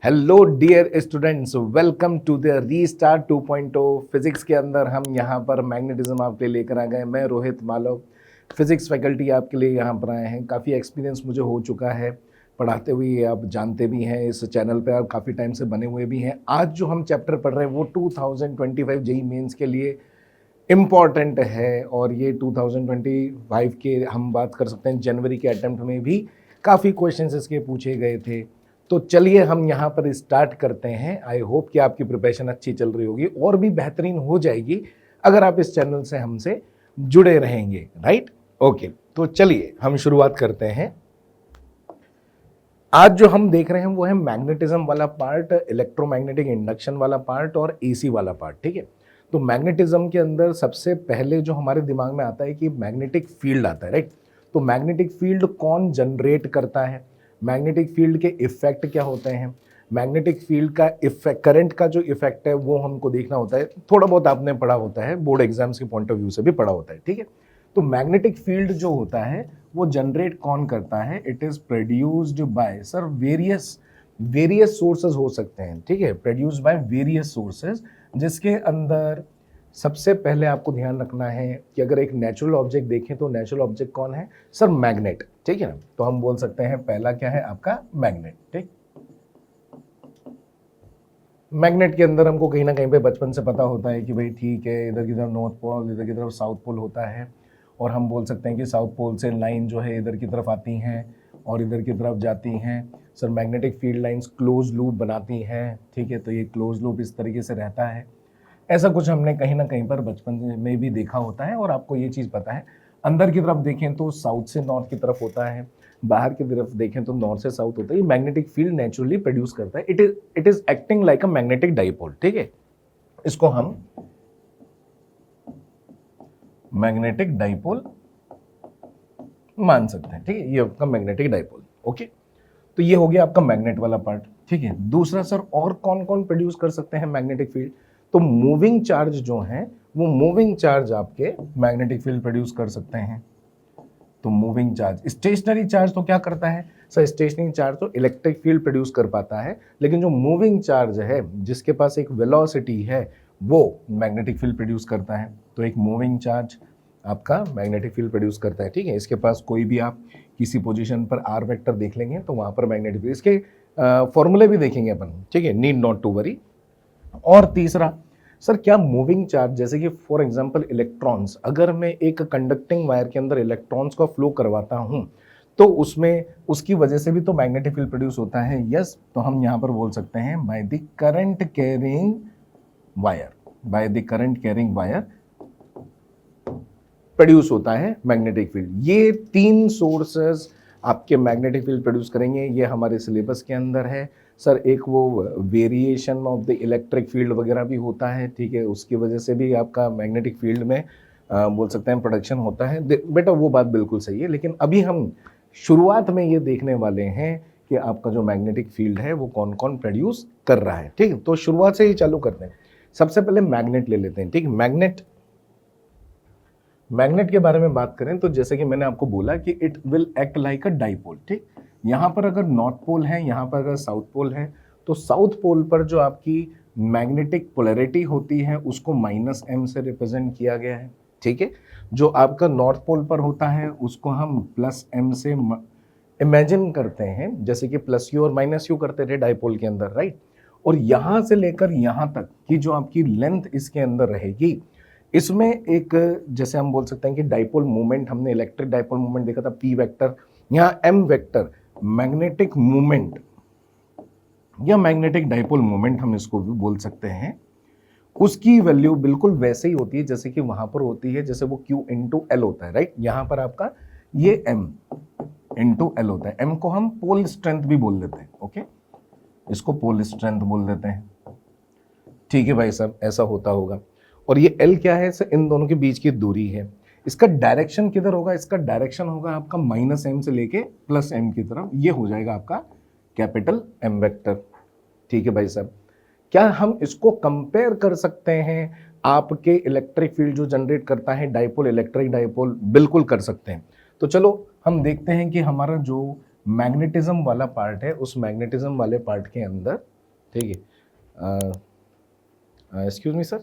Hello dear students, welcome to the restart 2.0 physics के अंदर हम यहाँ पर मैग्नेटिज्म आपके लिए लेकर आ गए। मैं रोहित मालव, फिजिक्स फैकल्टी आपके लिए यहाँ पर आए हैं। काफ़ी एक्सपीरियंस मुझे हो चुका है पढ़ाते हुए, आप जानते भी हैं इस चैनल पे, आप काफ़ी टाइम से बने हुए भी हैं। आज जो हम चैप्टर पढ़ रहे हैं वो 2025 जेईई मेंस के लिए इम्पॉर्टेंट है, और ये 2025 के हम बात कर सकते हैं जनवरी के अटेम्प्ट में भी काफ़ी क्वेश्चंस इसके पूछे गए थे। तो चलिए हम यहाँ पर स्टार्ट करते हैं। आई होप कि आपकी प्रिपरेशन अच्छी चल रही होगी और भी बेहतरीन हो जाएगी अगर आप इस चैनल से हमसे जुड़े रहेंगे, राइट? ओके, तो चलिए हम शुरुआत करते हैं। आज जो हम देख रहे हैं वो है मैग्नेटिज्म वाला पार्ट, इलेक्ट्रोमैग्नेटिक इंडक्शन वाला पार्ट और एसी वाला पार्ट, ठीक है। तो मैग्नेटिज्म के अंदर सबसे पहले जो हमारे दिमाग में आता है कि मैग्नेटिक फील्ड आता है, राइट? तो मैग्नेटिक फील्ड कौन जनरेट करता है, मैग्नेटिक फील्ड के इफेक्ट क्या होते हैं, मैग्नेटिक फील्ड का इफेक्ट, करंट का जो इफेक्ट है वो हमको देखना होता है। थोड़ा बहुत आपने पढ़ा होता है, बोर्ड एग्जाम्स के पॉइंट ऑफ व्यू से भी पढ़ा होता है, ठीक है। तो मैग्नेटिक फील्ड जो होता है वो जनरेट कौन करता है? It is produced by, sir, various sources हो सकते हैं, ठीक है, प्रोड्यूस्ड बाय वेरियस सोर्सेज, जिसके अंदर सबसे पहले आपको ध्यान रखना है कि अगर एक नेचुरल ऑब्जेक्ट देखें तो नेचुरल ऑब्जेक्ट कौन है? सर, मैग्नेट, ठीक है ना। तो हम बोल सकते हैं पहला क्या है आपका? मैग्नेट, ठीक। मैग्नेट के अंदर हमको कहीं ना कहीं पे बचपन से पता होता है कि भाई ठीक है, इधर की तरफ नॉर्थ पोल, इधर की तरफ साउथ पोल होता है, और हम बोल सकते हैं कि साउथ पोल से लाइन जो है इधर की तरफ आती हैं और इधर की तरफ जाती हैं। Sir, magnetic field lines close loop बनाती हैं, ठीक है। तो ये क्लोज लूप इस तरीके से रहता है। ऐसा कुछ हमने कहीं ना कहीं पर बचपन में भी देखा होता है और आपको ये चीज़ पता है। अंदर की तरफ देखें तो साउथ से नॉर्थ की तरफ होता है, बाहर की तरफ देखें तो नॉर्थ से साउथ होता है। ये मैग्नेटिक फील्ड नेचुरली प्रोड्यूस करता है। It is acting like a magnetic dipole, ठीक है। इसको हम मैग्नेटिक डाइपोल मान सकते हैं, ठीक है। ये आपका मैग्नेटिक डाइपोल, ओके। तो ये हो गया आपका मैग्नेट वाला पार्ट, ठीक है। दूसरा, सर, और कौन कौन प्रोड्यूस कर सकते हैं मैग्नेटिक फील्ड? तो मूविंग चार्ज जो है वो मूविंग चार्ज आपके मैग्नेटिक फील्ड प्रोड्यूस कर सकते हैं। तो मूविंग चार्ज, स्टेशनरी चार्ज तो क्या करता है? सर, स्टेशनरी चार्ज तो इलेक्ट्रिक फील्ड प्रोड्यूस कर पाता है, लेकिन जो मूविंग चार्ज है जिसके पास एक वेलोसिटी है वो मैग्नेटिक फील्ड प्रोड्यूस करता है। तो एक मूविंग चार्ज आपका मैग्नेटिक फील्ड प्रोड्यूस करता है, ठीक है। इसके पास कोई भी आप किसी पोजीशन पर आर वेक्टर देख लेंगे तो वहां पर मैग्नेटिक फील्ड, इसके फॉर्मूले भी देखेंगे अपन, ठीक है, नीड नॉट टू वरी। और तीसरा, सर, क्या मूविंग चार्ज, जैसे कि फॉर एग्जांपल इलेक्ट्रॉन्स, अगर मैं एक कंडक्टिंग वायर के अंदर इलेक्ट्रॉन्स का फ्लो करवाता हूं तो उसमें उसकी वजह से भी तो मैग्नेटिक फील्ड प्रोड्यूस होता है, यस। तो हम यहां पर बोल सकते हैं by the current carrying wire, by the current carrying wire produce होता है मैग्नेटिक फील्ड। ये तीन सोर्सेस आपके मैग्नेटिक फील्ड प्रोड्यूस करेंगे। ये हमारे सिलेबस के अंदर है। सर, एक वो variation of the electric field वगैरह भी होता है, ठीक है, उसकी वजह से भी आपका मैग्नेटिक फील्ड में बोल सकते हैं प्रोडक्शन होता है। बेटा, वो बात बिल्कुल सही है, लेकिन अभी हम शुरुआत में ये देखने वाले हैं कि आपका जो मैग्नेटिक फील्ड है वो कौन कौन प्रोड्यूस कर रहा है, ठीक है। तो शुरुआत से ही चालू करते हैं। सबसे पहले मैग्नेट ले लेते हैं, ठीक है। मैग्नेट के बारे में बात करें तो जैसे कि मैंने आपको बोला कि it will act like a dipole, ठीक। यहाँ पर अगर नॉर्थ पोल है, यहाँ पर अगर साउथ पोल है, तो साउथ पोल पर जो आपकी मैग्नेटिक पोलैरिटी होती है उसको -m से रिप्रेजेंट किया गया है, ठीक है। जो आपका नॉर्थ पोल पर होता है उसको हम +m से इमेजिन करते हैं, जैसे कि +u और -u करते थे डाइपोल के अंदर, राइट। और यहाँ से लेकर यहाँ तक की जो आपकी लेंथ इसके अंदर रहेगी, इसमें एक, जैसे हम बोल सकते हैं कि डाइपोल मोमेंट, हमने इलेक्ट्रिक डाइपोल मोमेंट देखा था, p वेक्टर, यहाँ m वेक्टर मैग्नेटिक मोमेंट या मैग्नेटिक डाइपोल मोमेंट हम इसको भी बोल सकते हैं। उसकी वैल्यू बिल्कुल वैसे ही होती है जैसे कि वहां पर होती है, जैसे वो Q इंटू एल होता है, राइट। यहाँ पर आपका ये M इंटू एल होता है। M को हम पोल स्ट्रेंथ भी बोल देते हैं, ओके, इसको पोल स्ट्रेंथ बोल देते हैं, ठीक है भाई साहब, ऐसा होता होगा। और ये L क्या है? सर, इन दोनों के बीच की दूरी है। इसका डायरेक्शन किधर होगा? इसका डायरेक्शन होगा आपका -m से लेके +m की तरफ, ये हो जाएगा आपका कैपिटल M वेक्टर, ठीक है भाई साहब। क्या हम इसको कंपेयर कर सकते हैं आपके इलेक्ट्रिक फील्ड जो जनरेट करता है डाइपोल, इलेक्ट्रिक डाइपोल? बिल्कुल कर सकते हैं। तो चलो हम देखते हैं कि हमारा जो मैग्नेटिज्म वाला पार्ट है उस मैग्नेटिज्म वाले पार्ट के अंदर ठीक है। एक्सक्यूज मी सर,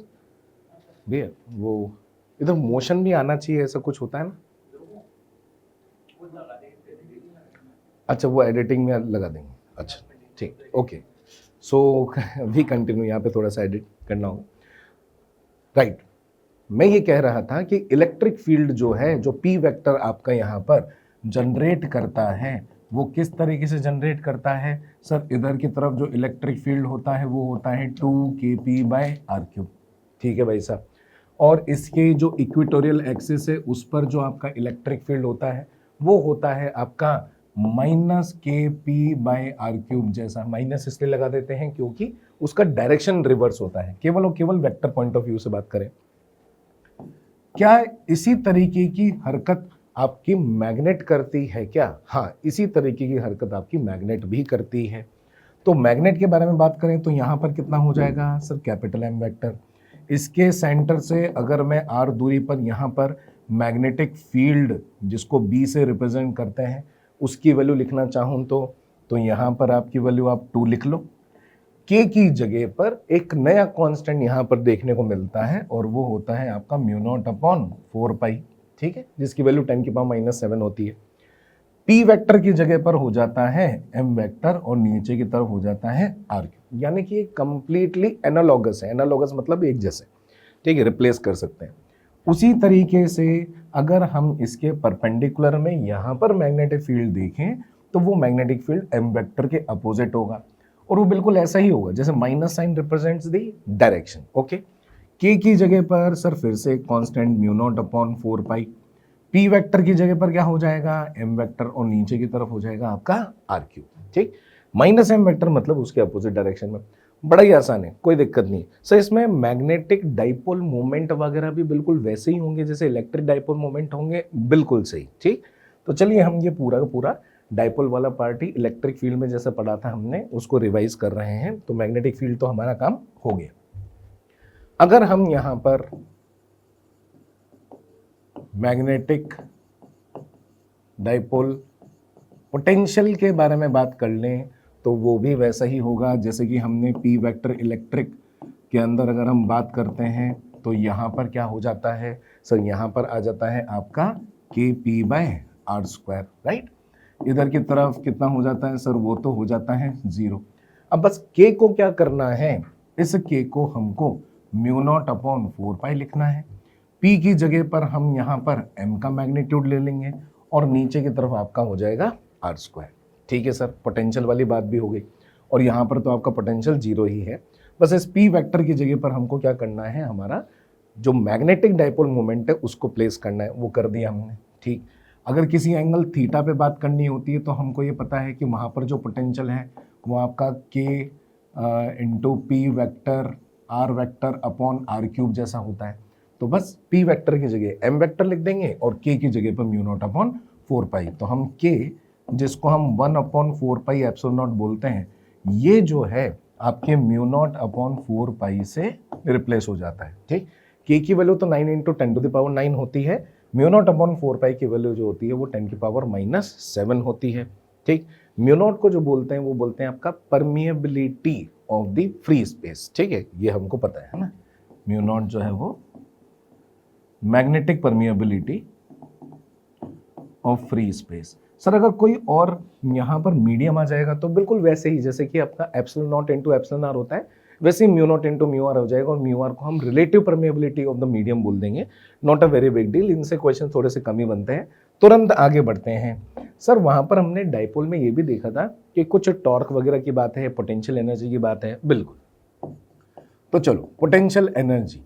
भैया वो इधर मोशन भी आना चाहिए, ऐसा कुछ होता है ना? अच्छा, वो एडिटिंग में लगा देंगे। अच्छा ठीक, ओके। सो वी कंटिन्यू, यहाँ पे थोड़ा सा एडिट करना होगा। राइट, मैं ये कह रहा था कि इलेक्ट्रिक फील्ड जो है, जो पी वेक्टर आपका यहाँ पर जनरेट करता है, वो किस तरीके से जनरेट करता है सर? इधर की तरफ जो इलेक्ट्रिक फील्ड होता है वो होता है 2kp/r³। ठीक है भाई साहब। और इसके जो इक्वेटोरियल एक्सिस है उस पर जो आपका इलेक्ट्रिक फील्ड होता है वो होता है आपका -kp/r³। जैसा माइनस इसलिए लगा देते हैं क्योंकि उसका डायरेक्शन रिवर्स होता है, केवल और केवल वेक्टर पॉइंट ऑफ व्यू से बात करें। क्या इसी तरीके की हरकत आपकी मैग्नेट करती है क्या? हाँ, इसी तरीके की हरकत आपकी मैग्नेट भी करती है। तो मैग्नेट के बारे में बात करें तो यहाँ पर कितना हो जाएगा सर? Capital M vector. इसके सेंटर से अगर मैं r दूरी पर यहाँ पर मैग्नेटिक फील्ड जिसको b से रिप्रेजेंट करते हैं उसकी वैल्यू लिखना चाहूँ तो यहाँ पर आपकी वैल्यू आप 2 लिख लो। k की जगह पर एक नया कांस्टेंट यहाँ पर देखने को मिलता है और वो होता है आपका μ0/4π। ठीक है, जिसकी वैल्यू 10⁻⁻7 होती है। p वेक्टर की जगह पर हो जाता है m वेक्टर और नीचे की तरफ हो जाता है r, यानी कि कंप्लीटली एनालॉगस है। एनालॉगस मतलब एक जैसे, ठीक है, रिप्लेस कर सकते हैं। उसी तरीके से अगर हम इसके परपेंडिकुलर में यहाँ पर मैग्नेटिक फील्ड देखें तो वो मैग्नेटिक फील्ड m वेक्टर के अपोजिट होगा और वो बिल्कुल ऐसा ही होगा जैसे minus sign represents the direction. Okay, k की जगह पर सर फिर से कांस्टेंट μ0/4π। p वेक्टर की जगह पर क्या हो जाएगा? m वेक्टर और नीचे की तरफ हो जाएगा आपका r³। ठीक, माइनस m वेक्टर मतलब उसके अपोजिट डायरेक्शन में। बड़ा ही आसान है, कोई दिक्कत नहीं। सर इसमें मैग्नेटिक डाइपोल मोमेंट वगैरह भी बिल्कुल वैसे ही होंगे जैसे इलेक्ट्रिक डाइपोल मोमेंट होंगे, बिल्कुल सही। ठीक, तो चलिए हम ये पूरा का पूरा डाइपोल वाला पार्ट ही इलेक्ट्रिक फील्ड में जैसे पढ़ा था हमने उसको रिवाइज कर रहे हैं। तो मैग्नेटिक फील्ड तो हमारा काम हो गया। अगर हम यहां पर मैग्नेटिक डाइपोल पोटेंशियल के बारे में बात कर लें तो वो भी वैसा ही होगा जैसे कि हमने पी वेक्टर इलेक्ट्रिक के अंदर अगर हम बात करते हैं तो यहाँ पर क्या हो जाता है सर? यहाँ पर आ जाता है आपका kp/r²। राइट, इधर की तरफ कितना हो जाता है सर? वो तो हो जाता है 0। अब बस k को क्या करना है? इस k को हमको μ0/4π लिखना है। p की जगह पर हम यहाँ पर m का मैग्नीट्यूड ले लेंगे और नीचे की तरफ आपका हो जाएगा r²। ठीक है सर, पोटेंशियल वाली बात भी हो गई और यहाँ पर तो आपका पोटेंशियल 0 ही है। बस इस p वेक्टर की जगह पर हमको क्या करना है? हमारा जो मैग्नेटिक डाइपोल मोमेंट है उसको प्लेस करना है, वो कर दिया हमने। ठीक, अगर किसी एंगल थीटा पे बात करनी होती है तो हमको ये पता है कि वहाँ पर जो पोटेंशियल है वो आपका k into P vector r vector upon r³ जैसा होता है। तो बस p वेक्टर की जगह m वेक्टर लिख देंगे और k की जगह पर μ0/4π। तो हम k जिसको हम 1/4π एप्सिलॉन नॉट बोलते हैं, ये जो है आपके μ0/4π से रिप्लेस हो जाता है। ठीक, k की वैल्यू तो 9 × 10⁻⁹ होती है, μ0/4π की वैल्यू जो होती है वो 10⁻⁻7 होती है। ठीक, μ0 को जो बोलते हैं वो बोलते हैं आपका permeability of the free space. ठीक है, ये हमको पता है ना, μ0 जो है वो magnetic permeability of free space. Sir अगर कोई और यहाँ पर मीडियम आ जाएगा तो बिल्कुल वैसे ही जैसे कि आपका epsilon naught into epsilon R होता है वैसे ही μ0 × μr हो जाएगा और μr को हम relative permeability of the medium बोल देंगे। Not a very big deal, इनसे क्वेश्चन थोड़े से कम ही बनते हैं। तुरंत आगे बढ़ते हैं। सर वहाँ पर हमने डाइपोल में ये भी देखा था कि कुछ टॉर्क वगैरह की बात है, पोटेंशियल एनर्जी की बात है। बिल्कुल, तो चलो पोटेंशियल एनर्जी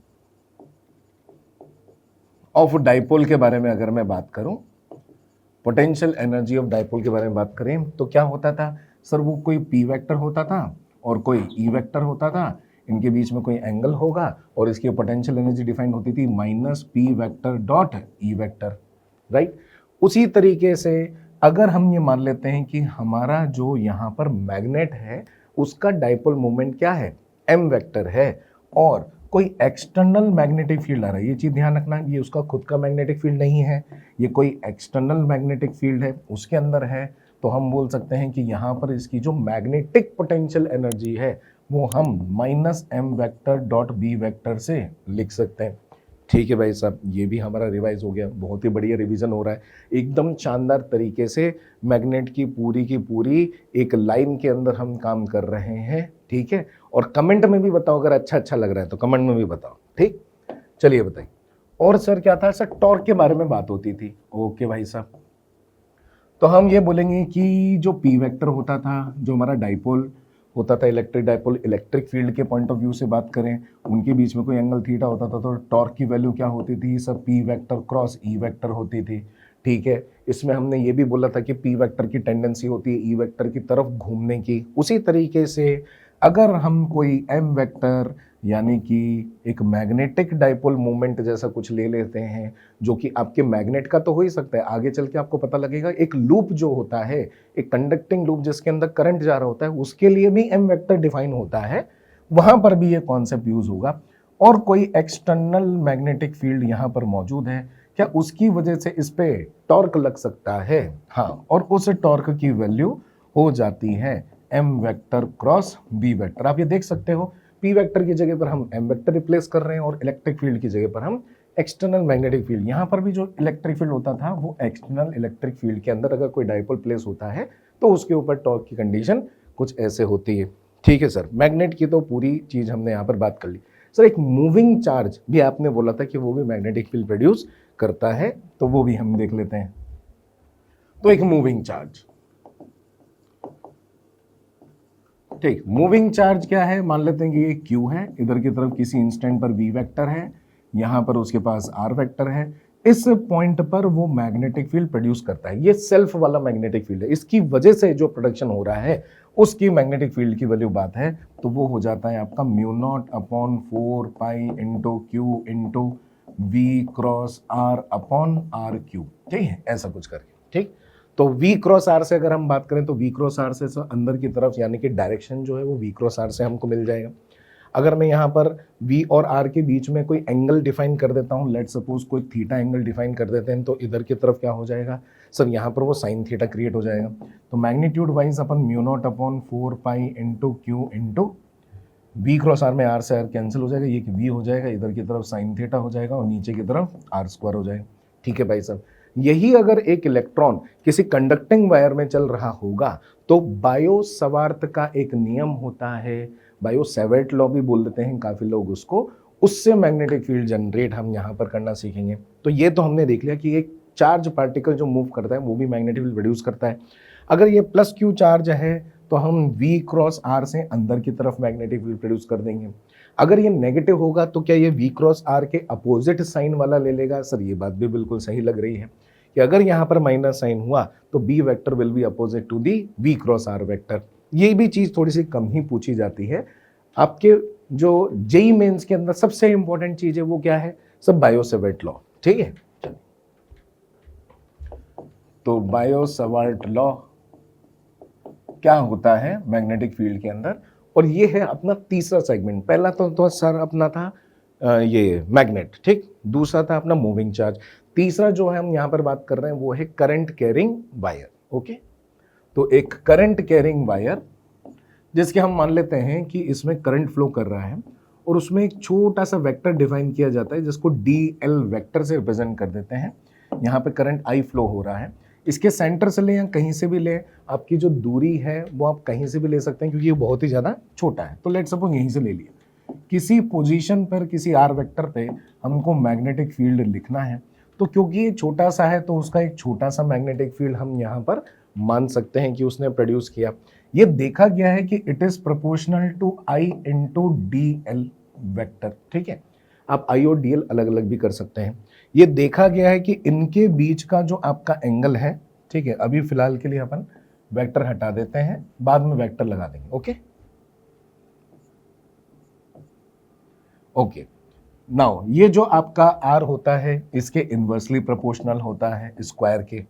ऑफ डाइपोल के बारे में अगर मैं बात करूं, पोटेंशियल एनर्जी ऑफ डाइपोल के बारे में बात करें तो क्या होता था सर? वो कोई p वेक्टर होता था और कोई e वेक्टर होता था, इनके बीच में कोई एंगल होगा और इसकी पोटेंशियल एनर्जी डिफाइंड होती थी -p vector dot e vector. Right, उसी तरीके से अगर हम ये मान लेते हैं कि हमारा जो यहाँ पर मैग्नेट है उसका डाइपोल मोमेंट क्या है? m वेक्टर है और कोई एक्सटर्नल मैग्नेटिक फील्ड आ रहा है। ये चीज ध्यान रखना, ये उसका खुद का मैग्नेटिक फील्ड नहीं है, ये कोई एक्सटर्नल मैग्नेटिक फील्ड है, उसके अंदर है। तो हम बोल सकते हैं कि यहाँ पर इसकी जो मैग्नेटिक पोटेंशियल एनर्जी है वो हम minus M vector dot B vector से लिख सकते हैं। ठीक है भाई साहब, ये भी हमारा रिवाइज हो गया, बहुत ही बढ़िया रिवीजन हो रहा है एकदम शानदार तरीके से। मैग्नेट की पूरी एक लाइन के अंदर हम काम कर रहे हैं। ठीक है, और कमेंट में भी बताओ अगर अच्छा लग रहा है तो कमेंट में भी बताओ। ठीक, चलिए बताइए। और सर क्या था सर, टॉर्क के बारे में बात होती थी। ओके भाई साहब, तो हम ये बोलेंगे कि जो पी वेक्टर होता था, जो हमारा डाइपोल होता था, इलेक्ट्रिक डाइपोल, इलेक्ट्रिक फील्ड के पॉइंट ऑफ व्यू से बात करें, उनके बीच में कोई एंगल थीटा होता था, तो टॉर्क की वैल्यू क्या होती थी सब, P vector cross E vector होती थी। ठीक है, इसमें हमने ये भी बोला था कि पी वेक्टर की टेंडेंसी होती है ई वेक्टर की तरफ घूमने की। उसी तरीके से अगर हम कोई एम वेक्टर यानी कि एक मैग्नेटिक डाइपोल मोमेंट जैसा कुछ ले लेते हैं, जो कि आपके मैग्नेट का तो हो ही सकता है, आगे चल के आपको पता लगेगा एक लूप जो होता है, एक कंडक्टिंग लूप जिसके अंदर करंट जा रहा होता है, उसके लिए भी एम वेक्टर डिफाइन होता है, वहां पर भी ये कॉन्सेप्ट यूज होगा। और कोई एक्सटर्नल मैग्नेटिक फील्ड यहां पर मौजूद है, क्या उसकी वजह से इस पे टॉर्क लग सकता है? हाँ, और उस टॉर्क की वैल्यू हो जाती है M vector cross B vector. आप ये देख सकते हो, पी वेक्टर की जगह पर हम एम वेक्टर रिप्लेस कर रहे हैं और इलेक्ट्रिक फील्ड की जगह पर हम एक्सटर्नल मैग्नेटिक फील्ड। यहां पर भी जो इलेक्ट्रिक फील्ड होता था वो एक्सटर्नल इलेक्ट्रिक फील्ड के अंदर अगर कोई डाइपोल प्लेस होता है तो उसके ऊपर टॉर्क की कंडीशन कुछ ऐसे होती है। ठीक है सर, मैग्नेट की तो पूरी चीज हमने यहाँ पर बात कर ली। सर एक मूविंग चार्ज भी आपने बोला था कि वो भी मैग्नेटिक फील्ड प्रोड्यूस करता है, तो वो भी हम देख लेते हैं। तो एक मूविंग चार्ज, ठीक, मूविंग चार्ज क्या है, मान लेते हैं कि ये Q है, इधर की तरफ किसी इंस्टेंट पर V वेक्टर है, यहां पर उसके पास R वेक्टर है, इस पॉइंट पर वो मैग्नेटिक फील्ड प्रोड्यूस करता है। ये सेल्फ वाला मैग्नेटिक फील्ड है, इसकी वजह से जो प्रोडक्शन हो रहा है उसकी मैग्नेटिक फील्ड की वैल्यू बात है तो वो हो जाता है आपका mu naught upon 4 pi into Q into we cross R upon R Q. ठीक है, ऐसा कुछ करके। ठीक, तो V क्रॉस आर से अगर हम बात करें तो V क्रॉस आर से अंदर की तरफ यानी कि डायरेक्शन जो है वो V क्रॉस आर से हमको मिल जाएगा। अगर मैं यहाँ पर V और R के बीच में कोई एंगल डिफाइन कर देता हूँ, लेट सपोज कोई थीटा एंगल डिफाइन कर देते हैं, तो इधर की तरफ क्या हो जाएगा सर, यहाँ पर वो साइन थीटा क्रिएट हो जाएगा। तो मैग्नीट्यूड वाइज अपन mu naught upon 4 pi into Q into V cross R में R से R कैंसिल हो जाएगा, ये कि V हो जाएगा, इधर की तरफ साइन थीटा हो जाएगा और नीचे की तरफ R स्क्वायर हो जाएगा। ठीक है भाई साहब, यही अगर एक इलेक्ट्रॉन किसी कंडक्टिंग वायर में चल रहा होगा तो बायो सवार्थ का एक नियम होता है, बायो सेवर्ट लॉ भी बोल देते हैं काफी लोग उसको, उससे मैग्नेटिक फील्ड जनरेट हम यहाँ पर करना सीखेंगे। तो ये तो हमने देख लिया कि एक चार्ज पार्टिकल जो मूव करता है वो भी मैग्नेटिक फील्ड प्रोड्यूस करता है। अगर ये प्लस क्यू चार्ज है तो हम V क्रॉस R से अंदर की तरफ मैग्नेटिक फील्ड प्रोड्यूस कर देंगे। अगर ये नेगेटिव होगा तो क्या ये V क्रॉस R के अपोजिट साइन वाला ले लेगा? सर ये बात भी बिल्कुल सही लग रही है कि अगर यहाँ पर माइनस साइन हुआ तो B vector will be opposite to the V cross R vector. ये भी चीज थोड़ी सी कम ही पूछी जाती है आपके जो जेई मेंस के अंदर। सबसे इंपॉर्टेंट चीज है वो क्या है सब, बायो सेवर्ट लॉ। ठीक है, तो बायो सेवर्ट लॉ क्या होता है मैग्नेटिक फील्ड के अंदर, और ये है अपना तीसरा सेगमेंट। पहला तो सर अपना था ये मैग्नेट, ठीक, दूसरा था अपना मूविंग चार्ज, तीसरा जो है हम यहां पर बात कर रहे हैं वो है करंट कैरिंग वायर। ओके, तो एक करंट कैरिंग वायर जिसके हम मान लेते हैं कि इसमें करंट फ्लो कर रहा है और उसमें एक छोटा सा वेक्टर डिफाइन किया जाता है जिसको DL वेक्टर से रिप्रेजेंट कर देते हैं। यहाँ पे करंट I फ्लो हो रहा है, इसके सेंटर से ले या कहीं से भी ले, आपकी जो दूरी है वो आप कहीं से भी ले सकते हैं क्योंकि ये बहुत ही ज़्यादा छोटा है। तो लेट सपोज यहीं से ले लिया, किसी पोजीशन पर किसी R वेक्टर पे हमको मैग्नेटिक फील्ड लिखना है, तो क्योंकि ये छोटा सा है तो उसका एक छोटा सा मैग्नेटिक फील्ड हम यहाँ पर मान सकते हैं कि उसने प्रोड्यूस किया। ये देखा गया है कि it is proportional to I into DL vector. ठीक है, आप I और DL अलग अलग भी कर सकते हैं। ये देखा गया है कि इनके बीच का जो आपका एंगल है, ठीक है, अभी फिलहाल के लिए अपन वेक्टर हटा देते हैं, बाद में वेक्टर लगा देंगे। ओके ओके, नाउ ये जो आपका R होता है इसके इन्वर्सली प्रोपोर्शनल होता है स्क्वायर के,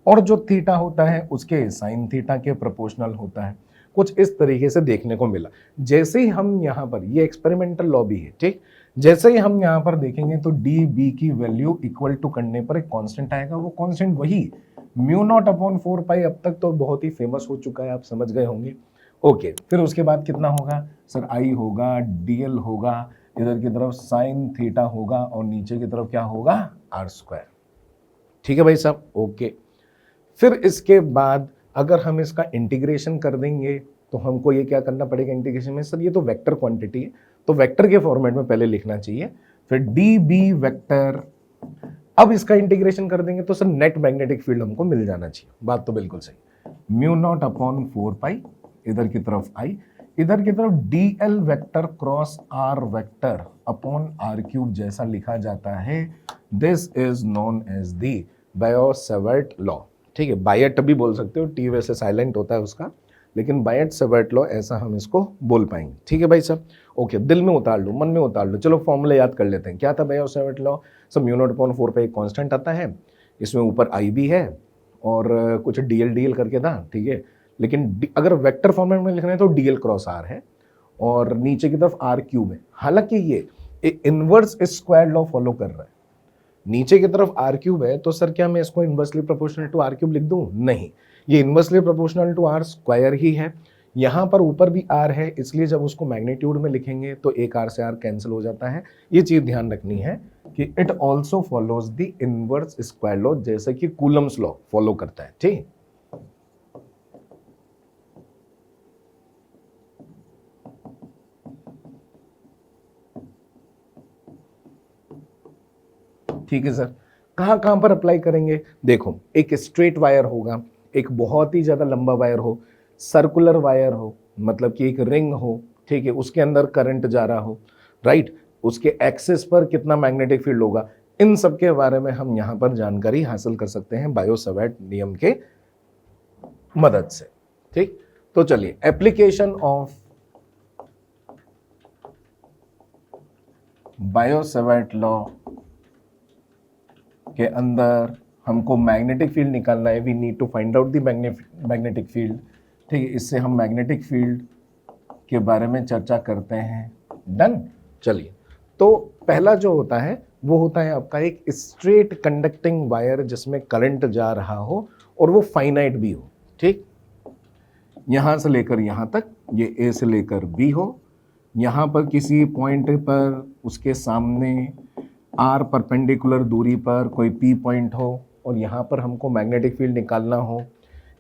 और जो थीटा होता है उसके साइन थीटा के प्रोपोर्शनल होता है। कुछ इस तरीके से देखने को मिला। जैसे ही हम यहाँ पर, ये एक्सपेरिमेंटल लॉ भी है, ठीक, जैसे ही हम यहाँ पर देखेंगे तो DB की वैल्यू इक्वल टू करने पर एक कांस्टेंट आएगा, वो कांस्टेंट वही म्यू नॉट अपॉन 4 पाई अब तक तो बहुत ही फेमस हो चुका है, आप समझ गए होंगे। ओके, फिर उसके बाद कितना होगा सर, आई होगा, डीएल होगा, इधर की तरफ साइन थीटा होगा और नीचे की तरफ क्या होगा, आर स्क्वायर। ठीक है भाई साहब, ओके। फिर इसके बाद अगर हम इसका इंटीग्रेशन कर देंगे तो हमको ये क्या करना पड़ेगा इंटीग्रेशन में, सर ये तो वेक्टर क्वांटिटी है तो वेक्टर के फॉर्मेट में पहले लिखना चाहिए, फिर डी बी वेक्टर। अब इसका इंटीग्रेशन कर देंगे तो सर नेट मैग्नेटिक फील्ड हमको मिल जाना चाहिए। बात तो बिल्कुल सही, म्यू नॉट अपॉन 4 पाई, इधर की तरफ आई, इधर की तरफ D L vector cross R vector upon R cube जैसा लिखा जाता है। This is known as the Biot Savart law. ठीक है, बायट भी बोल सकते हो, टी वैसे साइलेंट होता है उसका, लेकिन बायट-सेवर्ट लॉ ऐसा हम इसको बोल पाएंगे। ठीक है भाई साहब, ओके, दिल में उतार लो, मन में उतार लो। चलो फॉर्मूला याद कर लेते हैं। क्या था बायो-सेवर्ट लॉ, सब म्यू नॉट अपॉन 4 पे एक कांस्टेंट आता है, इसमें ऊपर आई भी है और कुछ डीएल करके था, ठीक है, लेकिन अगर वेक्टर फॉर्मेट में लिखना है तो डीएल क्रॉस आर है और नीचे की तरफ आर क्यूब है। हालांकि ये इनवर्स स्क्वायर लॉ फॉलो कर रहा है, नीचे की तरफ आर क्यूब है तो सर क्या मैं इसको inversely proportional to r cube लिख दूं, नहीं, ये inversely proportional to r square ही है। यहाँ पर ऊपर भी आर है, इसलिए जब उसको मैग्नीट्यूड में लिखेंगे तो एक आर से आर कैंसिल हो जाता है। ये चीज ध्यान रखनी है कि it also follows the inverse square law, जैसे कि कूलम्स लॉ फॉलो करता है। ठीक, ठीक है सर, कहां पर अप्लाई करेंगे, देखो एक स्ट्रेट वायर होगा, एक बहुत ही ज्यादा लंबा वायर हो, सर्कुलर वायर हो, मतलब कि एक रिंग हो, ठीक है, उसके अंदर करंट जा रहा हो, राइट, उसके एक्सिस पर कितना मैग्नेटिक फील्ड होगा, इन सब के बारे में हम यहां पर जानकारी हासिल कर सकते हैं बायो-सेवर्ट नियम के मदद से। ठीक, तो चलिए एप्लीकेशन ऑफ बायो-सेवर्ट लॉ के अंदर हमको मैग्नेटिक फील्ड निकालना है। We need to find out the magnetic field. ठीक है, इससे हम मैग्नेटिक फील्ड के बारे में चर्चा करते हैं। डन, चलिए, तो पहला जो होता है वो होता है आपका एक स्ट्रेट कंडक्टिंग वायर जिसमें करंट जा रहा हो और वो फाइनाइट भी हो। ठीक, यहां से लेकर यहां तक, ये ए से लेकर बी हो, यहां पर किसी पॉइंट पर उसके सामने आर परपेंडिकुलर दूरी पर कोई पी पॉइंट हो और यहाँ पर हमको मैग्नेटिक फील्ड निकालना हो।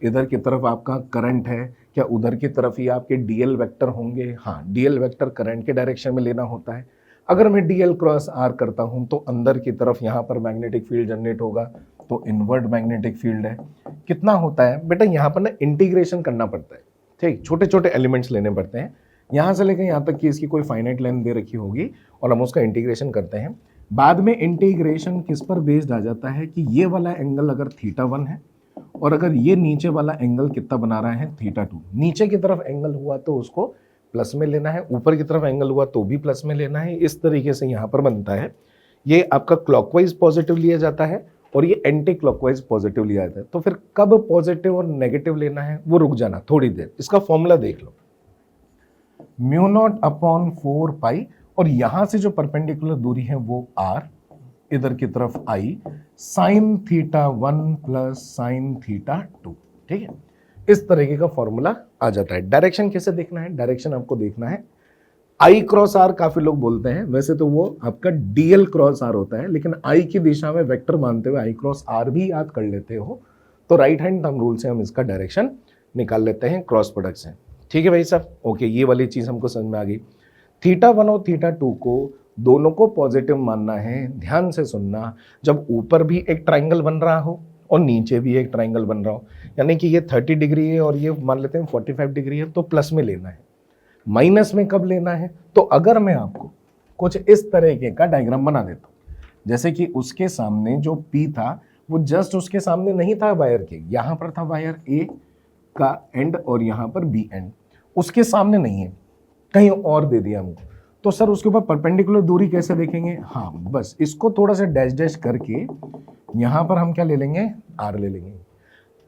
इधर की तरफ आपका करंट है, क्या उधर की तरफ ही आपके डीएल वेक्टर होंगे, हाँ, डीएल वेक्टर करंट के डायरेक्शन में लेना होता है। अगर मैं डीएल क्रॉस आर करता हूँ तो अंदर की तरफ यहाँ पर मैग्नेटिक फील्ड जनरेट होगा, तो इनवर्ट मैग्नेटिक फील्ड है। कितना होता है बेटा, यहाँ पर ना इंटीग्रेशन करना पड़ता है। ठीक, छोटे छोटे एलिमेंट्स लेने पड़ते हैं, यहाँ से लेकर यहाँ तक कि इसकी कोई फाइनाइट लेंथ दे रखी होगी और हम उसका इंटीग्रेशन करते हैं। बाद में इंटीग्रेशन किस पर बेस्ड आ जाता है कि ये वाला एंगल अगर θ1 है और अगर ये नीचे वाला एंगल कितना बना रहा है θ2, नीचे की तरफ एंगल हुआ तो उसको प्लस में लेना है, ऊपर की तरफ एंगल हुआ तो भी प्लस में लेना है। इस तरीके से यहाँ पर बनता है। ये आपका क्लॉकवाइज पॉजिटिव लिया जाता है और ये एंटी क्लॉकवाइज पॉजिटिव लिया जाता है। तो फिर कब पॉजिटिव और नेगेटिव लेना है वो रुक जाना थोड़ी देर, इसका फॉर्मूला देख लो, म्यू नॉट अपॉन 4 पाई और यहां से जो परपेंडिकुलर दूरी है वो r, इधर की तरफ i, साइन θ1 प्लस साइन θ2। ठीक है, इस तरीके का फॉर्मूला आ जाता है। डायरेक्शन कैसे देखना है, डायरेक्शन आपको देखना है i क्रॉस r, काफी लोग बोलते हैं, वैसे तो वो आपका dl क्रॉस r होता है, लेकिन i की दिशा में वेक्टर मानते हुए i क्रॉस r भी याद कर लेते हो तो राइट हैंड थंब रूल से हम इसका डायरेक्शन निकाल लेते हैं क्रॉस प्रोडक्ट से। ठीक है भाई साहब, ओके, ये वाली चीज हमको समझ में आ गई। θ1 और θ2 को दोनों को पॉजिटिव मानना है। ध्यान से सुनना, जब ऊपर भी एक ट्राइंगल बन रहा हो और नीचे भी एक ट्राइंगल बन रहा हो, यानी कि ये 30 डिग्री है और ये मान लेते हैं 45 डिग्री है, तो प्लस में लेना है। माइनस में कब लेना है, तो अगर मैं आपको कुछ इस तरीके का डायग्राम बना देता हूँ, जैसे कि उसके सामने जो P था वो जस्ट उसके सामने नहीं था वायर के, यहाँ पर था वायर A का एंड और यहाँ पर B एंड, उसके सामने नहीं है, कहीं और दे दिया हमको, तो सर उसके ऊपर परपेंडिकुलर दूरी कैसे देखेंगे, हाँ बस इसको थोड़ा सा डैश डैश करके यहाँ पर हम क्या ले लेंगे, R ले लेंगे।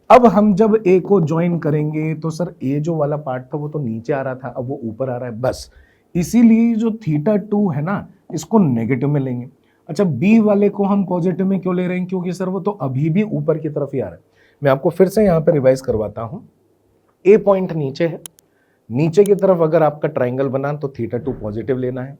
अब हम जब A को ज्वाइन करेंगे तो सर A जो वाला पार्ट था वो तो नीचे आ रहा था, अब वो ऊपर आ रहा है, बस इसीलिए जो θ2 है ना इसको नेगेटिव में लेंगे। अच्छा, B वाले को हम पॉजिटिव में क्यों ले रहे हैं, क्योंकि सर वो तो अभी भी ऊपर की तरफ ही आ रहा है। मैं आपको फिर से यहाँ पे रिवाइज करवाता हूँ। A पॉइंट नीचे है, नीचे की तरफ अगर आपका ट्राइंगल बना तो θ2 पॉजिटिव लेना है,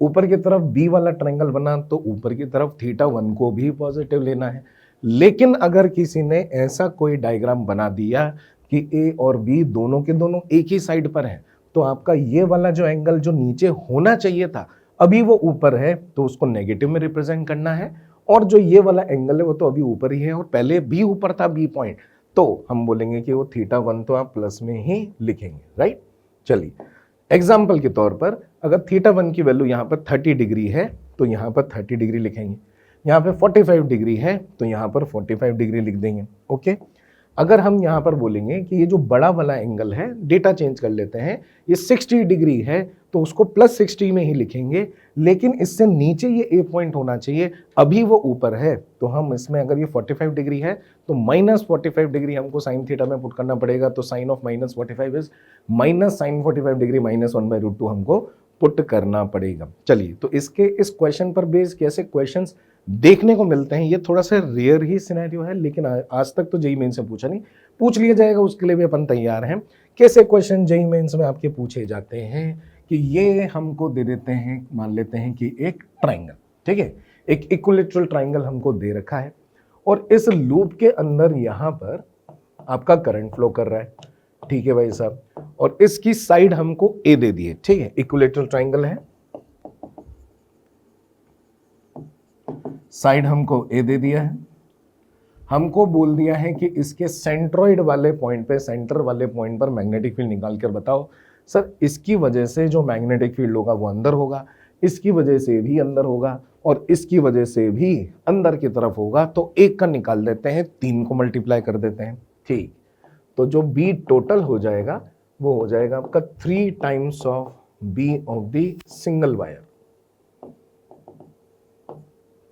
ऊपर की तरफ बी वाला ट्राइंगल बना तो ऊपर की तरफ θ1 को भी पॉजिटिव लेना है। लेकिन अगर किसी ने ऐसा कोई डायग्राम बना दिया कि ए और बी दोनों के दोनों एक ही साइड पर हैं, तो आपका ये वाला जो एंगल जो नीचे होना चाहिए था अभी वो ऊपर है, तो उसको नेगेटिव में रिप्रेजेंट करना है, और जो ये वाला एंगल है वो तो अभी ऊपर ही है और पहले भी ऊपर था बी पॉइंट, तो हम बोलेंगे कि वो θ1 तो आप प्लस में ही लिखेंगे, राइट। चलिए एग्जाम्पल के तौर पर अगर θ1 की वैल्यू यहाँ पर 30 डिग्री है तो यहाँ पर 30 डिग्री लिखेंगे, यहाँ पे 45 डिग्री है तो यहाँ पर 45 डिग्री लिख देंगे। ओके, अगर हम यहाँ पर बोलेंगे कि ये जो बड़ा वाला एंगल है, डेटा चेंज कर लेते हैं, ये 60 डिग्री है तो उसको +60 में ही लिखेंगे, लेकिन इससे नीचे ये ए पॉइंट होना चाहिए, अभी वो ऊपर है, तो हम इसमें अगर ये 45 डिग्री है तो -45 डिग्री हमको साइन थीटा में पुट करना पड़ेगा, तो sign of -45 is -sin45 degree -1/√2 हमको पुट करना पड़ेगा। चलिए, तो इसके इस क्वेश्चन पर बेस कैसे क्वेश्चंस देखने को मिलते हैं, ये थोड़ा सा रेयर ही सिनेरियो है, लेकिन आज तक तो जेईई मेंस से पूछा नहीं, पूछ लिया जाएगा, उसके लिए भी अपन तैयार हैं। कैसे क्वेश्चन जेईई मेंस में आपके पूछे जाते हैं कि ये हमको दे देते हैं, मान लेते हैं कि एक ट्राइंगल, ठीक है, एक इक्विलैटरल ट्राइंगल हमको दे रखा है और इस लूप के अंदर यहां पर आपका करंट फ्लो कर रहा है, ठीक है भाई साहब, और इसकी साइड हमको ए दे दी है, ठीक है, इक्विलैटरल ट्राइंगल है, साइड हमको ए दे दिया है, हमको बोल दिया है कि इसके सेंट्रोइड वाले पॉइंट पे, सेंटर वाले पॉइंट पर मैग्नेटिक फील्ड निकाल कर बताओ। सर, इसकी वजह से जो मैग्नेटिक फील्ड होगा वो अंदर होगा, इसकी वजह से भी अंदर होगा और इसकी वजह से भी अंदर की तरफ होगा, तो एक का निकाल देते हैं, 3 को मल्टीप्लाई कर देते हैं, ठीक। तो जो बी टोटल हो जाएगा वो हो जाएगा आपका 3 times of B of the single wire,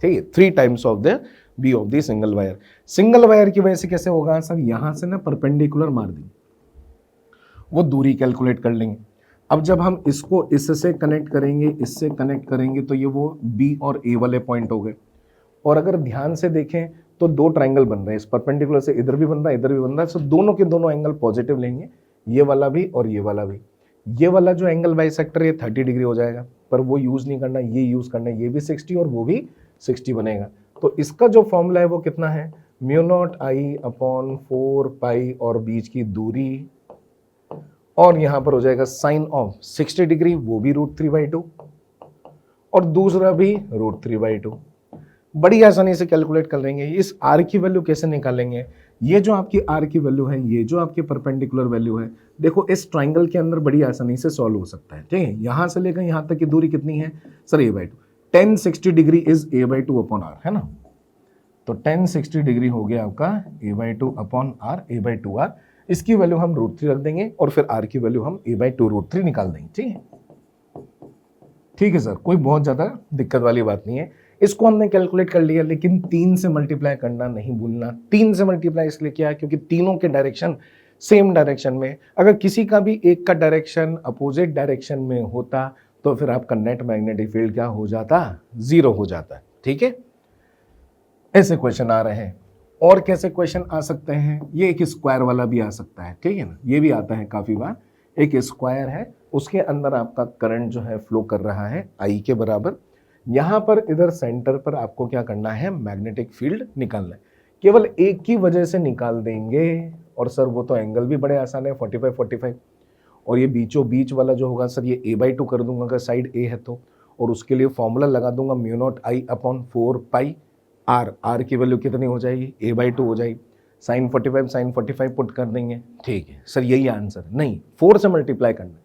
ठीक है, 3 times of the B of the single wire. Single wire की वजह से कैसे होगा सर, यहां से ना परपेंडिकुलर मार देंगे, वो दूरी कैलकुलेट कर लेंगे। अब जब हम इसको इससे कनेक्ट करेंगे, इससे कनेक्ट करेंगे, तो ये वो बी और ए वाले पॉइंट हो गए। और अगर ध्यान से देखें तो 2 ट्राइंगल बन रहे हैं, इस परपेंडिकुलर से इधर भी बन रहा है, इधर भी बन रहा है, सो दोनों के दोनों एंगल पॉजिटिव लेंगे, ये वाला भी और ये वाला भी। ये वाला जो एंगल बाइसेक्टर है 30 डिग्री हो जाएगा, पर वो यूज नहीं करना, ये यूज करना है, ये भी 60 और वो भी 60 बनेगा। तो इसका जो फॉर्मूला है वो कितना है, μ0I/4π और बीच की दूरी, और यहां पर हो जाएगा साइन ऑफ 60 डिग्री, वो भी √3/2 और दूसरा भी √3/2। बड़ी आसानी से कैलकुलेट कर लेंगे। इस आर की वैल्यू कैसे निकालेंगे, ये जो आपकी आर की वैल्यू है, ये जो आपकी परपेंडिकुलर वैल्यू है, देखो इस ट्राइंगल के अंदर बड़ी आसानी से सॉल्व हो सकता है, ठीक है। यहां से लेकर यहां तक की दूरी कितनी है sir, a/2, 10 60 degree is a/2/r, है ना। तो 10 60 डिग्री हो गया आपका a/2/r, a/2r, इसकी वैल्यू हम √3 रख देंगे और फिर r की वैल्यू हम a/2√3 निकाल देंगे, ठीक है। ठीक है सर, कोई बहुत ज्यादा दिक्कत वाली बात नहीं है। इसको हमने कैलकुलेट कर लिया, लेकिन 3 से मल्टीप्लाई करना नहीं भूलना। 3 से मल्टीप्लाई इसलिए किया क्योंकि तीनों के डायरेक्शन सेम डायरेक्शन में, अगर किसी का भी एक का डायरेक्शन अपोजिट डायरेक्शन में होता तो फिर आपका नेट मैग्नेटिक फील्ड क्या हो जाता, 0 हो जाता, ठीक है। ऐसे क्वेश्चन आ रहे हैं। और कैसे क्वेश्चन आ सकते हैं, ये एक स्क्वायर वाला भी आ सकता है, ठीक है ना, ये भी आता है काफी बार। एक स्क्वायर है, उसके अंदर आपका करंट जो है फ्लो कर रहा है I के बराबर। यहां पर इधर सेंटर पर आपको क्या करना है, मैग्नेटिक फील्ड निकालना है। केवल एक की वजह से निकाल देंगे, और सर वो तो एंगल भी बड़े आसान है, 45 और ये बीचों बीच वाला जो होगा सर, ये a/2 कर दूंगा अगर साइड ए है तो, और उसके लिए फॉर्मूला लगा दूंगा μ0I/4πr। r की वैल्यू कितनी हो जाएगी, a/2 हो जाएगी, sin 45 पुट कर देंगे, ठीक है सर, यही आंसर नहीं, 4 से मल्टीप्लाई करना,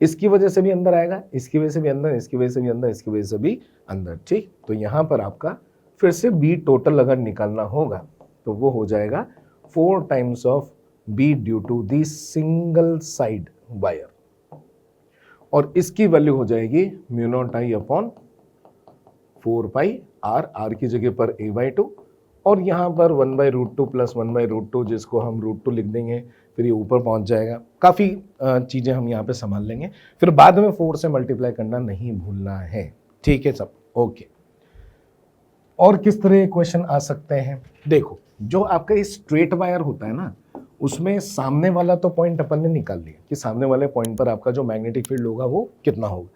इसकी वजह से भी अंदर आएगा, इसकी वजह से भी अंदर, इसकी वजह से भी अंदर, इसकी वजह से भी अंदर, ठीक। तो यहाँ पर आपका फिर से बी टोटल अगर निकालना होगा तो वो हो जाएगा 4 times of B due to the single side wire, और इसकी वैल्यू हो जाएगी μ0I/4πr, r की जगह पर a/2 और यहाँ पर 1/√2 + 1/√2, जिसको हम √2 लिख देंगे, फिर ये ऊपर पहुंच जाएगा। काफ़ी चीज़ें हम यहाँ पे संभाल लेंगे, फिर बाद में 4 से मल्टीप्लाई करना नहीं भूलना है, ठीक है सब, ओके। और किस तरह क्वेश्चन आ सकते हैं, देखो जो आपका स्ट्रेट वायर होता है ना, उसमें सामने वाला तो पॉइंट अपन ने निकाल लिया कि सामने वाले पॉइंट पर आपका जो मैग्नेटिक फील्ड होगा वो कितना होगा।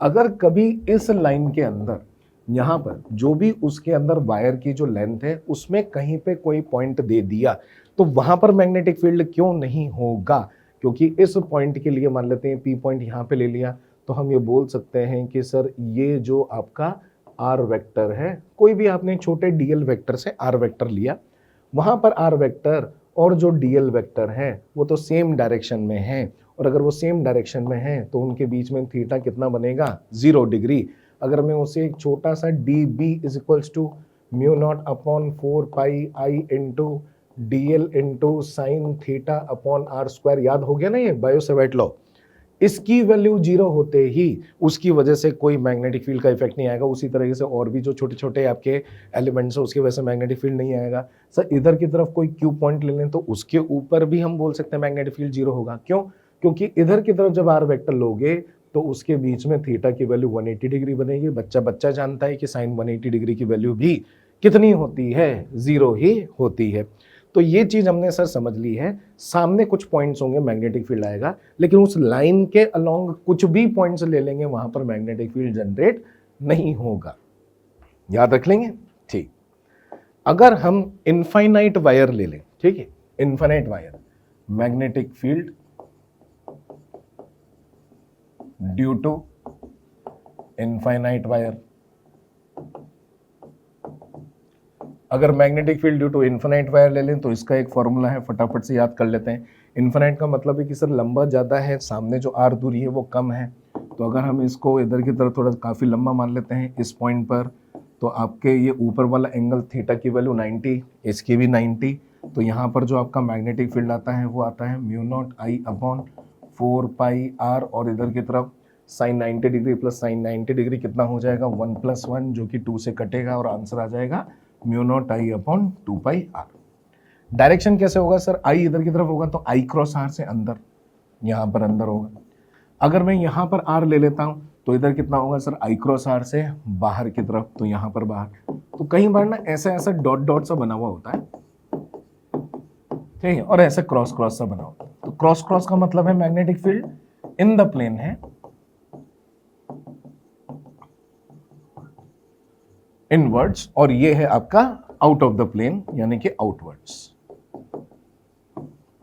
अगर कभी इस लाइन के अंदर यहाँ पर जो भी उसके अंदर वायर की जो लेंथ है उसमें कहीं पे कोई पॉइंट दे दिया तो वहां पर मैग्नेटिक फील्ड क्यों नहीं होगा? क्योंकि इस पॉइंट के लिए मान लेते हैं पी पॉइंट यहाँ पे ले लिया तो हम ये बोल सकते हैं कि सर ये जो आपका आर वेक्टर है, कोई भी आपने छोटे डीएल वेक्टर से आर वेक्टर लिया, वहां पर आर वेक्टर और जो डीएल वेक्टर है वो तो सेम डायरेक्शन में है, और अगर वो सेम डायरेक्शन में है तो उनके बीच में थीटा कितना बनेगा? 0 डिग्री। अगर मैं उसे एक छोटा सा D B is equals to mu naught upon 4 pi I into D L into sine theta upon R square, याद हो गया ना ये बायो सेवर्ट लॉ, इसकी वैल्यू 0 होते ही उसकी वजह से कोई मैग्नेटिक फील्ड का इफेक्ट नहीं आएगा। उसी तरीके से और भी जो छोटे छोटे आपके एलिमेंट्स हैं उसकी वजह से मैग्नेटिक फील्ड नहीं आएगा। सर इधर की तरफ कोई क्यू पॉइंट ले लें तो उसके ऊपर भी हम बोल सकते हैं मैग्नेटिक फील्ड 0 होगा। क्यों? क्योंकि इधर की तरफ जब आर वेक्टर लोगे तो उसके बीच में थीटा की वैल्यू 180 डिग्री बनेगी। बच्चा जानता है कि साइन 180 डिग्री की वैल्यू भी कितनी होती है? 0 ही होती है। तो ये चीज हमने सर समझ ली है। सामने कुछ पॉइंट्स होंगे मैग्नेटिक फील्ड आएगा, लेकिन उस लाइन के अलोंग कुछ भी पॉइंट्स ले लेंगे वहां पर मैग्नेटिक फील्ड जनरेट नहीं होगा। याद रख लेंगे? ठीक। अगर हम इनफाइनाइट वायर ले लें, ठीक है, infinite wire, magnetic field due to infinite wire. अगर magnetic field due to infinite wire ले लें तो इसका एक फॉर्मूला है, फटाफट से याद कर लेते हैं। इन्फिनाइट का मतलब है कि सर लंबा ज़्यादा है, सामने जो आर दूरी है वो कम है। तो अगर हम इसको इधर की तरफ थोड़ा काफ़ी लंबा मान लेते हैं इस पॉइंट पर, तो आपके ये ऊपर वाला एंगल थीटा की वैल्यू 90, इसकी भी 90। तो यहाँ पर जो आपका मैग्नेटिक फील्ड आता है वो आता है mu naught I upon 4 pi R, और इधर की तरफ sine 90 degree plus sine 90 degree कितना हो जाएगा? 1 + 1, जो कि 2 से कटेगा और आंसर आ जाएगा mu naught I upon 2 pi R. Direction कैसे होगा सर? आई इधर की तरफ होगा तो आई क्रॉस आर से अंदर, यहाँ पर अंदर होगा। अगर मैं यहाँ पर आर ले लेता हूँ तो इधर कितना होगा सर? आई क्रॉस आर से बाहर की तरफ, तो यहाँ पर बाहर। तो कई बार ना ऐसा ऐसा डॉट डॉट सा बना हुआ होता है, ठीक है, और ऐसा क्रॉस क्रॉस सा बना होता है। तो क्रॉस क्रॉस का मतलब है magnetic field in the plane है, इनवर्ड्स, और ये है आपका आउट ऑफ द प्लेन यानी कि आउटवर्ड्स।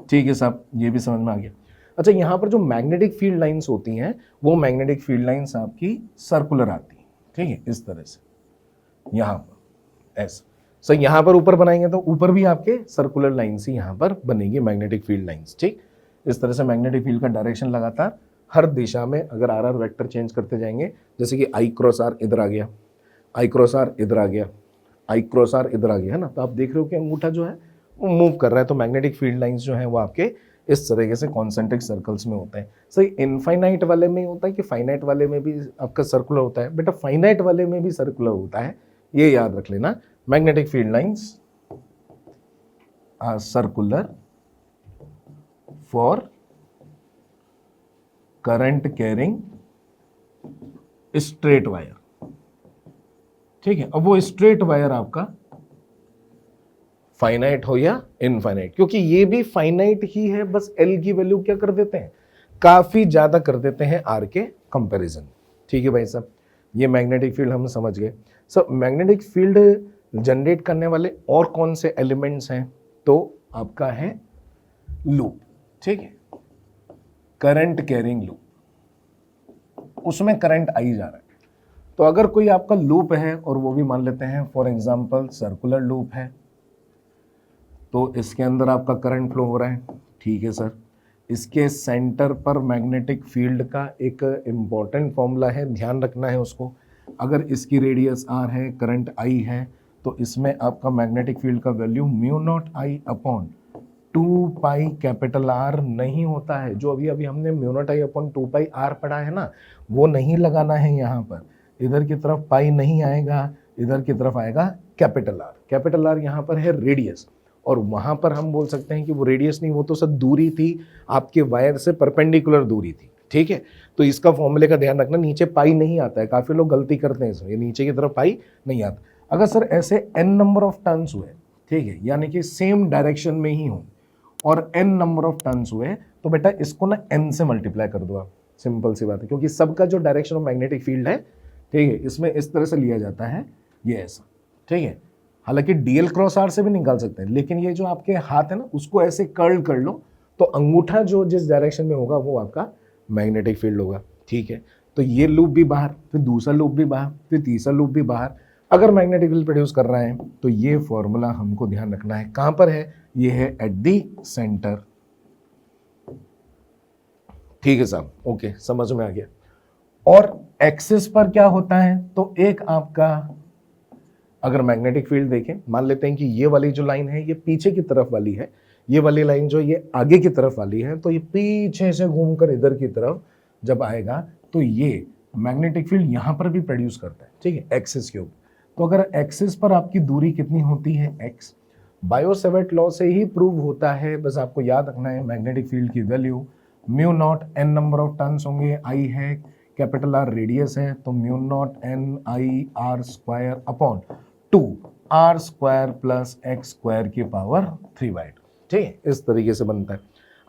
ठीक है साहब, ये भी समझ में आ गया। अच्छा, यहां पर जो मैग्नेटिक फील्ड लाइंस होती हैं वो मैग्नेटिक फील्ड लाइंस आपकी सर्कुलर आती हैं, ठीक है, इस तरह से यहां पर ऐसा। सो यहां पर ऊपर बनाएंगे तो ऊपर भी आपके सर्कुलर लाइंस ही यहां पर बनेगी, मैग्नेटिक फील्ड लाइंस। ठीक, इस तरह से मैग्नेटिक फील्ड का डायरेक्शन लगातार हर दिशा में, अगर आर आर वेक्टर चेंज करते जाएंगे, जैसे कि आई क्रॉस आर इधर आ गया, आई क्रॉस आर इधर आ गया, आई क्रॉस आर इधर आ गया, है ना, तो आप देख रहे हो कि अंगूठा जो है वो मूव कर रहा है। तो मैग्नेटिक फील्ड लाइंस जो है वो आपके इस तरीके से कॉन्सेंट्रिक सर्कल्स में होते हैं। सही, इनफाइनाइट वाले में होता है कि फाइनाइट वाले में भी आपका सर्कुलर होता है? बेटा फाइनाइट वाले में भी सर्कुलर होता है, ये याद रख लेना। Magnetic field lines are circular for current carrying straight wire. ठीक है, अब वो स्ट्रेट वायर आपका फाइनाइट हो या इनफाइनाइट, क्योंकि ये भी फाइनाइट ही है, बस एल की वैल्यू क्या कर देते हैं, काफी ज्यादा कर देते हैं आर के कंपैरिजन। ठीक है भाई साहब, ये मैग्नेटिक फील्ड हम समझ गए। सब मैग्नेटिक फील्ड जनरेट करने वाले और कौन से एलिमेंट्स हैं? तो आपका है लूप, ठीक है, करंट कैरिंग लूप, उसमें करंट आई जा रहा है। तो अगर कोई आपका लूप है और वो भी मान लेते हैं फॉर एग्जांपल सर्कुलर लूप है, तो इसके अंदर आपका करंट फ्लो हो रहा है, ठीक है सर। इसके सेंटर पर मैग्नेटिक फील्ड का एक इम्पॉर्टेंट फॉर्मूला है, ध्यान रखना है उसको। अगर इसकी रेडियस आर है, करंट आई है, तो इसमें आपका मैग्नेटिक फील्ड का value mu naught I upon 2 pi capital R नहीं होता है। जो अभी अभी हमने mu naught I upon 2 pi R पढ़ा है ना, वो नहीं लगाना है यहाँ पर। इधर की तरफ पाई नहीं आएगा, इधर की तरफ आएगा कैपिटल आर। कैपिटल आर यहाँ पर है रेडियस, और वहां पर हम बोल सकते हैं कि वो रेडियस नहीं, वो तो सब दूरी थी, आपके वायर से परपेंडिकुलर दूरी थी। ठीक है, तो इसका फॉर्मूले का ध्यान रखना, नीचे पाई नहीं आता है, काफी लोग गलती करते हैं इसमें, नीचे की तरफ पाई नहीं आता। अगर सर ऐसे n नंबर ऑफ टर्न्स हुए, ठीक है, यानी कि सेम डायरेक्शन में ही हो, और n नंबर ऑफ टर्न्स हुए, तो बेटा इसको ना n से मल्टीप्लाई कर दो आप, सिंपल सी बात है, क्योंकि सबका जो डायरेक्शन ऑफ मैग्नेटिक फील्ड है, ठीक है, इसमें इस तरह से लिया जाता है, ये ऐसा, ठीक है। हालांकि डीएल क्रॉस आर से भी निकाल सकते हैं, लेकिन ये जो आपके हाथ है ना, उसको ऐसे कर्ल कर लो, तो अंगूठा जो जिस डायरेक्शन में होगा वो आपका मैग्नेटिक फील्ड होगा, ठीक है। तो ये लूप भी बाहर, फिर दूसरा लूप भी बाहर, फिर तीसरा लूप भी बाहर। अगर मैग्नेटिक फील्ड प्रोड्यूस कर रहा है तो ये फॉर्मूला हमको ध्यान रखना है, कहां पर है, ये है एट दी सेंटर, ठीक है साहब, ओके, समझ में आ गया। और एक्सिस पर क्या होता है, तो एक आपका अगर मैग्नेटिक फील्ड देखें, मान लेते हैं कि ये वाली जो लाइन है ये पीछे की तरफ वाली है, ये वाली लाइन जो ये आगे की तरफ वाली है, तो ये पीछे से घूमकर इधर की तरफ जब आएगा तो ये मैग्नेटिक फील्ड यहां पर भी प्रोड्यूस करता है, ठीक है, एक्सिस के ऊपर। तो अगर एक्सिस पर आपकी दूरी कितनी होती है, एक्स, बायो-सेवर्ट लॉ से ही प्रूव होता है, बस आपको याद रखना है मैग्नेटिक फील्ड की value mu naught N number of turns होंगे, आई है, कैपिटल आर रेडियस है, तो mu naught N I R square upon 2 R square plus X square की पावर 3/2, ठीक है, इस तरीके से बनता है।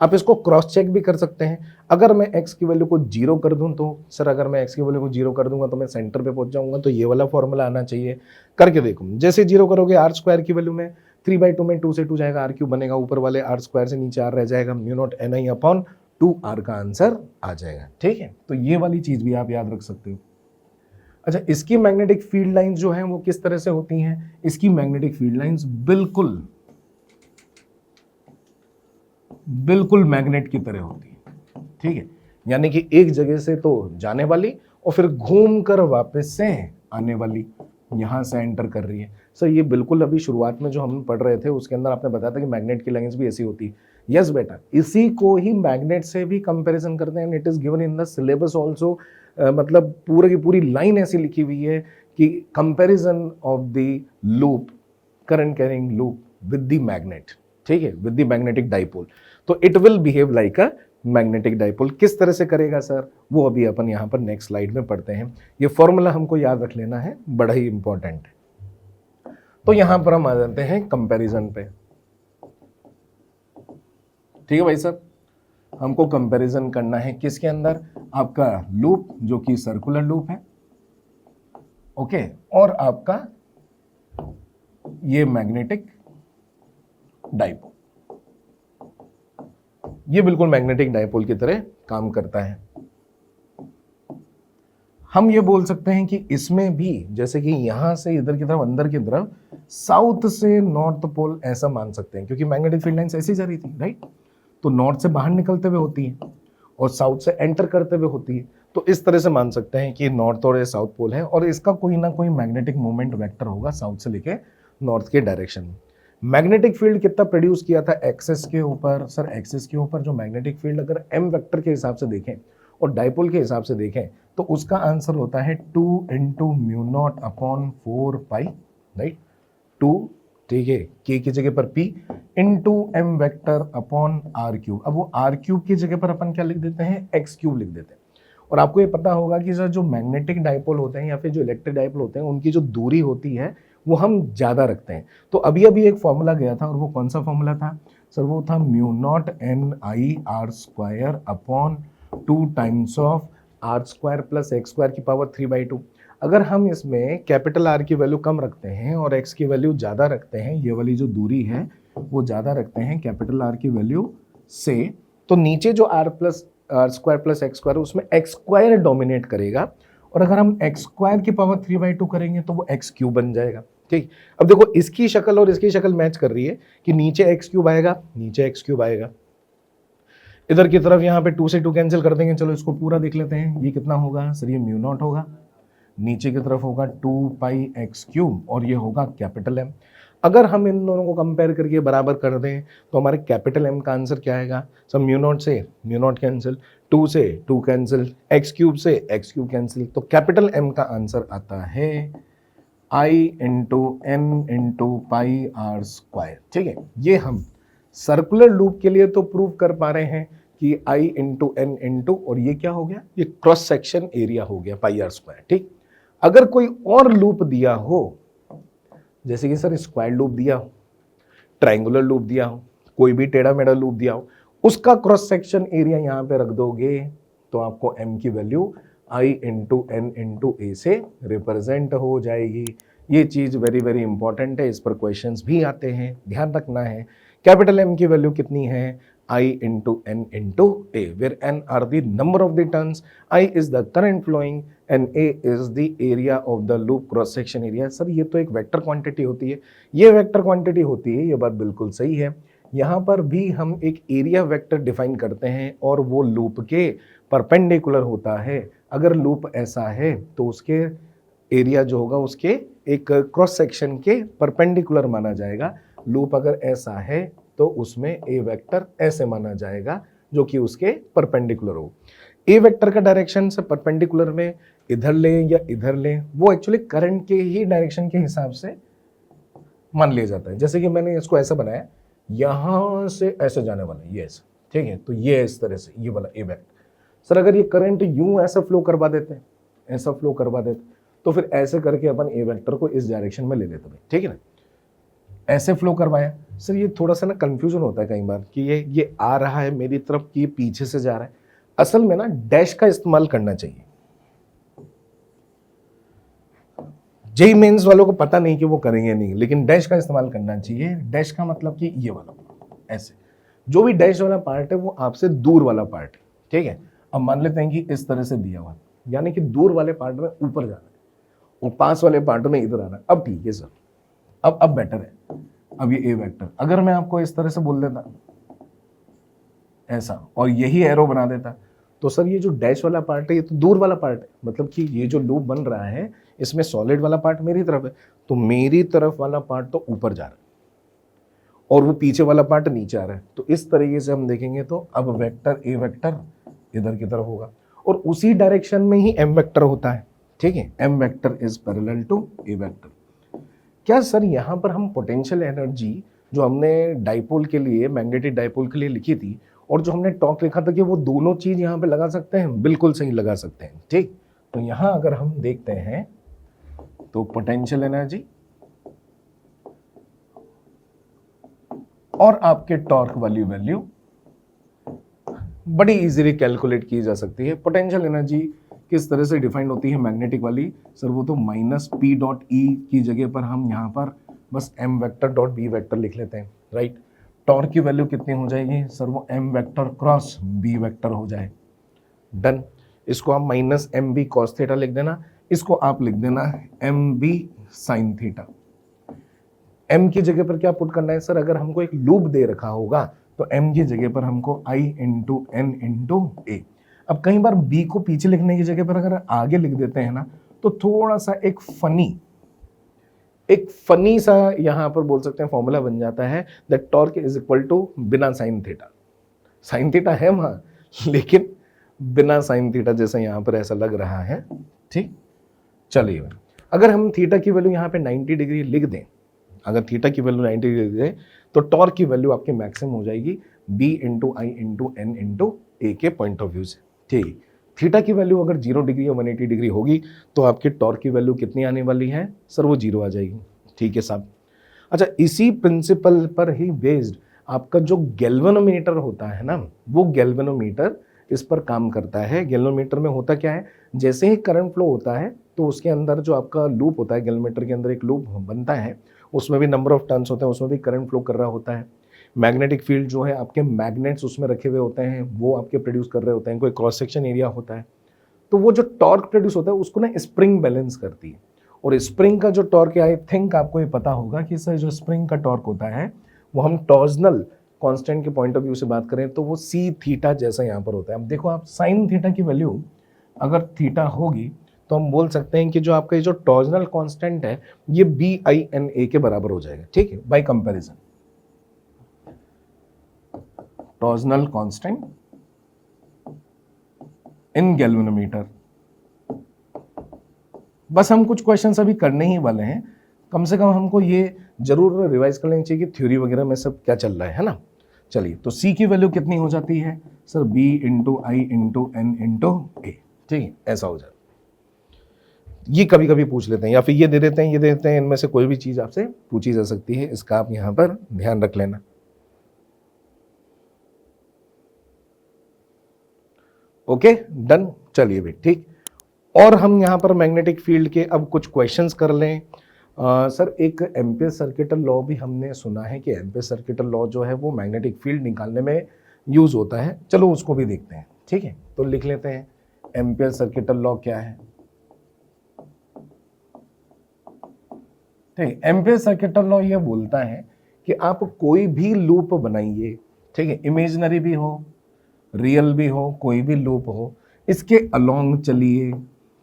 आप इसको क्रॉस चेक भी कर सकते हैं। अगर मैं x की वैल्यू को 0 कर दूं तो सर, अगर मैं x की वैल्यू को 0 कर दूंगा तो मैं सेंटर पे पहुंच जाऊंगा, तो ये वाला फॉर्मूला आना चाहिए, करके देखो। जैसे 0 करोगे आर स्क्वायर की वैल्यू में 3/2 में 2 से 2 जाएगा, आर क्यूब बनेगा, ऊपर वाले आर स्क्वायर से नीचे आर रह जाएगा, mu naught N I upon 2 R का आंसर आ जाएगा, ठीक है। तो ये वाली चीज भी आप याद रख सकते हो। अच्छा, इसकी मैग्नेटिक फील्ड लाइंस जो हैं वो किस तरह से होती हैं, इसकी मैग्नेटिक फील्ड लाइंस बिल्कुल मैग्नेट की तरह होती है, ठीक है, यानी कि एक जगह से तो जाने वाली और फिर घूम कर वापस से आने वाली, यहां से एंटर कर रही है। सर ये बिल्कुल अभी शुरुआत में जो हम पढ़ रहे थे उसके अंदर आपने बताया था कि मैग्नेट की लाइंस भी ऐसी होती है। यस बेटा, इसी को ही मैग्नेट से भी कंपैरिजन करते हैं, it is given in the syllabus also, मतलब पूरी की पूरी लाइन ऐसी लिखी हुई है कि comparison of the loop, current carrying loop with the magnet, ठीक है, विद द मैग्नेटिक डाइपोल, तो it will behave like a magnetic dipole. किस तरह से करेगा सर, वो अभी अपन यहां पर नेक्स्ट स्लाइड में पढ़ते हैं। ये फॉर्मूला हमको याद रख लेना है, बड़ा ही इंपॉर्टेंट है। तो यहां पर हम आ जाते हैं कंपैरिजन पे, ठीक है भाई साहब, हमको कंपैरिजन करना है किसके अंदर, आपका लूप जो कि सर्कुलर लूप है, ओके, और आपका ये मैग्नेटिक डाइपोल, ये बिल्कुल मैग्नेटिक डाइपोल की तरह काम करता है। हम ये बोल सकते हैं कि इसमें भी जैसे कि यहां से इधर की तरफ, अंदर की तरफ, साउथ से नॉर्थ पोल ऐसा मान सकते हैं, क्योंकि मैग्नेटिक फील्ड लाइंस ऐसी जा रही थी, राइट, तो नॉर्थ से बाहर निकलते हुए होती है और साउथ से एंटर करते हुए होती है, तो इस तरह से मान सकते हैं कि नॉर्थ और साउथ पोल है और इसका कोई ना कोई मैग्नेटिक मोमेंट वेक्टर होगा साउथ से लेके नॉर्थ के डायरेक्शन में। मैग्नेटिक फील्ड कितना प्रोड्यूस किया था एक्सिस के ऊपर, सर एक्सिस के ऊपर जो मैग्नेटिक फील्ड अगर एम वेक्टर के हिसाब से देखें और डाइपोल के हिसाब से देखें तो उसका आंसर होता है 2 into mu naught upon 4 pi, right, 2, ठीक है, के की जगह पर p into M vector upon R cube. अब वो आर क्यूब की जगह पर अपन क्या लिख देते हैं, एक्स क्यूब लिख देते हैं। और आपको ये पता होगा कि सर जो मैग्नेटिक डाइपोल होते हैं या फिर जो इलेक्ट्रिक डाइपोल होते हैं उनकी जो दूरी होती है वो हम ज़्यादा रखते हैं। तो अभी एक फॉर्मूला गया था और वो कौन सा फॉर्मूला था सर, वो था mu naught N I R square upon 2 times of R square plus X square की पावर 3/2। अगर हम इसमें कैपिटल आर की वैल्यू कम रखते हैं और एक्स की वैल्यू ज़्यादा रखते हैं, ये वाली जो दूरी है वो ज़्यादा रखते हैं कैपिटल आर की वैल्यू से, तो नीचे जो R square plus X square उसमें एक्स स्क्वायर डोमिनेट करेगा, और अगर हम एक्स स्क्वायर की पावर 3/2 करेंगे तो वो एक्स क्यूब बन जाएगा, ठीक। अब देखो इसकी शक्ल और इसकी शक्ल मैच कर रही है कि नीचे एक्स क्यूब आएगा, नीचे एक्स क्यूब आएगा, इधर की तरफ यहाँ पे 2 से 2 कैंसिल कर देंगे। चलो इसको पूरा देख लेते हैं, ये कितना होगा सर, ये म्यू नॉट होगा, नीचे की तरफ होगा 2 पाई एक्स क्यूब और ये होगा कैपिटल एम। अगर हम इन दोनों को कंपेयर करके बराबर कर दें तो हमारे कैपिटल एम का आंसर क्या आएगा सर, म्यू नॉट से म्यू नॉट कैंसिल, 2 से 2 कैंसिल, एक्स क्यूब से एक्स क्यूब कैंसिल, तो कैपिटल एम का आंसर आता है I into N into pi are square, ठीक है। ये हम सर्कुलर लूप के लिए तो प्रूव कर पा रहे हैं कि आई इंटू एन इंटू, और ये क्या हो गया, ये क्रॉस सेक्शन एरिया हो गया पाई आर स्क्वायर, ठीक। अगर कोई और लूप दिया हो, जैसे कि सर स्क्वायर लूप दिया हो, ट्रायंगुलर लूप दिया हो, कोई भी टेढ़ा मेढ़ा लूप दिया हो, उसका क्रॉस सेक्शन एरिया यहाँ पे रख दोगे तो आपको m की value i into N into A से रिप्रेजेंट हो जाएगी। ये चीज वेरी वेरी इंपॉर्टेंट है, इस पर क्वेश्चंस भी आते हैं, ध्यान रखना है। कैपिटल M की वैल्यू कितनी है, I into N into A, where n are the number of the turns, I is the current flowing and A is the area of the loop cross section area. Sir ये तो एक vector quantity होती है, ये vector quantity होती है, ये बात बिल्कुल सही है। यहाँ पर भी हम एक एरिया वेक्टर डिफाइन करते हैं और वो लूप के परपेंडिकुलर होता है। अगर लूप ऐसा है तो उसके एरिया जो होगा उसके एक क्रॉस सेक्शन के परपेंडिकुलर माना जाएगा। लूप अगर ऐसा है तो उसमें ए वेक्टर ऐसे माना जाएगा जो कि उसके परपेंडिकुलर हो। ए वेक्टर का डायरेक्शन से परपेंडिकुलर में इधर ले या इधर ले, वो एक्चुअली करंट के ही डायरेक्शन के हिसाब से मान लिया जाता है। जैसे कि मैंने इसको ऐसा बनाया, यहां से ऐसे जाने वाला है, ये ऐसे, ठीक है, तो ये इस तरह से, ये वाला ए वेक्टर। सर अगर ये करंट यूं ऐसा फ्लो करवा देते हैं, ऐसा फ्लो करवा देते, तो फिर ऐसे करके अपन ए वेक्टर को इस डायरेक्शन में ले लेते हैं, ठीक है ना, ऐसे फ्लो करवाया। सर ये थोड़ा सा ना कंफ्यूजन होता है कई बार कि ये आ रहा है मेरी तरफ कि ये पीछे से जा रहा है। असल में ना डैश का इस्तेमाल करना चाहिए। जेई मेंस वालों को पता नहीं कि वो करेंगे नहीं, लेकिन डैश का इस्तेमाल करना चाहिए। डैश का मतलब कि ये वाला, ऐसे जो भी डैश वाला पार्ट है वो आपसे दूर वाला पार्ट है, ठीक है। अब मान लेते हैं कि इस तरह से दिया हुआ, यानी कि दूर वाले पार्ट में ऊपर जाना है और पास वाले पार्ट में इधर आना है। अब ठीक है सर, अब बेटर है। अब ये ए वेक्टर अगर मैं आपको इस तरह से बोल देता ऐसा और यही एरो बना देता, तो सर ये जो डैश वाला पार्ट है ये तो दूर वाला पार्ट है, मतलब कि ये जो लूप बन रहा है इसमें सॉलिड वाला पार्ट मेरी तरफ है, तो मेरी तरफ वाला पार्ट तो ऊपर जा रहा है और वो पीछे वाला पार्ट नीचे आ रहा है। तो इस तरीके से हम देखेंगे तो अब वेक्टर ए वेक्टर इधर की तरफ होगा और उसी डायरेक्शन में ही एम वेक्टर होता है, ठीक है। M vector is parallel to A vector. क्या सर यहाँ पर हम पोटेंशियल एनर्जी जो हमने डाइपोल के लिए, मैग्नेटिक डाइपोल के लिए लिखी थी और जो हमने टॉर्क लिखा था कि वो दोनों चीज यहाँ पे लगा सकते हैं? बिल्कुल सही लगा सकते हैं, ठीक। तो यहाँ अगर हम देखते हैं तो पोटेंशियल एनर्जी और आपके टॉर्क वाली वैल्यू बड़ी इजीली कैलकुलेट की जा सकती है। पोटेंशियल एनर्जी किस तरह से डिफाइंड होती है मैग्नेटिक वाली? सर वो तो माइनस पी डॉट ई की जगह पर हम यहाँ पर बस M vector dot B vector लिख लेते हैं, राइट। टॉर्क की वैल्यू कितनी हो जाएगी? सर वो M vector cross B vector हो जाए, डन। इसको आप minus M B cos theta लिख देना, इसको आप लिख देना M B sine theta. M की जगह पर क्या पुट करना है? सर अगर हमको एक लूप दे रखा होगा तो एम की जगह पर हमको आई इंटू एन इंटू ए। अब कई बार बी को पीछे लिखने की जगह पर अगर आगे लिख देते हैं ना, तो थोड़ा सा एक फनी सा यहां पर बोल सकते हैं फॉर्मूला बन जाता है, that torque is equal to बिना साइन थीटा। साइन थीटा है वहां, लेकिन बिना साइन थीटा जैसा यहां पर ऐसा लग रहा है, ठीक। चलिए अगर हम थीटा की वैल्यू यहाँ पे 90 डिग्री लिख दें, अगर थीटा की वैल्यू 90 डिग्री लिख दें तो टॉर्क की वैल्यू आपकी मैक्सिमम हो जाएगी बी इंटू आई इंटू एन इंटू ए के पॉइंट ऑफ व्यू से, ठीक। थीटा की वैल्यू अगर 0 डिग्री या 180 डिग्री होगी तो आपके टॉर्क की वैल्यू कितनी आने वाली है? सर वो 0 आ जाएगी, ठीक है साहब। अच्छा, इसी प्रिंसिपल पर ही बेस्ड आपका जो गैल्वेनोमीटर होता है ना, वो गैल्वेनोमीटर इस पर काम करता है। गैल्वेनोमीटर में होता क्या है, जैसे ही करंट फ्लो होता है तो उसके अंदर जो आपका लूप होता है, गैल्वेनोमीटर के अंदर एक लूप बनता है, उसमें भी नंबर ऑफ टर्न्स होते हैं, उसमें भी करंट फ्लो कर रहा होता है। मैग्नेटिक फील्ड जो है, आपके मैग्नेट्स उसमें रखे हुए होते हैं, वो आपके प्रोड्यूस कर रहे होते हैं, कोई क्रॉस सेक्शन एरिया होता है। तो वो जो टॉर्क प्रोड्यूस होता है उसको ना स्प्रिंग बैलेंस करती है। और स्प्रिंग का जो टॉर्क है, आई थिंक आपको ये पता होगा कि सर जो स्प्रिंग का टॉर्क होता है वो हम टॉर्जनल कांस्टेंट के पॉइंट ऑफ व्यू से बात करें तो वो सी थीटा जैसा यहाँ पर होता है। अब देखो आप साइन थीटा की वैल्यू अगर थीटा होगी तो हम बोल सकते हैं कि जो आपका ये जो टॉर्जनल कांस्टेंट है ये बी आई एन ए के बराबर हो जाएगा, ठीक है, bye comparison. Torsional constant in galvanometer. बस हम कुछ क्वेश्चंस अभी करने ही वाले हैं, कम से कम हमको ये जरूर रिवाइज कर लेनी चाहिए कि थ्योरी वगैरह में सब क्या चल रहा है ना। चलिए, तो सी की वैल्यू कितनी हो जाती है? Sir B into I into N into A, ठीक है, ऐसा हो जाता है। ये कभी कभी पूछ लेते हैं या फिर ये दे देते हैं, ये दे देते हैं, इनमें से कोई भी चीज़ आपसे पूछी जा सकती है, इसका आप यहाँ पर ध्यान रख लेना। Okay done. चलिए भाई ठीक। और हम यहाँ पर मैग्नेटिक फील्ड के अब कुछ क्वेश्चंस कर लें। सर एक एम्पियर सर्किटल लॉ भी हमने सुना है कि एम्पियर सर्किटल लॉ जो है वो मैग्नेटिक फील्ड निकालने में यूज होता है, चलो उसको भी देखते हैं। ठीक है, तो लिख लेते हैं एम्पियर सर्किटल लॉ क्या है। ठीक, एम्पियर सर्किटल लॉ ये बोलता है कि आप कोई भी लूप बनाइए, ठीक है, इमेजिनरी भी हो रियल भी हो, कोई भी लूप हो, इसके अलोंग चलिए।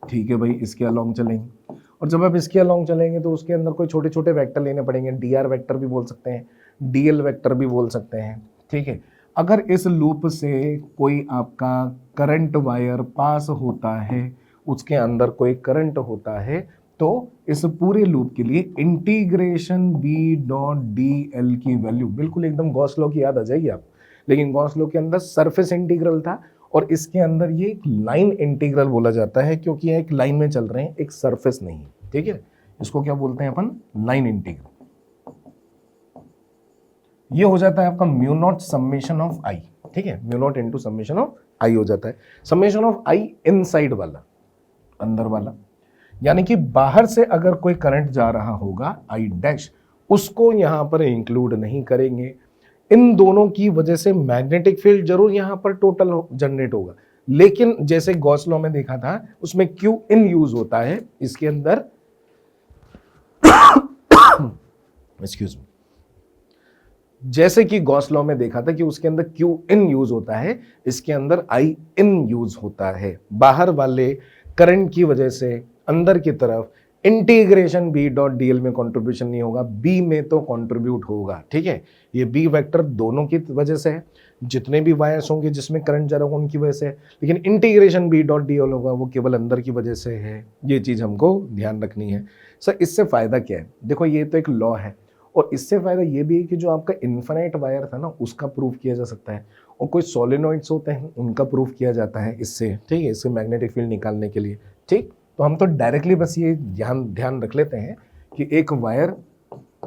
ठीक है भाई, इसके अलोंग चलेंगे, और जब आप इसके अलोंग चलेंगे तो उसके अंदर कोई छोटे छोटे वेक्टर लेने पड़ेंगे। डी आर वेक्टर भी बोल सकते हैं, डीएल वेक्टर भी बोल सकते हैं। ठीक है, अगर इस लूप से कोई आपका करंट वायर पास होता है, उसके अंदर कोई करंट होता है, तो इस पूरे लूप के लिए integration B dot D L की वैल्यू बिल्कुल एकदम गॉस लॉ की याद आ जाएगी आप, लेकिन गॉस लॉ के अंदर सरफेस इंटीग्रल था और इसके अंदर ये एक लाइन इंटीग्रल बोला जाता है, क्योंकि ये एक लाइन में चल रहे हैं, एक सरफेस नहीं। ठीक है, इसको क्या बोलते हैं अपन, लाइन इंटीग्रल। ये हो जाता है आपका mu naught summation of I. ठीक है, mu naught into summation of I हो जाता है। समेशन ऑफ आई इनसाइड वाला, अंदर वाला, यानी कि बाहर से अगर कोई करंट जा रहा होगा आई डैश, उसको यहां पर इंक्लूड नहीं करेंगे। इन दोनों की वजह से मैग्नेटिक फील्ड जरूर यहां पर टोटल जनरेट होगा, लेकिन जैसे गॉस लॉ में देखा था उसमें क्यू इन यूज होता है इसके अंदर एक्सक्यूज मी, जैसे कि गॉस लॉ में देखा था कि उसके अंदर क्यू इन यूज होता है, इसके अंदर आई इन यूज होता है। बाहर वाले करंट की वजह से अंदर की तरफ इंटीग्रेशन बी डॉट डीएल में कंट्रीब्यूशन नहीं होगा, बी में तो कंट्रीब्यूट होगा। ठीक है, ये बी वेक्टर दोनों की वजह से है, जितने भी वायर्स होंगे जिसमें करंट जा रहा होगा उनकी वजह से है, लेकिन इंटीग्रेशन बी डॉट डीएल होगा वो केवल अंदर की वजह से है। ये चीज हमको ध्यान रखनी है। सर इससे फायदा क्या है, देखो ये तो एक लॉ है, और इससे फायदा ये भी है कि जो आपका इन्फिनाइट वायर था ना उसका प्रूफ किया जा सकता है, और कोई सोलेनॉइड्स होते हैं उनका प्रूफ किया जाता है इससे। ठीक है, इससे मैग्नेटिक फील्ड निकालने के लिए। ठीक, तो हम तो डायरेक्टली बस ये ध्यान रख लेते हैं कि एक वायर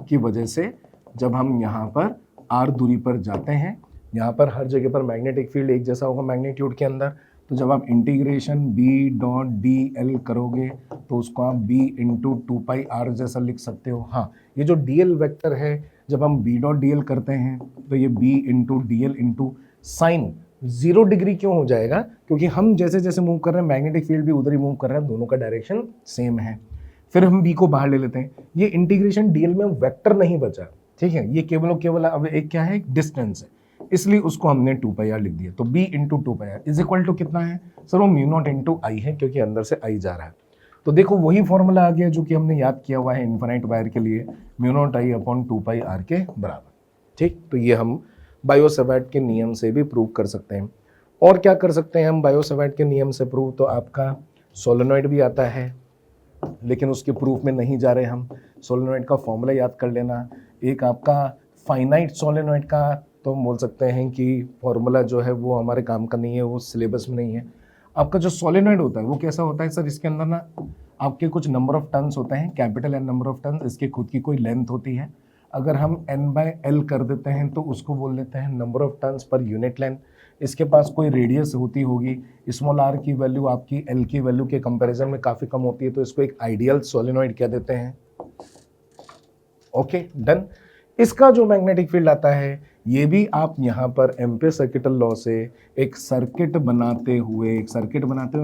की वजह से जब हम यहाँ पर आर दूरी पर जाते हैं, यहाँ पर हर जगह पर मैग्नेटिक फील्ड एक जैसा होगा मैग्नीट्यूड के अंदर, तो जब आप integration B dot D L करोगे तो उसको आप B into two pi R जैसा लिख सकते हो। हाँ, ये जो डी एल वैक्टर है जब हम बी डॉट डी एल करते हैं तो ये B into D L into sine 0 degree क्यों हो जाएगा, क्योंकि हम जैसे जैसे मूव कर रहे हैं मैग्नेटिक फील्ड भी उधर ही मूव कर रहा है, दोनों का डायरेक्शन सेम है। फिर हम बी को बाहर ले लेते हैं, ये इंटीग्रेशन डीएल में वेक्टर नहीं बचा। ठीक है, ये केवल अब एक क्या है, एक डिस्टेंस है, इसलिए उसको हमने 2 पाई आर लिख दिया। तो b into two pi R is equal to कितना है सर, वो म्यू नॉट इंटू आई है, क्योंकि अंदर से आई जा रहा है। तो देखो वही फॉर्मूला आ गया जो कि हमने याद किया हुआ है इन्फिनाइट वायर के लिए, mu naught I upon 2 pi R के बराबर। ठीक, तो ये हम बायो-सैवर्ट के नियम से भी प्रूव कर सकते हैं। और क्या कर सकते हैं हम बायो-सैवर्ट के नियम से प्रूव, तो आपका सोलेनॉइड भी आता है, लेकिन उसके प्रूफ में नहीं जा रहे हम। सोलेनॉइड का फॉर्मूला याद कर लेना, एक आपका फाइनाइट सोलेनॉइड का तो हम बोल सकते हैं कि फॉर्मूला जो है वो हमारे काम का नहीं है, वो सिलेबस में नहीं है। आपका जो सोलेनॉइड होता है वो कैसा होता है सर, इसके अंदर ना आपके कुछ नंबर ऑफ टर्न्स होते हैं, capital N number of turns, इसके खुद की कोई लेंथ होती है। अगर हम n/l कर देते हैं तो उसको बोल लेते हैं number of turns per unit length. इसके पास कोई रेडियस होती होगी, स्मॉल r की वैल्यू आपकी l की वैल्यू के कंपैरिजन में काफ़ी कम होती है, तो इसको एक आइडियल सोलेनॉइड कह देते हैं। Okay done. इसका जो मैग्नेटिक फील्ड आता है ये भी आप यहाँ पर एम्पियर सर्किटल लॉ से एक सर्किट बनाते हुए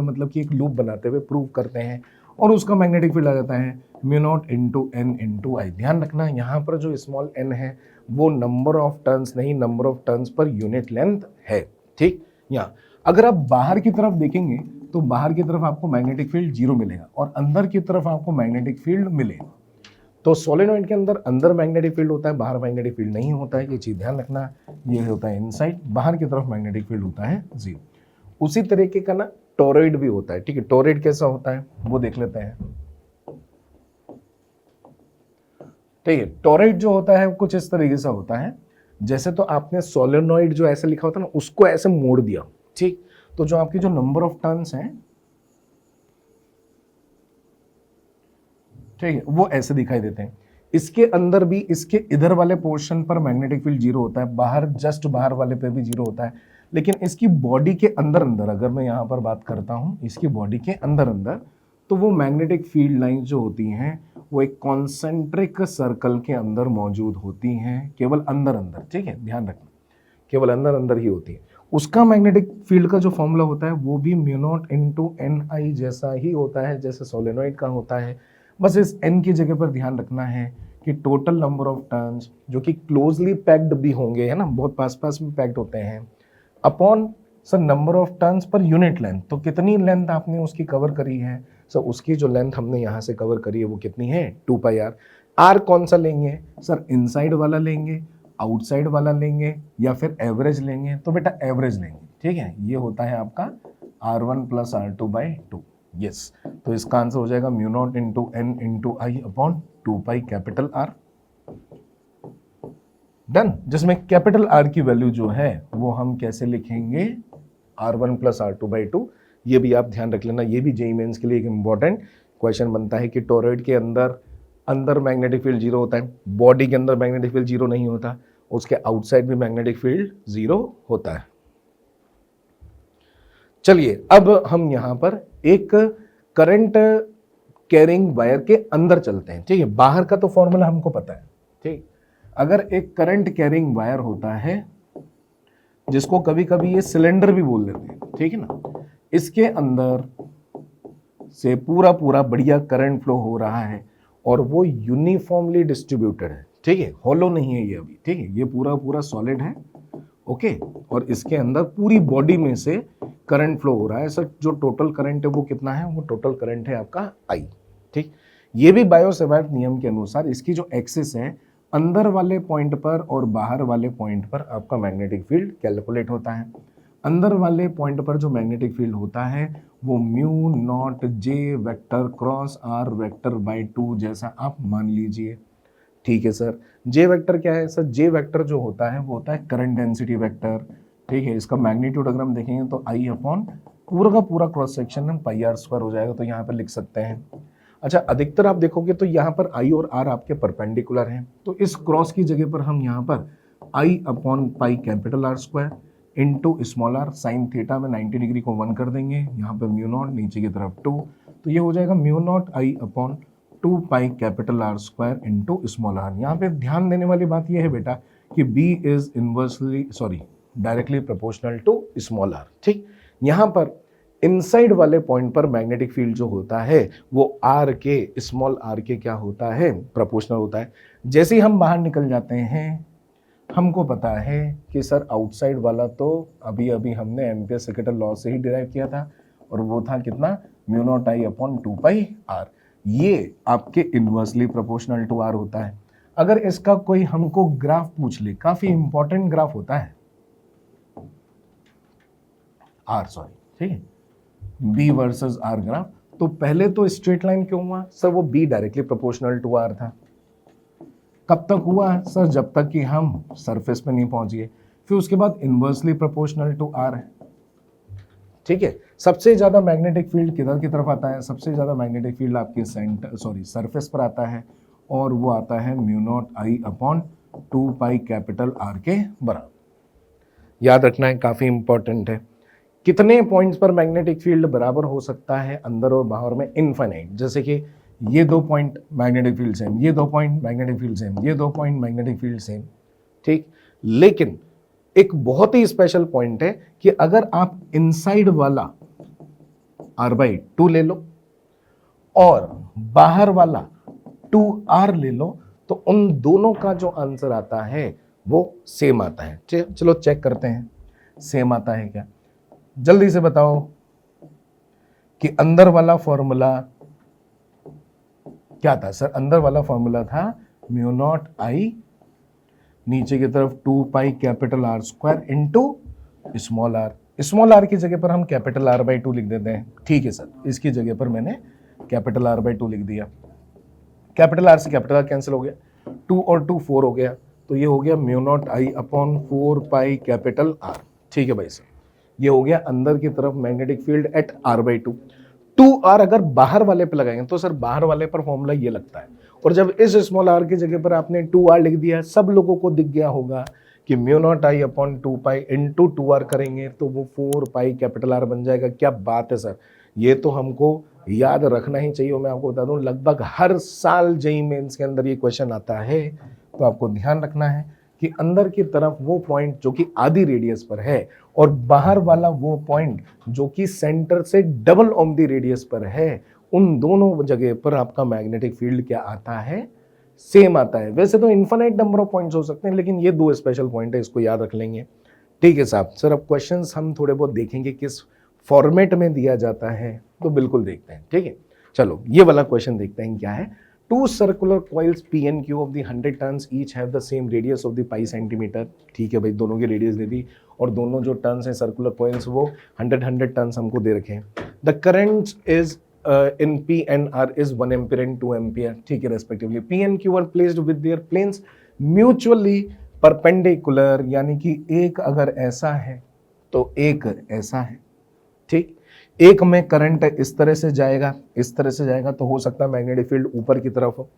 मतलब कि एक लूप बनाते हुए प्रूव करते हैं, और उसका मैग्नेटिक फील्ड आ जाता है mu naught into N into I. ध्यान रखना यहाँ पर जो स्मॉल एन है वो नंबर ऑफ टर्न्स नहीं, number of turns per unit length है। ठीक, यहाँ अगर आप बाहर की तरफ देखेंगे तो बाहर की तरफ आपको मैग्नेटिक फील्ड 0 मिलेगा और अंदर की तरफ आपको मैग्नेटिक फील्ड मिलेगा। तो सोलेनॉइड के अंदर मैग्नेटिक फील्ड होता है, बाहर मैग्नेटिक फील्ड नहीं होता है, ये चीज ध्यान रखना। ये होता है इनसाइड, बाहर की तरफ मैग्नेटिक फील्ड होता है 0। उसी तरीके का ना टोरॉइड भी होता है। ठीक है, टोरॉइड कैसा होता है वो देख लेते हैं। ठीक है, टोरॉइड जो होता है कुछ इस तरीके से होता है, जैसे तो आपने सोलेनॉइड जो ऐसे लिखा होता है ना उसको ऐसे मोड़ दिया। ठीक, तो जो आपकी जो नंबर ऑफ टर्न्स हैं, ठीक है, वो ऐसे दिखाई देते हैं। इसके अंदर भी इसके इधर वाले पोर्शन पर मैग्नेटिक फील्ड 0 होता है, बाहर जस्ट बाहर वाले पे भी 0 होता है, लेकिन इसकी बॉडी के अंदर अंदर अगर मैं यहाँ पर बात करता हूँ, इसकी बॉडी के अंदर अंदर, तो वो मैग्नेटिक फील्ड लाइन जो होती हैं वो एक कॉन्सेंट्रिक सर्कल के अंदर मौजूद होती हैं, केवल अंदर अंदर, ठीक है, ध्यान रखना, केवल अंदर अंदर ही होती है। उसका मैग्नेटिक फील्ड का जो फॉर्मूला होता है वो भी म्यू नॉट इंटू एन आई जैसा ही होता है जैसे सोलेनोइड का होता है। बस इस एन की जगह पर ध्यान रखना है कि टोटल नंबर ऑफ टर्न्स जो कि क्लोजली पैक्ड भी होंगे, है ना, बहुत पास पास में पैक्ड होते हैं, upon sir number of turns per unit length. तो कितनी लेंथ आपने उसकी कवर करी है, सर उसकी जो लेंथ हमने यहाँ से कवर करी है वो कितनी है, 2 पाई आर। आर कौन सा लेंगे सर, इनसाइड वाला लेंगे, आउटसाइड वाला लेंगे, या फिर एवरेज लेंगे, तो बेटा एवरेज लेंगे, ठीक है। ये होता है आपका R1 प्लस R2/2, यस। तो इसका आंसर हो जाएगा mu naught into N into I upon 2 pi capital R, done. जिसमें कैपिटल आर की वैल्यू जो है वो हम कैसे लिखेंगे, R1 प्लस R2/2। ये भी आप ध्यान रख लेना, ये भी जेईई मेंस के लिए एक इंपॉर्टेंट क्वेश्चन बनता है कि टोरॉइड के अंदर मैग्नेटिक फील्ड 0 होता है, बॉडी के अंदर मैग्नेटिक फील्ड 0 नहीं होता, उसके आउटसाइड भी मैग्नेटिक फील्ड 0 होता है। चलिए अब हम यहां पर एक करंट कैरिंग वायर के अंदर चलते हैं, ठीक है। बाहर का तो फॉर्मूला हमको पता है, ठीक। अगर एक करंट कैरिंग वायर होता है जिसको कभी कभी ये सिलेंडर भी बोल देते हैं, ठीक है ना, इसके अंदर से पूरा पूरा बढ़िया करंट फ्लो हो रहा है और वो यूनिफॉर्मली डिस्ट्रीब्यूटेड है, ठीक है, हॉलो नहीं है ये अभी, ठीक है, ये पूरा पूरा सॉलिड है, ओके। और इसके अंदर पूरी बॉडी में से करंट फ्लो हो रहा है। सर जो टोटल करंट है वो कितना है, वो टोटल करंट है आपका आई, ठीक। ये भी बायो-सेवर्ट नियम के अनुसार इसकी जो एक्सिस है, अंदर वाले पॉइंट पर और बाहर वाले पॉइंट पर आपका मैग्नेटिक फील्ड कैलकुलेट होता है। अंदर वाले पॉइंट पर जो मैग्नेटिक फील्ड होता है वो mu naught J vector cross R vector by 2 जैसा आप मान लीजिए, ठीक है सर। जे वेक्टर क्या है सर, जे वेक्टर जो होता है वो होता है करंट डेंसिटी वेक्टर, ठीक है। इसका मैग्नीट्यूड अगर हम देखेंगे तो आई अपॉन पूरा का पूरा cross section pi are square हो जाएगा, तो यहाँ पर लिख सकते हैं। अच्छा, अधिकतर आप देखोगे तो यहाँ पर आई और आर आपके परपेंडिकुलर हैं, तो इस क्रॉस की जगह पर हम यहाँ पर I upon pi capital R square into small r sine theta में 90 डिग्री को 1 कर देंगे, यहाँ पर म्यू नॉट नीचे की तरफ 2, तो ये हो जाएगा mu naught I upon 2 pi capital R square into small R. यहाँ पे ध्यान देने वाली बात यह है बेटा कि B is directly proportional to small R, ठीक। यहाँ पर इनसाइड वाले पॉइंट पर मैग्नेटिक फील्ड जो होता है वो आर के स्मॉल आर के क्या होता है, प्रोपोर्शनल होता है। जैसे ही हम बाहर निकल जाते हैं हमको पता है कि सर आउटसाइड वाला तो अभी अभी हमने एम्पियर सेकेंड लॉ से ही डिराइव किया था और वो था कितना, mu naught I upon 2 pi R. ये आपके इनवर्सली प्रोपोर्शनल टू आर होता है। अगर इसका कोई हमको ग्राफ पूछ ले, काफी इंपॉर्टेंट ग्राफ होता है आर, सॉरी, ठीक है, बी वर्सेस आर ग्राफ, तो पहले तो स्ट्रेट लाइन क्यों हुआ सर, वो B directly proportional to R था। कब तक हुआ सर, जब तक कि हम सरफेस पे नहीं पहुंच गए। फिर उसके बाद इनवर्सली प्रोपोर्शनल टू आर है, ठीक है। सबसे ज्यादा मैग्नेटिक फील्ड किधर की तरफ आता है, सबसे ज्यादा मैग्नेटिक फील्ड आपके सरफेस पर आता है और वो आता है mu naught I upon 2 pi capital are के बराबर। याद रखना है, काफी इंपॉर्टेंट है। कितने पॉइंट्स पर मैग्नेटिक फील्ड बराबर हो सकता है अंदर और बाहर में, इनफाइनाइट। जैसे कि ये 2 पॉइंट मैग्नेटिक फील्ड सेम, ये 2 पॉइंट मैग्नेटिक फील्ड सेम, ये 2 पॉइंट मैग्नेटिक फील्ड सेम, ठीक। लेकिन एक बहुत ही स्पेशल पॉइंट है कि अगर आप इनसाइड वाला R/2 ले लो और बाहर वाला 2R ले लो तो उन दोनों का जो आंसर आता है वो सेम आता है। चलो चेक करते हैं सेम आता है क्या, जल्दी से बताओ कि अंदर वाला फॉर्मूला क्या था सर। अंदर वाला फॉर्मूला था म्यू नॉट आई नीचे की तरफ 2 pi capital R square into small R. Small R की जगह पर हम कैपिटल R/2 लिख देते हैं, ठीक है सर। इसकी जगह पर मैंने कैपिटल R/2 लिख दिया। कैपिटल आर से कैपिटल आर कैंसिल हो गया, 2 और 2 4 हो गया, तो ये हो गया mu naught I upon 4 pi capital are, ठीक है भाई सर। ये हो गया अंदर की तरफ magnetic field eight R/2। 2R अगर बाहर वाले पे लगाएंगे तो सर बाहर वाले पर फॉर्मूला ये लगता है, और जब इस स्मॉल आर की जगह पर आपने 2R लिख दिया, सब लोगों को दिख गया होगा कि mu naught I upon 2 pi into 2r करेंगे तो वो 4 पाई कैपिटल R बन जाएगा। क्या बात है सर, ये तो हमको याद रखना ही चाहिए। और मैं आपको बता दूं लगभग हर साल जेईई मेंस के अंदर ये क्वेश्चन आता है, तो आपको ध्यान रखना है कि अंदर की तरफ वो पॉइंट जो कि आधी रेडियस पर है और बाहर वाला वो पॉइंट जो कि सेंटर से डबल ऑफ द रेडियस पर है, उन दोनों जगह पर आपका मैग्नेटिक फील्ड क्या आता है, सेम आता है। वैसे तो इन्फिनाइट नंबर ऑफ पॉइंट्स हो सकते हैं, लेकिन ये 2 स्पेशल पॉइंट है, इसको याद रख लेंगे। ठीक है साहब। सर अब क्वेश्चंस हम थोड़े बहुत देखेंगे किस फॉर्मेट में दिया जाता है, तो बिल्कुल देखते हैं। ठीक है, चलो ये वाला क्वेश्चन देखते हैं क्या है। 2 circular coils P and Q of the 100 turns each have the same radius of the pi centimetre. ठीक है भाई, दोनों की रेडियस दे दी और दोनों जो टर्न्स हैं सर्कुलर कॉइल्स वो 100 टर्न्स हमको दे रखे हैं। The current is in P and R is 1 ampere and 2 ampere, ठीक है respectively. P and Q are placed with their planes mutually perpendicular, यानी कि एक अगर ऐसा है तो एक ऐसा है। ठीक, एक में करंट इस तरह से जाएगा, इस तरह से जाएगा तो हो सकता है मैग्नेटिक फील्ड ऊपर की तरफ हो,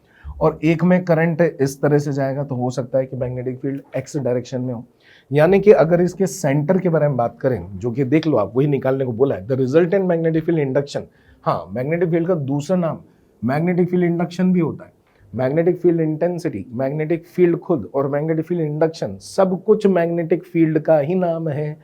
और एक में करंट इस तरह से जाएगा तो हो सकता है कि मैग्नेटिक फील्ड एक्स डायरेक्शन में हो। यानी कि अगर इसके सेंटर के बारे में बात करें, जो कि देख लो आप वही निकालने को बोला है, the resultant magnetic field induction. हाँ, मैग्नेटिक फील्ड का दूसरा नाम मैग्नेटिक फील्ड इंडक्शन भी होता है। Magnetic field intensity, magnetic field खुद और मैग्नेटिक फील्ड इंडक्शन सब कुछ मैग्नेटिक फील्ड का ही नाम है,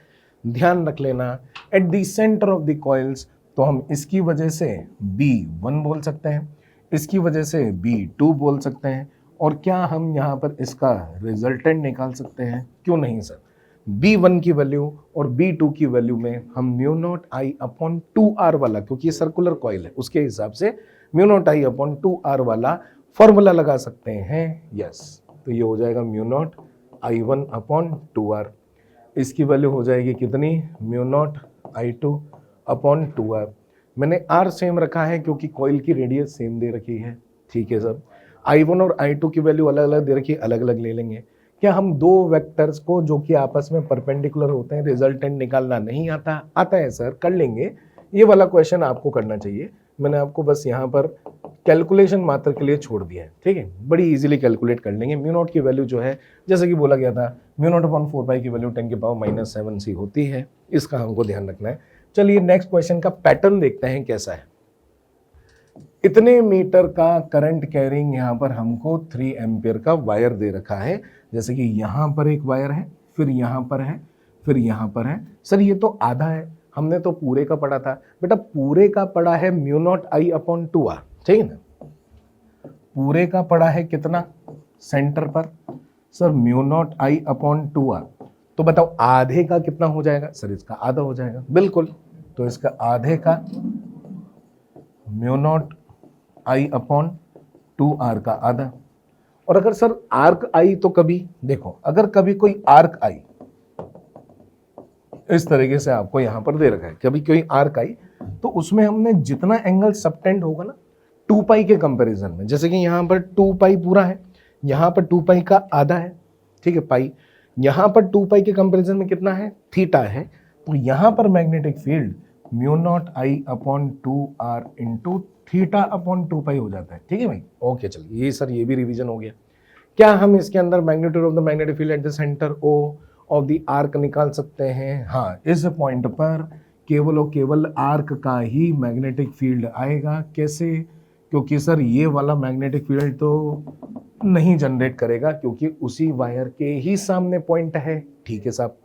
ध्यान रख लेना। Eight the centre of the coils, तो हम इसकी वजह से B1 बोल सकते हैं, इसकी वजह से B2 बोल सकते हैं, और क्या हम यहाँ पर इसका रिजल्टेंट निकाल सकते हैं? क्यों नहीं सर। B1 की वैल्यू और B2 की वैल्यू में हम mu naught I upon 2R वाला, क्योंकि ये सर्कुलर कॉइल है उसके हिसाब से mu naught I upon 2R वाला फॉर्मूला लगा सकते हैं। यस, तो ये हो जाएगा mu not I1 upon 2R। इसकी वैल्यू हो जाएगी कितनी? Mu naught I2 upon 2R। मैंने R सेम रखा है क्योंकि कॉइल की रेडियस सेम दे रखी है। ठीक है सर, I1 और I2 की वैल्यू अलग अलग दे रखी है, अलग अलग ले लेंगे। क्या हम दो वेक्टर्स को जो कि आपस में परपेंडिकुलर होते हैं रिजल्टेंट निकालना नहीं आता? आता है सर, कर लेंगे। ये वाला क्वेश्चन आपको करना चाहिए, मैंने आपको बस यहाँ पर कैलकुलेशन मात्र के लिए छोड़ दिया है। ठीक है, बड़ी इजीली कैलकुलेट कर लेंगे। म्यू नॉट की वैल्यू जो है, जैसे कि बोला गया था, म्यू नॉट अपॉन 4 पाई की वैल्यू 10⁻⁻7c होती है, इसका हमको ध्यान रखना है। चलिए नेक्स्ट क्वेश्चन का पैटर्न देखते हैं कैसा है। इतने मीटर का करंट कैरिंग यहाँ पर हमको 3 एम्पियर का वायर दे रखा है। जैसे कि यहाँ पर एक वायर है, फिर यहाँ पर है, फिर यहाँ पर है। सर ये तो आधा है, हमने तो पूरे का पढ़ा था। बेटा पूरे का पढ़ा है mu naught I upon 2R, ठीक है ना। पूरे का पढ़ा है कितना सेंटर पर? Sir mu naught I upon 2R। तो बताओ आधे का कितना हो जाएगा? सर इसका आधा हो जाएगा, बिल्कुल। तो इसका आधे का mu naught I upon 2R का आधा। और अगर सर आर्क आई, तो कभी देखो, अगर कभी कोई आर्क आई इस तरीके से आपको यहां पर दे रखा है, कभी कोई आर्क आई, तो उसमें हमने जितना एंगल सबटेंड होगा ना 2 पाई के कंपैरिजन में, जैसे कि यहां पर 2 पाई पूरा है, यहां पर 2 पाई का आधा है, ठीक है पाई, यहां पर 2 पाई के कंपैरिजन में कितना है? थीटा है। तो यहां पर magnetic field mu naught I upon 2R into theta upon 2 pi हो जाता है। ठीक है भाई, ओके चलिए, ये सर ये भी रिवीजन हो गया। क्या हम इसके अंदर magnitude of the magnetic field at the centre O of the arc निकाल सकते हैं? हाँ, इस पॉइंट पर केवल और केवल आर्क का ही मैग्नेटिक फील्ड आएगा। कैसे? क्योंकि सर ये वाला मैग्नेटिक फील्ड तो नहीं जनरेट करेगा, क्योंकि उसी वायर के ही सामने पॉइंट है। ठीक है साहब,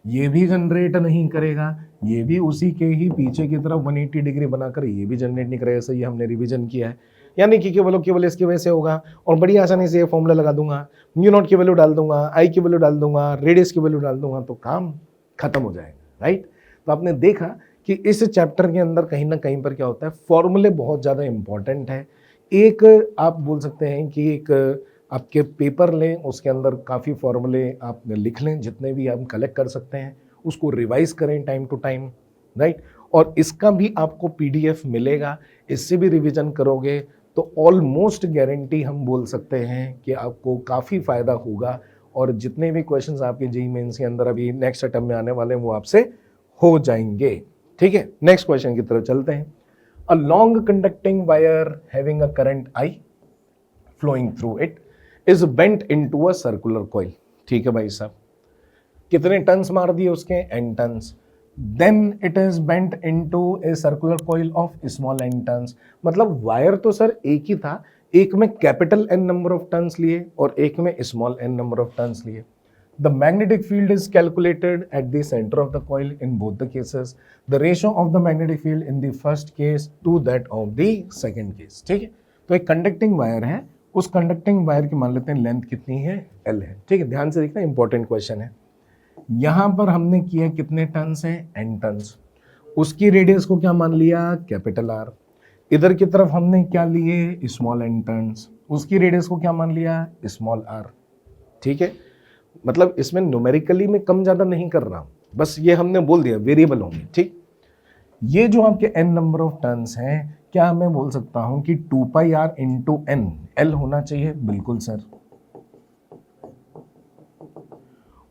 ये भी जनरेट नहीं करेगा, ये भी उसी के ही पीछे की तरफ 180 डिग्री बनाकर ये भी जनरेट नहीं करेगा। सही, हमने रिवीजन किया है। यानी कि केवल इसकी वजह से होगा, और बड़ी आसानी से ये फॉर्मूला लगा दूंगा, म्यू नॉट की वैल्यू डाल दूंगा, आई की वैल्यू डाल दूंगा, रेडियस की वैल्यू डाल दूंगा, तो काम खत्म हो जाएगा। राइट, तो आपने देखा कि इस चैप्टर के अंदर कहीं ना कहीं पर क्या होता है, फॉर्मूले बहुत ज़्यादा इंपॉर्टेंट है। एक आप बोल सकते हैं कि एक आपके पेपर लें, उसके अंदर काफ़ी फॉर्मूले आप लिख लें, जितने भी आप कलेक्ट कर सकते हैं, उसको रिवाइज करें टाइम टू टाइम। राइट, और इसका भी आपको PDF मिलेगा, इससे भी रिवीजन करोगे तो ऑलमोस्ट गारंटी हम बोल सकते हैं कि आपको काफ़ी फ़ायदा होगा, और जितने भी क्वेश्चंस आपके जेईई मेंस के अंदर अभी नेक्स्ट अटेम्प्ट में आने वाले हैं वो आपसे हो जाएंगे। ठीक है, नेक्स्ट क्वेश्चन की तरफ चलते हैं। A long conducting wire having a current I flowing through it is bent into a circular coil. ठीक है भाई साहब, कितने टन्स मार दिए उसके, n turns, then it is bent into a circular coil of small n turns. मतलब wire तो सर एक ही था, एक में capital N number of turns लिए और एक में small n number of turns लिए। The magnetic field is calculated at the center of the coil in both the cases. The ratio of the magnetic field in the first case to that of the second case. ठीक है, तो एक conducting wire है, उस conducting wire की मान लेते हैं लेंथ कितनी है, L है। ठीक है, ध्यान से देखना, इंपॉर्टेंट क्वेश्चन है। यहां पर हमने किया कितने टन्स है, n टन्स, उसकी रेडियस को क्या मान लिया, कैपिटल R। इधर की तरफ हमने क्या लिए, स्मॉल n टन्स, उसकी रेडियस को क्या मान लिया, स्मॉल r। ठीक है, मतलब इसमें न्यूमेरिकली में कम ज्यादा नहीं कर रहा, बस ये हमने बोल दिया वेरिएबल होंगे। ठीक, ये जो आपके n नंबर ऑफ टर्न्स हैं, क्या मैं बोल सकता हूं कि 2 पाई r इंटू n L होना चाहिए, बिल्कुल सर।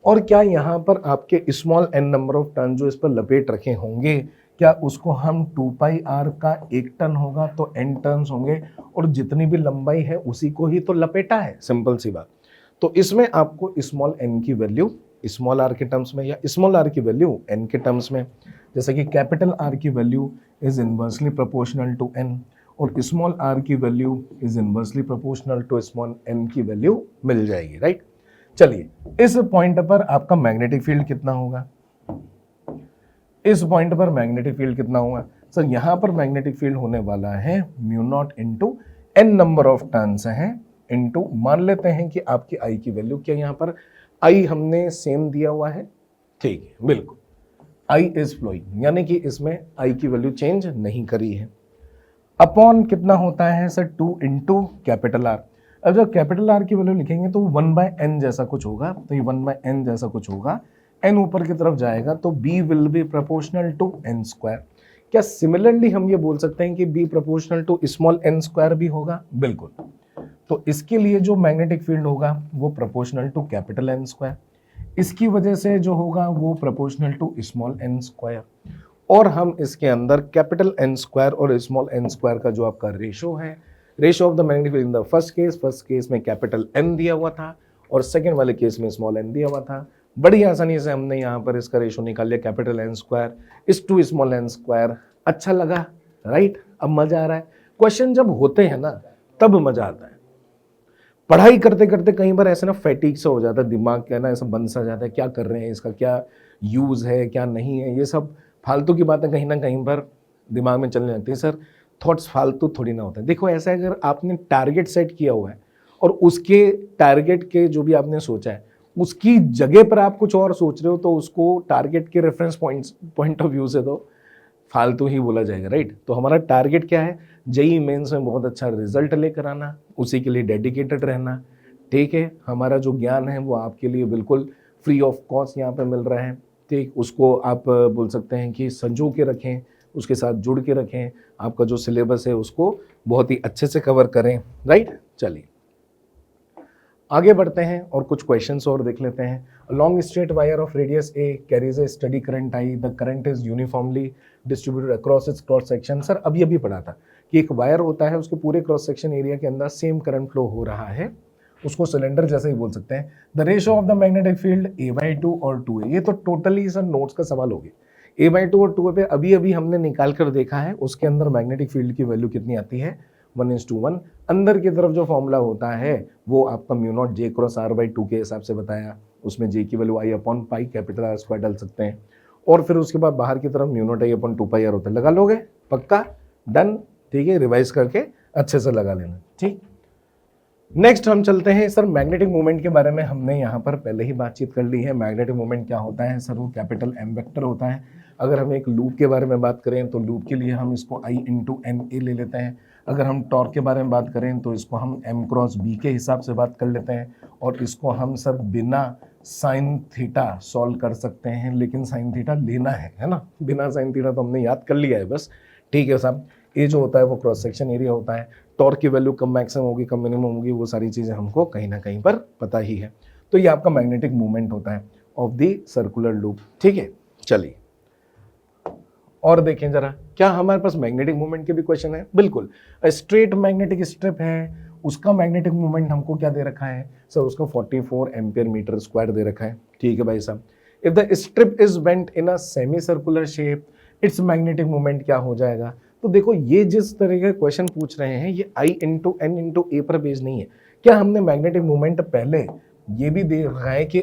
और क्या यहां पर आपके small n number of turn जो इस पर लपेट रखे होंगे, क्या उसको हम 2 पाई r का 1 टन होगा तो n टर्न्स होंगे, और जितनी भी लंबाई है उसी को ही तो लपेटा है, सिंपल सी बात। तो इसमें आपको स्मॉल n की वैल्यू स्मॉल r के टर्म्स में या स्मॉल r की वैल्यू n के टर्म्स में, जैसे कि कैपिटल R की value is inversely proportional to n और स्मॉल r की value is inversely proportional to small n की वैल्यू मिल जाएगी, राइट। चलिए, इस पॉइंट पर आपका मैग्नेटिक फील्ड कितना होगा, इस पॉइंट पर मैग्नेटिक फील्ड कितना होगा सर, यहां पर मैग्नेटिक फील्ड होने वाला है mu naught into n number of turns हैं इंटू, मान लेते हैं कि आपकी I की वैल्यू, क्या यहाँ पर I हमने सेम दिया हुआ है, ठीक है, बिल्कुल I इज फ्लोइंग, यानी कि इसमें I की वैल्यू चेंज नहीं करी है। अपॉन कितना होता है सर, 2 इंटू कैपिटल R। अब जब कैपिटल R की वैल्यू लिखेंगे तो 1/n जैसा कुछ होगा, तो ये 1/n जैसा कुछ होगा, n ऊपर की तरफ जाएगा तो B will be proportional to n square. क्या सिमिलरली हम ये बोल सकते हैं कि B proportional to small n square भी होगा, बिल्कुल। तो इसके लिए जो मैग्नेटिक फील्ड होगा वो proportional to capital N square, इसकी वजह से जो होगा वो proportional to small n square, और हम इसके अंदर कैपिटल N स्क्वायर और स्मॉल n स्क्वायर का जो आपका रेशो है, ratio of the magnetic field in the first case में कैपिटल N दिया हुआ था और सेकेंड वाले केस में स्मॉल n दिया हुआ था। बड़ी आसानी से हमने यहाँ पर इसका रेशो निकाल लिया, कैपिटल N स्क्वायर इस टू स्मॉल n स्क्वायर। अच्छा लगा, राइट। अब मजा आ रहा है, क्वेश्चन जब होते हैं ना तब मजा आता है। पढ़ाई करते करते कई बार ऐसे ना फैटिक सा हो जाता है, दिमाग क्या ना ऐसा बंद सा जाता है, क्या कर रहे हैं, इसका क्या यूज है क्या नहीं है, ये सब फालतू की बातें कहीं ना कहीं पर दिमाग में चलने लगती है। सर थॉट्स फालतू थोड़ी ना होते हैं। देखो ऐसा है, अगर आपने टारगेट सेट किया हुआ है और उसके टारगेट के जो भी आपने सोचा है उसकी जगह पर आप कुछ और सोच रहे हो, तो उसको टारगेट के रेफरेंस पॉइंट ऑफ व्यू से तो फालतू ही बोला जाएगा, राइट। तो हमारा टारगेट क्या है, जेईई मेंस में बहुत अच्छा रिजल्ट लेकर आना, उसी के लिए डेडिकेटेड रहना, ठीक है। हमारा जो ज्ञान है वो आपके लिए बिल्कुल फ्री ऑफ कॉस्ट यहाँ पे मिल रहा है, ठीक। उसको आप बोल सकते हैं कि संजो के रखें, उसके साथ जुड़ के रखें, आपका जो सिलेबस है उसको बहुत ही अच्छे से कवर करें, राइट। चलिए आगे बढ़ते हैं और कुछ क्वेश्चंस और देख लेते हैं। Long straight wire of radius A carries A study current I, the current is uniformly distributed across its cross section. Sir अभी अभी पढ़ा था कि एक वायर होता है, उसके पूरे क्रॉस सेक्शन एरिया के अंदर सेम करंट फ्लो हो रहा है, उसको सिलेंडर जैसे ही बोल सकते हैं। The ratio of the magnetic field A/2 और 2A, ये तो टोटली सर नोट्स का सवाल हो गया। A/2 और 2A पे अभी अभी हमने निकाल कर देखा है, उसके अंदर मैग्नेटिक फील्ड की वैल्यू कितनी आती है, 1:1। अंदर की तरफ जो फॉर्मूला होता है वो आपका mu not J cross R/2 के हिसाब से बताया, उसमें J की वैल्यू I/पाई कैपिटल R स्क्वायर डाल सकते हैं, और फिर उसके बाद बाहर की तरफ म्यू नॉट I/2 होता है। लगा लोगे, पक्का, डन, ठीक है। रिवाइज करके अच्छे से लगा लेना, ठीक। नेक्स्ट हम चलते हैं सर मैग्नेटिक मोमेंट के बारे में। हमने यहाँ पर पहले ही बातचीत कर ली है। मैग्नेटिक मोमेंट क्या होता है सर, वो कैपिटल M वेक्टर होता है। अगर हम एक लूप के बारे में बात करें तो लूप के लिए हम इसको I इंटू NA ले लेते हैं। अगर हम टॉर्क के बारे में बात करें तो इसको हम M क्रॉस B के हिसाब से बात कर लेते हैं, और इसको हम सर बिना साइन थीटा सॉल्व कर सकते हैं, लेकिन साइन थीटा लेना है ना, बिना साइन थीटा तो हमने याद कर लिया है बस, ठीक है साहब। ये जो होता है वो क्रॉस सेक्शन एरिया होता है। टॉर्क की वैल्यू कम मैक्सिमम होगी, कम मिनिमम होगी, वो सारी चीज़ें हमको कहीं ना कहीं पर पता ही है। तो ये आपका मैग्नेटिक मूवमेंट होता है ऑफ द सर्कुलर लूप, ठीक है। चलिए और देखें जरा, क्या हमारे पास मैग्नेटिक मूवमेंट के भी क्वेश्चन है, बिल्कुल। स्ट्रेट मैग्नेटिक स्ट्रिप है, उसका मैग्नेटिक मूवमेंट हमको क्या दे रखा है सर, उसका 44 एम्पियर मीटर स्क्वायर दे रखा है, ठीक है भाई साहब। If the strip is bent in a semi circular shape, it's magnetic moment क्या हो जाएगा। तो देखो ये जिस तरह के क्वेश्चन पूछ रहे हैं ये I इंटू एन इंटू ए पर बेस्ड नहीं है। क्या हमने मैग्नेटिक मोमेंट पहले ये भी देख रहा है कि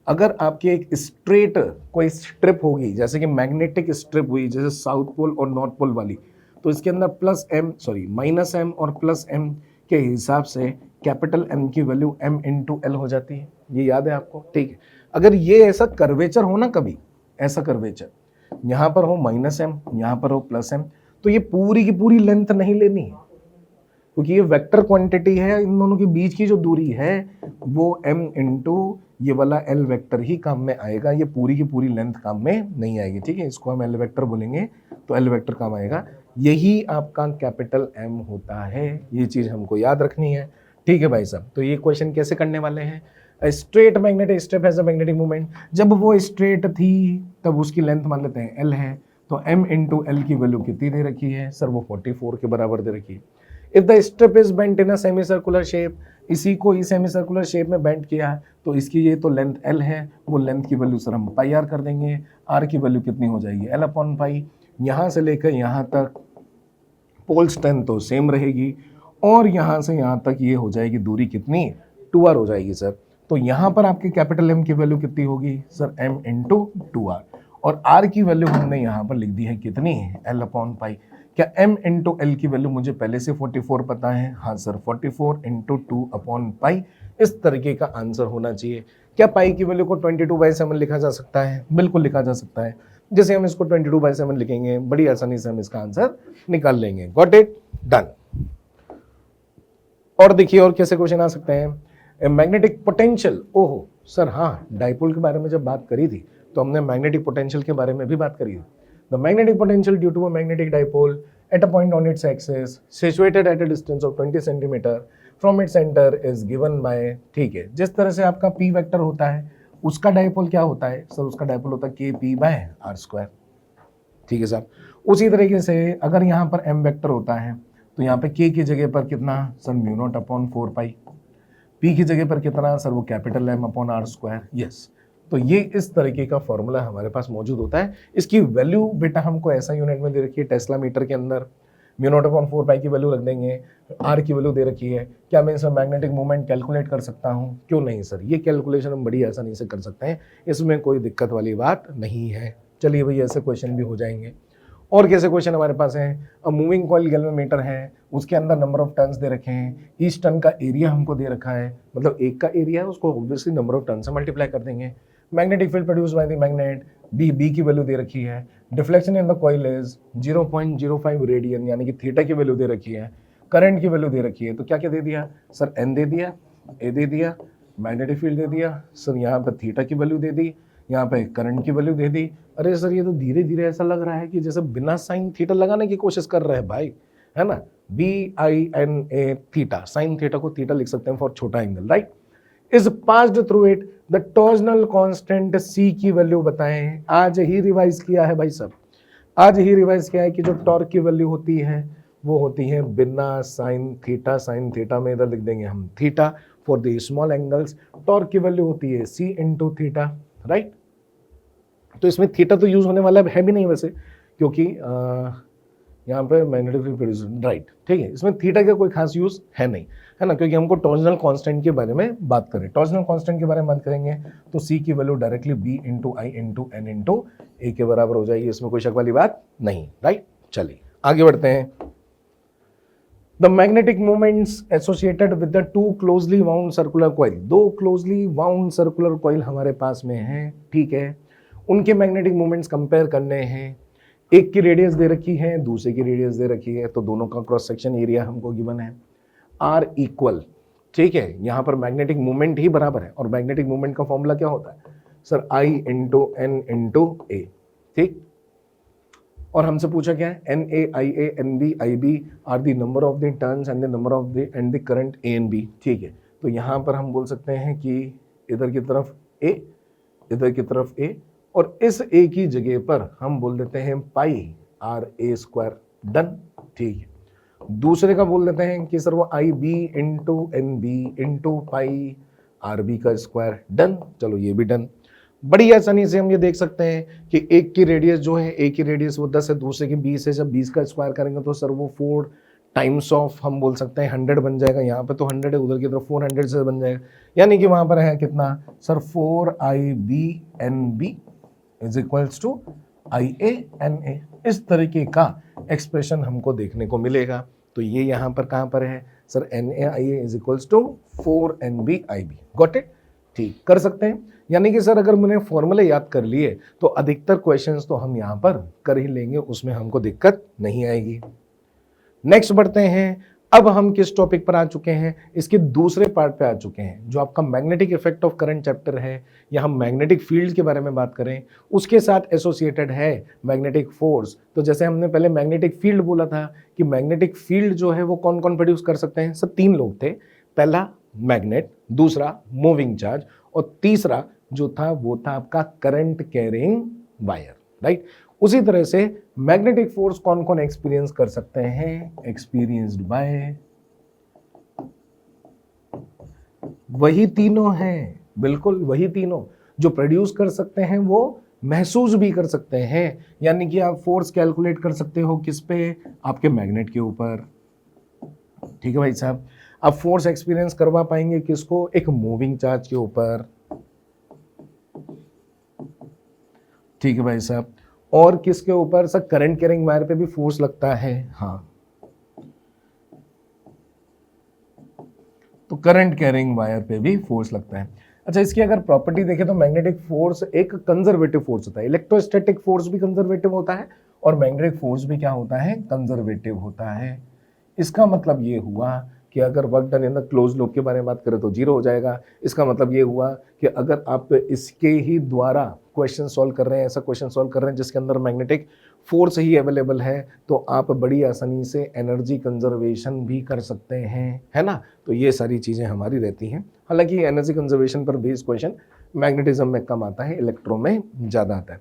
अगर आपकी एक स्ट्रेट कोई स्ट्रिप होगी, जैसे कि मैग्नेटिक स्ट्रिप हुई जैसे साउथ पोल और नॉर्थ पोल वाली, तो इसके अंदर माइनस एम और प्लस एम के हिसाब से कैपिटल एम की वैल्यू एम इंटू एल हो जाती है। ये याद है आपको, ठीक है। अगर ये ऐसा कर्वेचर हो ना, कभी ऐसा कर्वेचर यहाँ पर हो माइनस एम, यहाँ पर हो प्लस एम, तो ये पूरी की पूरी लेंथ नहीं लेनी है, क्योंकि ये वेक्टर क्वांटिटी है। इन दोनों के बीच की जो दूरी है वो m इंटू ये वाला l वेक्टर ही काम में आएगा, ये पूरी की पूरी लेंथ काम में नहीं आएगी, ठीक है। इसको हम l वेक्टर बोलेंगे तो l वेक्टर काम आएगा। यही आपका कैपिटल M होता है, ये चीज हमको याद रखनी है, ठीक है भाई साहब। तो ये क्वेश्चन कैसे करने वाले हैं, straight magnetic strip has a magnetic moment, जब वो स्ट्रेट थी तब उसकी लेंथ मान लेते हैं l है, तो m इंटू एल की वैल्यू कितनी दे रखी है सर, वो 44 के बराबर दे रखी है। If the strip is bent in a semi circular shape, इसी को इस सेमी सर्कुलर शेप में बेंट किया है, तो इसकी ये तो लेंथ l है, वो लेंथ की वैल्यू सर हम पाई आर कर देंगे, r की वैल्यू कितनी हो जाएगी l अपॉन पाई। यहाँ से लेकर यहाँ तक पोल स्ट्रेंथ तो सेम रहेगी, और यहाँ से यहाँ तक ये हो जाएगी दूरी कितनी 2r हो जाएगी सर। तो यहाँ पर आपके कैपिटल M की वैल्यू कितनी होगी सर, m इंटू 2r, और r की वैल्यू हमने यहाँ पर लिख दी है कितनी, l अपॉन पाई। क्या m इंटू एल की वैल्यू मुझे पहले से 44 पता है, हाँ सर 44 इंटू 2 अपॉन पाई, इस तरीके का आंसर होना चाहिए। क्या पाई की वैल्यू को 22/7 लिखा जा सकता है, बिल्कुल लिखा जा सकता है। जैसे हम इसको 22/7 लिखेंगे बड़ी आसानी से हम इसका आंसर निकाल लेंगे, गॉट इट, डन। और देखिए और कैसे क्वेश्चन आ सकते हैं, मैग्नेटिक पोटेंशियल, ओहो सर हाँ, डाइपोल के बारे में जब बात करी थी तो हमने मैग्नेटिक पोटेंशियल के बारे में भी बात करी थी। The magnetic potential due to a magnetic dipole at a point on its axis situated at a distance of 20 centimetre from its centre is given by, ठीक है। जिस तरह से आपका पी वेक्टर होता है उसका डाइपोल क्या होता है सर, उसका डाइपोल होता है के पी बाय आर स्क्वायर, ठीक है साहब। उसी तरीके से अगर यहाँ पर एम वेक्टर होता है तो यहाँ पे के की जगह पर कितना sir, mu naught upon 4 pi, P की जगह पर कितना सर, वो capital M upon R square, yes. तो ये इस तरीके का फॉर्मूला हमारे पास मौजूद होता है। इसकी वैल्यू बेटा हमको ऐसा यूनिट में दे रखी है टेस्ला मीटर के अंदर, म्यू नॉट अपॉन 4 पाई की वैल्यू रख देंगे, आर की वैल्यू दे रखी है। क्या मैं इसमें मैग्नेटिक मोमेंट कैलकुलेट कर सकता हूँ, क्यों नहीं सर, ये कैलकुलेशन हम बड़ी आसानी से कर सकते हैं, इसमें कोई दिक्कत वाली बात नहीं है। चलिए भाई ऐसे क्वेश्चन भी हो जाएंगे। और कैसे क्वेश्चन हमारे पास हैं, अब मूविंग कॉइल गैल्वेमीटर है, उसके अंदर नंबर ऑफ टर्न्स दे रखे हैं, ईच टर्न का एरिया हमको दे रखा है, मतलब एक का एरिया है उसको ऑब्वियसली नंबर ऑफ टर्न से मल्टीप्लाई कर देंगे। Magnetic field produce by the magnet, B की वैल्यू दे रखी है, deflection in the coil is 0.05 radian यानी कि थीटा की वैल्यू दे रखी है, करंट की वैल्यू दे रखी है। तो क्या क्या दे दिया सर, एन दे दिया, ए दे दिया, मैग्नेटिक फील्ड दे दिया सर, यहाँ पर थीटा की वैल्यू दे दी, यहाँ पे करंट की वैल्यू दे दी। अरे सर ये तो धीरे धीरे ऐसा लग रहा है कि जैसे बिना साइन थीटा लगाने की कोशिश कर रहे हैं भाई, है ना, BINA थीटा, साइन थीटा को थीटा लिख सकते हैं फॉर छोटा angle, right. Is passed through it the torsional constant C की वैल्यू बताएं। आज ही रिवाइज किया है भाई साहब, आज ही रिवाइज किया है कि जो टॉर्क की वैल्यू होती है वो होती है बिना साइन थीटा में इधर लिख देंगे हम theta for the small angles, torque की वैल्यू होती है C इंटू थीटा, राइट। तो इसमें थीटा तो यूज होने वाला है भी नहीं वैसे, क्योंकि यहाँ पे मैग्नेटिक फील्ड प्रोड्यूस, राइट, ठीक है। इसमें थीटा का कोई खास यूज है नहीं, है ना, क्योंकि हमको टॉर्जनल कांस्टेंट के बारे में बात करें, टॉर्जनल कांस्टेंट के बारे में बात करेंगे तो C की वैल्यू डायरेक्टली B इंटू आई इंटू एन इंटू ए के बराबर हो जाएगी, इसमें कोई शक वाली बात नहीं, राइट। चलिए आगे बढ़ते हैं। The magnetic moments associated with the two closely wound circular coil, दो क्लोजली वाउंड सर्कुलर कॉइल हमारे पास में है, ठीक है। उनके मैग्नेटिक मोमेंट्स कंपेयर करने हैं, एक की रेडियस दे रखी है, दूसरे की रेडियस दे रखी है, तो दोनों का क्रॉस सेक्शन एरिया हमको गिवन है, R इक्वल, ठीक है। यहाँ पर मैग्नेटिक मोमेंट ही बराबर है, और मैग्नेटिक मोमेंट का फॉर्मूला क्या होता है sir, I into N into A, ठीक। और हमसे पूछा क्या है, NA IA NB IB are the number of the turns and the number of the and the current A and B, ठीक है। तो यहाँ पर हम बोल सकते हैं कि इधर की तरफ A, इधर की तरफ A, और इस A की जगह पर हम बोल देते हैं पाई RA स्क्वायर, डन, ठीक है। दूसरे का बोल देते हैं कि सर वो IB into NB into pi RB का स्क्वायर, डन, चलो ये भी डन। बड़ी आसानी से हम ये देख सकते हैं कि एक की रेडियस जो है, एक की रेडियस वो 10 है, दूसरे की 20 है। जब 20 का स्क्वायर करेंगे तो सर वो 4 टाइम्स ऑफ हम बोल सकते हैं 100 बन जाएगा। यहाँ पे तो 100 है, उधर की तरफ 400 से बन जाएगा, यानी कि वहां पर है कितना sir 4IBNB is equals to IANA। इस तरीके का एक्सप्रेशन हमको देखने को मिलेगा। तो ये यहाँ पर कहाँ पर है sir, NAIA is equals to 4NBIB। Got it? ठीक कर सकते हैं। यानी कि सर अगर मैंने फॉर्मूले याद कर लिए तो अधिकतर क्वेश्चंस तो हम यहाँ पर कर ही लेंगे, उसमें हमको दिक्कत नहीं आएगी। नेक्स्ट बढ़ते हैं। अब हम किस टॉपिक पर आ चुके हैं, इसके दूसरे पार्ट पे आ चुके हैं, जो आपका magnetic effect of current chapter है। या हम मैग्नेटिक फील्ड के बारे में बात करें, उसके साथ एसोसिएटेड है मैग्नेटिक फोर्स। तो जैसे हमने पहले मैग्नेटिक फील्ड बोला था कि मैग्नेटिक फील्ड जो है वो कौन कौन प्रोड्यूस कर सकते हैं, सब 3 लोग थे। पहला मैग्नेट, दूसरा मूविंग चार्ज, और तीसरा जो था वो था आपका करंट कैरिंग वायर, राइट। उसी तरह से मैग्नेटिक फोर्स कौन कौन एक्सपीरियंस कर सकते हैं, एक्सपीरियंस्ड बाय वही तीनों हैं, बिल्कुल वही तीनों जो प्रोड्यूस कर सकते हैं वो महसूस भी कर सकते हैं। यानी कि आप फोर्स कैलकुलेट कर सकते हो किस पे, आपके मैग्नेट के ऊपर। ठीक है भाई साहब। आप फोर्स एक्सपीरियंस करवा पाएंगे किसको, एक मूविंग चार्ज के ऊपर। ठीक है भाई साहब। और किसके ऊपर सर, करंट कैरिंग वायर पे भी फोर्स लगता है। हाँ, तो करंट कैरिंग वायर पे भी फोर्स लगता है। अच्छा, इसकी अगर प्रॉपर्टी देखें तो मैग्नेटिक फोर्स एक कंजर्वेटिव फोर्स होता है। इलेक्ट्रोस्टैटिक फोर्स भी कंजर्वेटिव होता है और मैग्नेटिक फोर्स भी क्या होता है, कंजर्वेटिव होता है। इसका मतलब ये हुआ कि अगर work done in the close loop के बारे में बात करें तो 0 हो जाएगा। इसका मतलब ये हुआ कि अगर आप इसके ही द्वारा क्वेश्चन सॉल्व कर रहे हैं, ऐसा क्वेश्चन सॉल्व कर रहे हैं जिसके अंदर मैग्नेटिक फोर्स ही अवेलेबल है, तो आप बड़ी आसानी से एनर्जी कंजर्वेशन भी कर सकते हैं, है ना। तो ये सारी चीज़ें हमारी रहती हैं। हालांकि एनर्जी कंजर्वेशन पर बेस्ड क्वेश्चन मैग्नेटिज्म में कम आता है, इलेक्ट्रो में ज़्यादा आता है।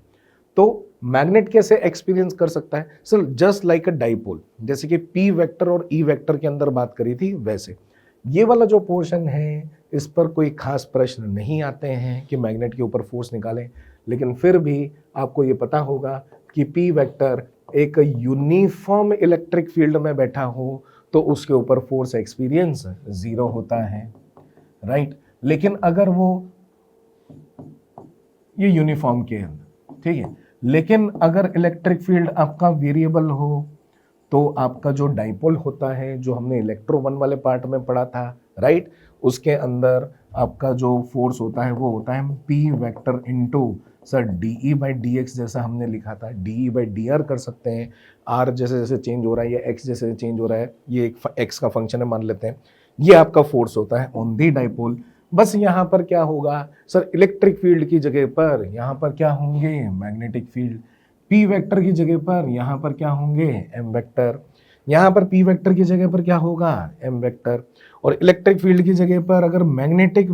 तो मैग्नेट कैसे एक्सपीरियंस कर सकता है सर, जस्ट लाइक अ डाइपोल। जैसे कि पी वेक्टर और ई वेक्टर के अंदर बात करी थी, वैसे ये वाला जो पोर्शन है इस पर कोई खास प्रश्न नहीं आते हैं कि मैग्नेट के ऊपर फोर्स निकालें। लेकिन फिर भी आपको ये पता होगा कि पी वेक्टर एक यूनिफॉर्म इलेक्ट्रिक फील्ड में बैठा हो तो उसके ऊपर फोर्स एक्सपीरियंस 0 होता है, राइट। लेकिन अगर वो ये यूनिफॉर्म के अंदर, ठीक है, लेकिन अगर इलेक्ट्रिक फील्ड आपका वेरिएबल हो तो आपका जो डाइपोल होता है, जो हमने इलेक्ट्रो 1 वाले पार्ट में पढ़ा था, राइट, उसके अंदर आपका जो फोर्स होता है वो होता है P vector into sir DE by DX, जैसा हमने लिखा था DE बाई DR कर सकते हैं। R जैसे जैसे चेंज हो रहा है या X जैसे चेंज हो रहा है, ये एक X का फंक्शन है मान लेते हैं, ये आपका फोर्स होता है ऑन दी डाइपोल। बस यहाँ पर क्या होगा सर, इलेक्ट्रिक फील्ड की जगह पर यहाँ पर क्या होंगे, मैग्नेटिक फील्ड। पी वेक्टर की जगह पर यहाँ पर क्या होंगे, एम वेक्टर। यहाँ पर पी वेक्टर की जगह पर क्या होगा, एम वेक्टर। और इलेक्ट्रिक फील्ड की जगह पर अगर मैग्नेटिक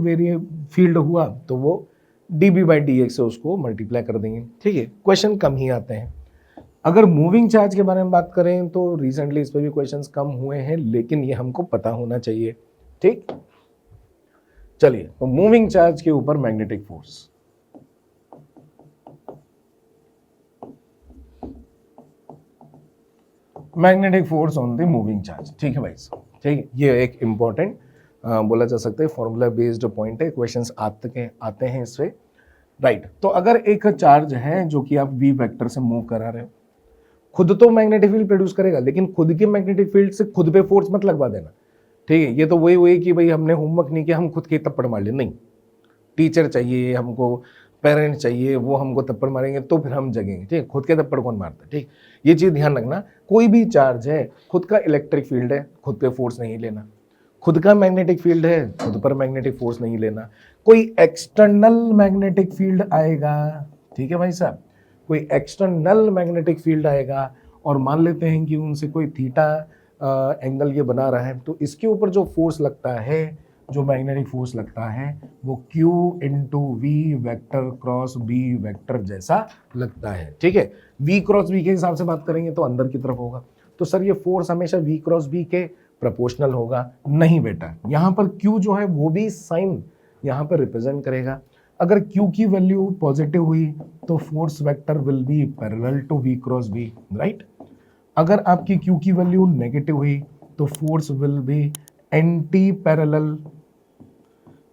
फील्ड हुआ तो वो dB बाई DX से उसको मल्टीप्लाई कर देंगे। ठीक है, क्वेश्चन कम ही आते हैं। अगर मूविंग चार्ज के बारे में बात करें तो रिसेंटली इस पर भी क्वेश्चंस कम हुए हैं, लेकिन ये हमको पता होना चाहिए। ठीक, चलिए, तो मूविंग चार्ज के ऊपर magnetic force. Magnetic force on the moving charge. ठीक है भाई साहब, ठीक है, ये एक इंपॉर्टेंट बोला जा सकता है फॉर्मूला बेस्ड पॉइंट है, क्वेश्चंस आते हैं इससे, राइट। तो अगर एक चार्ज है जो कि आप वी वेक्टर से मूव करा रहे हो, खुद तो मैग्नेटिक फील्ड प्रोड्यूस करेगा, लेकिन खुद के मैग्नेटिक फील्ड से खुद पे फोर्स मत लगवा देना। ठीक है, ये तो वही हुई कि भाई हमने होमवर्क नहीं किया, हम खुद के थप्पड़ मार लिए, नहीं। टीचर चाहिए हमको, पेरेंट्स चाहिए, वो हमको थप्पड़ मारेंगे तो फिर हम जगेंगे। ठीक, खुद के थप्पड़ कौन मारता है। ठीक, ये चीज़ ध्यान रखना। कोई भी चार्ज है, खुद का इलेक्ट्रिक फील्ड है, खुद पे फोर्स नहीं लेना। खुद का मैग्नेटिक फील्ड है, खुद पर मैग्नेटिक फोर्स नहीं लेना। कोई एक्सटर्नल मैग्नेटिक फील्ड आएगा, ठीक है भाई साहब, कोई एक्सटर्नल मैग्नेटिक फील्ड आएगा और मान लेते हैं कि उनसे कोई थीटा एंगल ये बना रहा है, तो इसके ऊपर जो फोर्स लगता है, जो मैग्नेटिक फोर्स लगता है, वो Q into V vector cross B vector जैसा लगता है। ठीक है, V क्रॉस बी के हिसाब से बात करेंगे तो अंदर की तरफ होगा, तो सर ये फोर्स हमेशा V क्रॉस बी के प्रोपोर्शनल होगा। नहीं बेटा, यहाँ पर Q जो है वो भी साइन यहाँ पर रिप्रेजेंट करेगा। अगर Q की वैल्यू पॉजिटिव हुई तो force vector will be parallel to V cross B, right. अगर आपकी Q की वैल्यू नेगेटिव हुई तो force will be anti parallel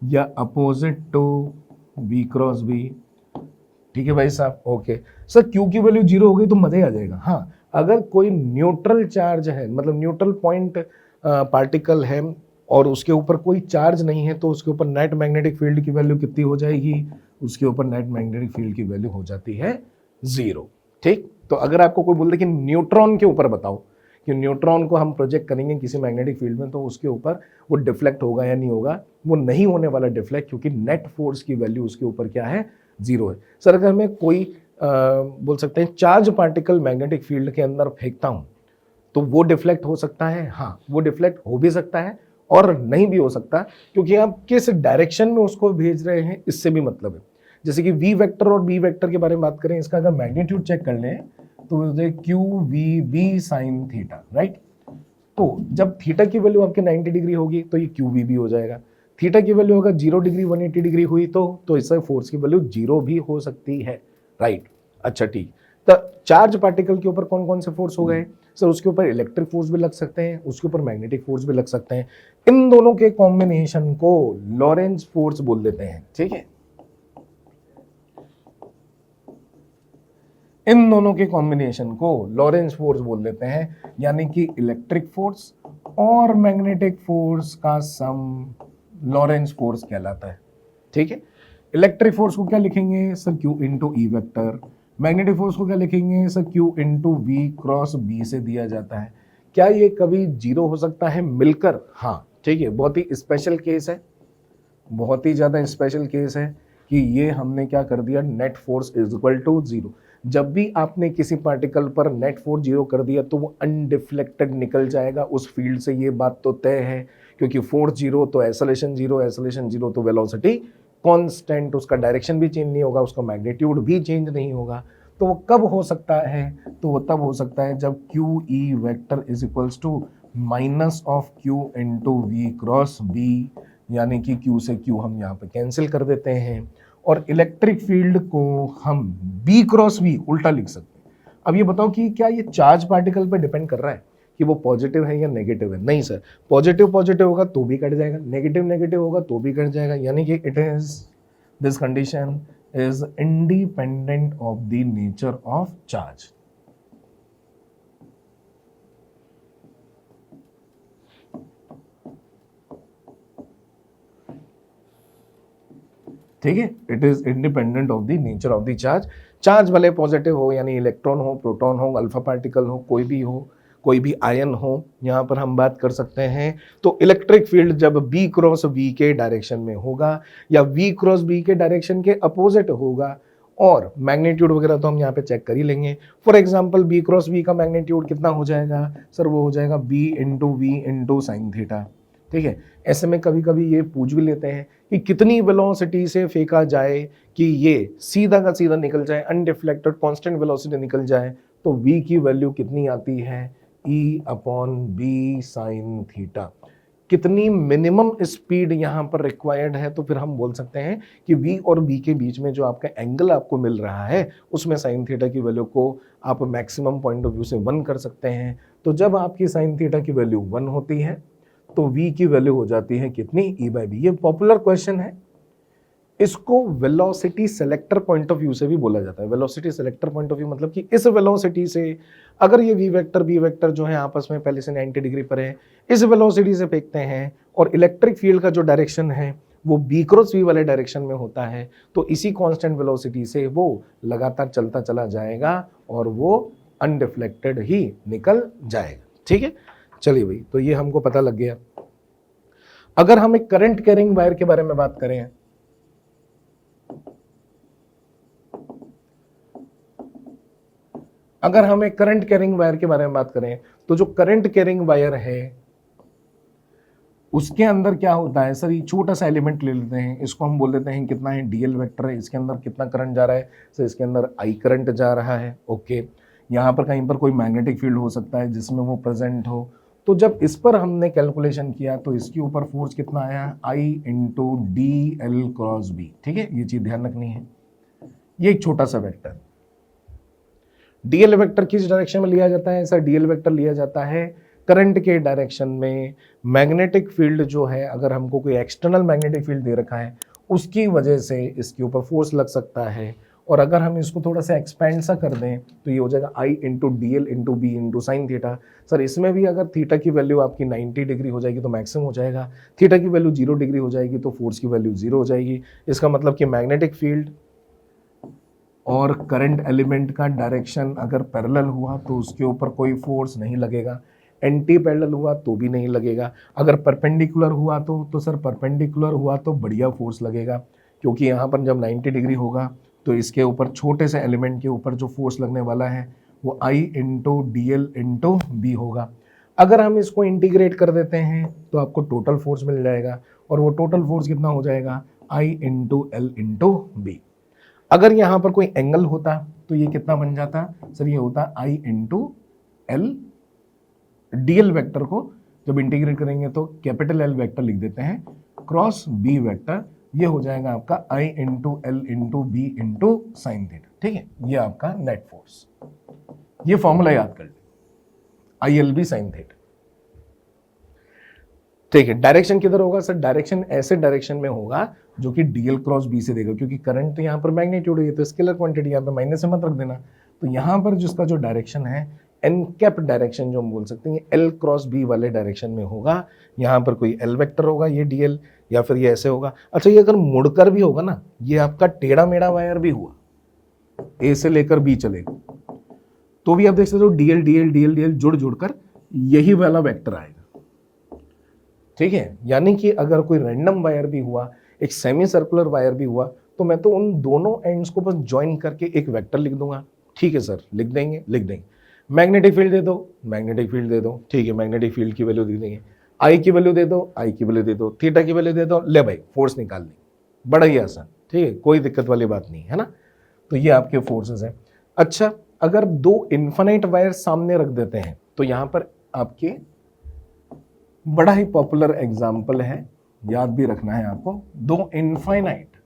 या opposite to V cross B। ठीक है भाई साहब, ओके। सर Q की वैल्यू 0 हो गई तो मजा ही आ जाएगा। हाँ, अगर कोई न्यूट्रल चार्ज है, मतलब न्यूट्रल पॉइंट पार्टिकल है और उसके ऊपर कोई चार्ज नहीं है, तो उसके ऊपर नेट मैग्नेटिक फील्ड की वैल्यू कितनी हो जाएगी? उसके ऊपर नेट मैग्नेटिक फील्ड की वैल्यू हो जाती है 0। ठीक, तो अगर आपको कोई बोल दे कि न्यूट्रॉन के ऊपर बताओ कि न्यूट्रॉन को हम प्रोजेक्ट करेंगे किसी मैग्नेटिक फील्ड में, तो उसके ऊपर वो डिफ्लेक्ट होगा या नहीं होगा? वो नहीं होने वाला डिफ्लेक्ट, क्योंकि नेट फोर्स की वैल्यू उसके ऊपर क्या है? 0 है। सर अगर मैं कोई बोल सकते हैं चार्ज पार्टिकल मैग्नेटिक फील्ड के अंदर फेंकता हूं तो वो डिफ्लेक्ट हो सकता है? हाँ, वो डिफ्लेक्ट हो भी सकता है और नहीं भी हो सकता, क्योंकि आप किस डायरेक्शन में उसको भेज रहे हैं इससे भी मतलब है। जैसे कि वी वेक्टर और बी वेक्टर के बारे में बात करें, इसका अगर मैग्नीट्यूड चेक कर लें तो Q V B sine theta, right. तो जब थीटा की वैल्यू आपके 90 डिग्री होगी तो ये क्यू वी भी हो जाएगा। थीटा की वैल्यू अगर 0 डिग्री 180 डिग्री हुई तो इससे फोर्स की वैल्यू 0 भी हो सकती है, राइट। अच्छा ठीक, तो चार्ज पार्टिकल के ऊपर कौन कौन से फोर्स हो गए? सर उसके ऊपर इलेक्ट्रिक फोर्स भी लग सकते हैं, उसके ऊपर मैग्नेटिक फोर्स भी लग सकते हैं। इन दोनों के कॉम्बिनेशन को लॉरेंज फोर्स बोल देते हैं, ठीक है। इन दोनों के कॉम्बिनेशन को लॉरेंज फोर्स बोल देते हैं, यानी कि इलेक्ट्रिक फोर्स और मैग्नेटिक फोर्स का सम लॉरेंज फोर्स कहलाता है, ठीक है। इलेक्ट्रिक फोर्स को क्या लिखेंगे? Sir Q into E vector. Magnetic force को क्या लिखेंगे? Sir Q into we cross B से दिया जाता है। क्या ये कभी 0 हो सकता है मिलकर? हाँ, ठीक है, बहुत ही स्पेशल केस है, बहुत ही ज्यादा स्पेशल केस है कि ये हमने क्या कर दिया, net force is equal to 0। जब भी आपने किसी पार्टिकल पर नेट फोर्स 0 कर दिया तो वो अनडिफ्लेक्टेड निकल जाएगा उस फील्ड से, ये बात तो तय है, क्योंकि फोर्स 0 तो एक्सेलरेशन 0, एक्सेलरेशन 0 तो वेलोसिटी कांस्टेंट, उसका डायरेक्शन भी चेंज नहीं होगा, उसका मैग्नीट्यूड भी चेंज नहीं होगा। तो वो कब हो सकता है? तो वो तब हो सकता है जब Q E vector is equals to minus of Q into we cross B, यानी कि Q से Q हम यहाँ पे कैंसिल कर देते हैं और इलेक्ट्रिक फील्ड को हम B क्रॉस V उल्टा लिख सकते हैं। अब ये बताओ कि क्या ये चार्ज पार्टिकल पे डिपेंड कर रहा है कि वो पॉजिटिव है या नेगेटिव है? नहीं सर, पॉजिटिव पॉजिटिव होगा तो भी कट जाएगा, नेगेटिव नेगेटिव होगा तो भी कट जाएगा, यानी कि it is this condition is independent of the nature of charge. ठीक है, it is independent of the nature of the charge. Charge भले पॉजिटिव हो, यानी इलेक्ट्रॉन हो, प्रोटॉन हो, अल्फा पार्टिकल हो, कोई भी हो, कोई भी आयन हो, यहाँ पर हम बात कर सकते हैं। तो इलेक्ट्रिक फील्ड जब बी क्रॉस वी के डायरेक्शन में होगा या वी क्रॉस बी के डायरेक्शन के अपोजिट होगा, और मैग्नीट्यूड वगैरह तो हम यहाँ पे चेक कर ही लेंगे। For example B cross V का मैग्नीट्यूड कितना हो जाएगा? सर वो हो जाएगा B into we into sine theta, ठीक है। ऐसे में कभी कभी ये पूछ भी लेते हैं कि कितनी वेलोसिटी से फेंका जाए कि ये सीधा का सीधा निकल जाए, अनडिफ्लेक्टेड कांस्टेंट वेलोसिटी निकल जाए, तो v की वैल्यू कितनी आती है? E upon B sine theta. कितनी मिनिमम स्पीड यहाँ पर रिक्वायर्ड है, तो फिर हम बोल सकते हैं कि v और b के बीच में जो आपका एंगल आपको मिल रहा है उसमें साइन थीटा की वैल्यू को आप मैक्सिमम पॉइंट ऑफ व्यू से 1 कर सकते हैं। तो जब आपकी साइन थीटा की वैल्यू 1 होती है तो v की वैल्यू हो जाती है कितनी? E by B. ये पॉपुलर क्वेश्चन है, इसको velocity selector point of view से भी बोला जाता है। Velocity selector point of view मतलब कि इस वेलोसिटी से अगर ये v वेक्टर b वेक्टर जो है आपस में पहले से 90 डिग्री पर है, इस वेलोसिटी से फेंकते हैं और इलेक्ट्रिक फील्ड का जो डायरेक्शन है वो b क्रॉस v वाले डायरेक्शन में होता है, तो इसी कांस्टेंट वेलोसिटी से वो लगातार चलता चला जाएगा और वो अनडिफ्लेक्टेड ही निकल जाएगा, ठीक है। चलिए भाई, तो ये हमको पता लग गया। अगर हम एक करंट कैरिंग वायर के बारे में बात करें, अगर हम एक करंट कैरिंग वायर के बारे में बात करें, तो जो करंट कैरिंग वायर है उसके अंदर क्या होता है? सर ये छोटा सा एलिमेंट ले लेते हैं, इसको हम बोल देते हैं कितना है, डीएल वेक्टर है, इसके अंदर कितना करंट जा रहा है? सर इसके अंदर आई करंट जा रहा है, ओके। यहाँ पर कहीं पर कोई मैग्नेटिक फील्ड हो सकता है जिसमें वो प्रेजेंट हो, तो जब इस पर हमने कैलकुलेशन किया तो इसके ऊपर फोर्स कितना आया, I into D L cross B. ठीक है, ये चीज ध्यान रखनी है। ये एक छोटा सा वेक्टर, डीएल वेक्टर किस डायरेक्शन में लिया जाता है? सर डीएल वेक्टर लिया जाता है करंट के डायरेक्शन में। मैग्नेटिक फील्ड जो है, अगर हमको कोई एक्सटर्नल मैग्नेटिक फील्ड दे रखा है, उसकी वजह से इसके ऊपर फोर्स लग सकता है। और अगर हम इसको थोड़ा सा एक्सपेंड सा कर दें तो ये हो जाएगा I into D L into B into sine theta. Sir इसमें भी अगर थीटा की वैल्यू आपकी 90 डिग्री हो जाएगी तो मैक्सिमम हो जाएगा, थीटा की वैल्यू 0 डिग्री हो जाएगी तो फोर्स की वैल्यू 0 हो जाएगी। इसका मतलब कि मैग्नेटिक फील्ड और करंट एलिमेंट का डायरेक्शन अगर पैरेलल हुआ तो उसके ऊपर कोई फोर्स नहीं लगेगा, एंटी पैरेलल हुआ तो भी नहीं लगेगा। अगर परपेंडिकुलर हुआ तो सर परपेंडिकुलर हुआ तो बढ़िया फोर्स लगेगा, क्योंकि यहाँ पर जब 90 डिग्री होगा तो इसके ऊपर छोटे से एलिमेंट के ऊपर जो फोर्स लगने वाला है वो I into D L into B होगा। अगर हम इसको इंटीग्रेट कर देते हैं तो आपको टोटल फोर्स मिल जाएगा, और वो टोटल फोर्स कितना हो जाएगा, I into L into B. अगर यहाँ पर कोई एंगल होता तो ये कितना बन जाता, सर ये होता I into L. DL vector को जब इंटीग्रेट करेंगे तो कैपिटल एल वेक्टर लिख देते हैं क्रॉस बी वेक्टर, ये हो जाएगा आपका I into L into B into sine theta. ठीक है, ये आपका नेट फोर्स। ये फॉर्मूला याद कर ले, I L B sine theta. ठीक है, डायरेक्शन किधर होगा सर? डायरेक्शन ऐसे डायरेक्शन में होगा जो कि डीएल क्रॉस बी से देगा, क्योंकि करंट तो यहाँ पर मैग्नीट्यूड है तो स्केलर क्वांटिटी, यहाँ पे माइनस से मत रख देना। तो यहाँ पर जिसका जो डायरेक्शन है एनकैप डायरेक्शन जो हम बोल सकते हैं, एल क्रॉस बी वाले डायरेक्शन में होगा। यहाँ पर कोई एल वेक्टर होगा, ये डीएल, या फिर ये ऐसे होगा। अच्छा, ये अगर मुड़कर भी होगा ना, ये आपका टेढ़ा मेढ़ा वायर भी हुआ, ए से लेकर बी चलेगा, तो भी आप देख सकते हो डीएल डीएल डीएल डीएल जुड़ जुड़कर यही वाला वेक्टर आएगा। ठीक है, यानी कि अगर कोई रैंडम वायर भी हुआ, एक सेमी सर्कुलर वायर भी हुआ, तो मैं तो उन दोनों एंड्स को बस ज्वाइन करके एक वेक्टर लिख दूंगा। ठीक है सर, लिख देंगे। मैग्नेटिक फील्ड दे दो, मैग्नेटिक फील्ड दे दो। ठीक है, मैग्नेटिक फील्ड की वैल्यू लिख देंगे, आई की वैल्यू दे दो, आई की वैल्यू दे दो, थीटा की वैल्यू दे दो, ले भाई फोर्स निकाल ली। बड़ा ही आसान, ठीक है, कोई दिक्कत वाली बात नहीं है ना। तो ये आपके फोर्सेस हैं। अच्छा, अगर दो इन्फिनाइट वायर सामने रख देते हैं तो यहां पर आपके बड़ा ही पॉपुलर एग्जाम्पल है, याद भी रखना है आपको। दो इनफाइनाइट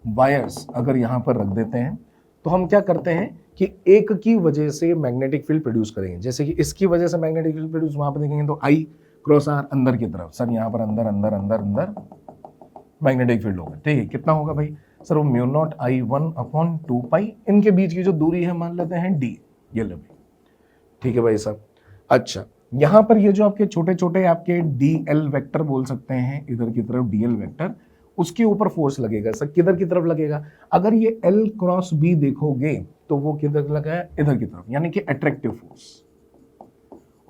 वायर्स अगर यहां पर रख देते हैं तो हम क्या करते हैं कि एक की वजह से मैग्नेटिक फील्ड प्रोड्यूस करेंगे। जैसे कि इसकी वजह से मैग्नेटिक फील्ड प्रोड्यूस वहां पर देखेंगे तो आई क्रॉस आर अंदर की तरफ, सर यहां पर अंदर अंदर अंदर अंदर मैग्नेटिक फील्ड होगा। ठीक है, कितना होगा भाई सर? वो म्यू नॉट आई 1/2 पाई, इनके बीच की जो दूरी है मान लेते हैं डी, ये ले भाई। ठीक है भाई साहब। अच्छा, यहां पर ये जो आपके छोटे छोटे आपके डी एल वेक्टर बोल सकते हैं, इधर की तरफ डी एल वेक्टर, उसके ऊपर फोर्स लगेगा। सर किधर की तरफ लगेगा? अगर ये एल क्रॉस बी देखोगे तो वो किधर लगा है? इधर की तरफ, यानी कि अट्रैक्टिव फोर्स।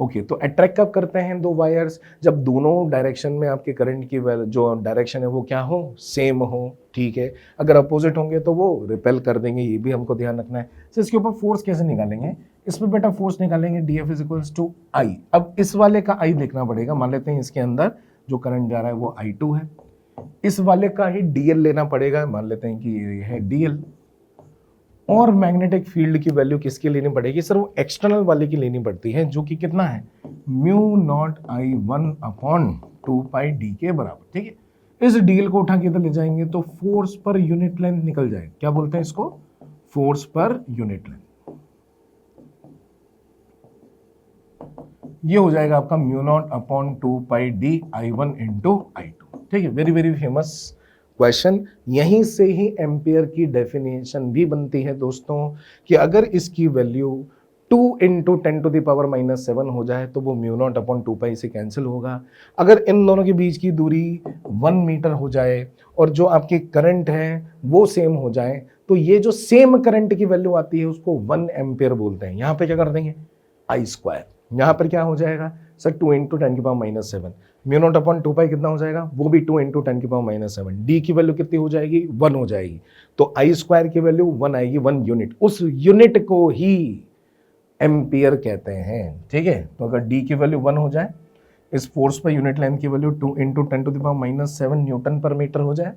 ओके, तो अट्रैक्ट कब करते हैं दो वायर्स? जब दोनों डायरेक्शन में आपके करंट की जो डायरेक्शन है वो क्या हो? सेम हो। ठीक है, अगर अपोजिट होंगे तो वो रिपेल कर देंगे, ये भी हमको ध्यान रखना है। तो इसके ऊपर फोर्स कैसे निकालेंगे? इस पर बेटा फोर्स निकालेंगे DF इज इक्वल्स टू आई। अब इस वाले का आई देखना पड़ेगा। मान लेते हैं इसके अंदर जो करंट जा रहा है वो I2 है, इस वाले का ही DL लेना पड़ेगा। मान लेते हैं कि ये है DL। और मैग्नेटिक फील्ड की वैल्यू किसकी लेनी पड़ेगी? सर वो एक्सटर्नल वाले की लेनी पड़ती है, जो कि कितना है? म्यू नॉट आई 1/2 पाई डी के बराबर। ठीक है, इस DL को उठा के इधर ले जाएंगे तो फोर्स पर यूनिट लेंथ निकल जाएगा। क्या बोलते हैं इसको? फोर्स पर यूनिट लेंथ। ये हो जाएगा आपका म्यू नॉट अपॉन 2 पाई डी I1 इंटू I2। ठीक है, वेरी वेरी फेमस क्वेश्चन। यहीं से ही एम्पियर की डेफिनेशन भी बनती है दोस्तों, कि अगर इसकी वैल्यू 2 इंटू 10⁻⁻7 हो जाए तो वो म्यू नॉट अपॉन 2 पाई से कैंसिल होगा। अगर इन दोनों के बीच की दूरी 1 मीटर हो जाए और जो आपके करंट है वो सेम हो जाए, तो ये जो सेम करंट की वैल्यू आती है उसको 1 एम्पियर बोलते हैं। यहाँ पे क्या कर देंगे? I²। यहाँ पर क्या हो जाएगा sir? 2 into 10⁻⁻7। Mu naught upon 2 पाई कितना हो जाएगा? वो भी 2 इंटू 10⁻⁻7। डी की वैल्यू कितनी हो जाएगी? 1 हो जाएगी। तो I² की वैल्यू 1 आएगी, 1 यूनिट। उस यूनिट को ही एम्पियर कहते हैं। ठीक है, तो अगर डी की वैल्यू 1 हो जाए, इस फोर्स पर यूनिट लेंथ की वैल्यू 2 इंटू 10⁻⁻7 न्यूटन पर मीटर हो जाए,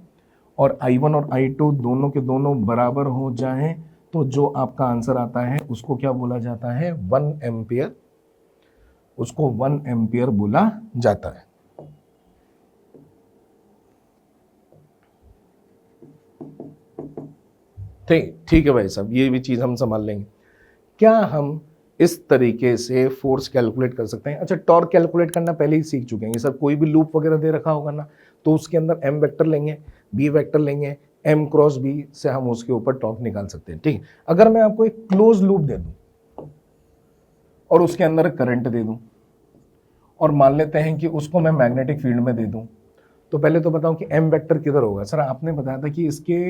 और I1 और I2 दोनों के दोनों बराबर हो जाए, तो जो आपका आंसर आता है उसको क्या बोला जाता है? 1 एम्पियर। उसको 1 एम्पियर बोला जाता है। ठीक है भाई साहब, ये भी चीज हम संभाल लेंगे। क्या हम इस तरीके से फोर्स कैलकुलेट कर सकते हैं? अच्छा, टॉर्क कैलकुलेट करना पहले ही सीख चुके हैं सर। कोई भी लूप वगैरह दे रखा होगा ना, तो उसके अंदर एम वेक्टर लेंगे, बी वेक्टर लेंगे, एम क्रॉस बी से हम उसके ऊपर टॉर्क निकाल सकते हैं। ठीक है, अगर मैं आपको एक क्लोज लूप दे दूं और उसके अंदर करंट दे दूं और मान लेते हैं कि उसको मैं मैग्नेटिक फील्ड में दे दूं, तो पहले तो बताऊं कि एम वेक्टर किधर होगा। सर आपने बताया था कि इसके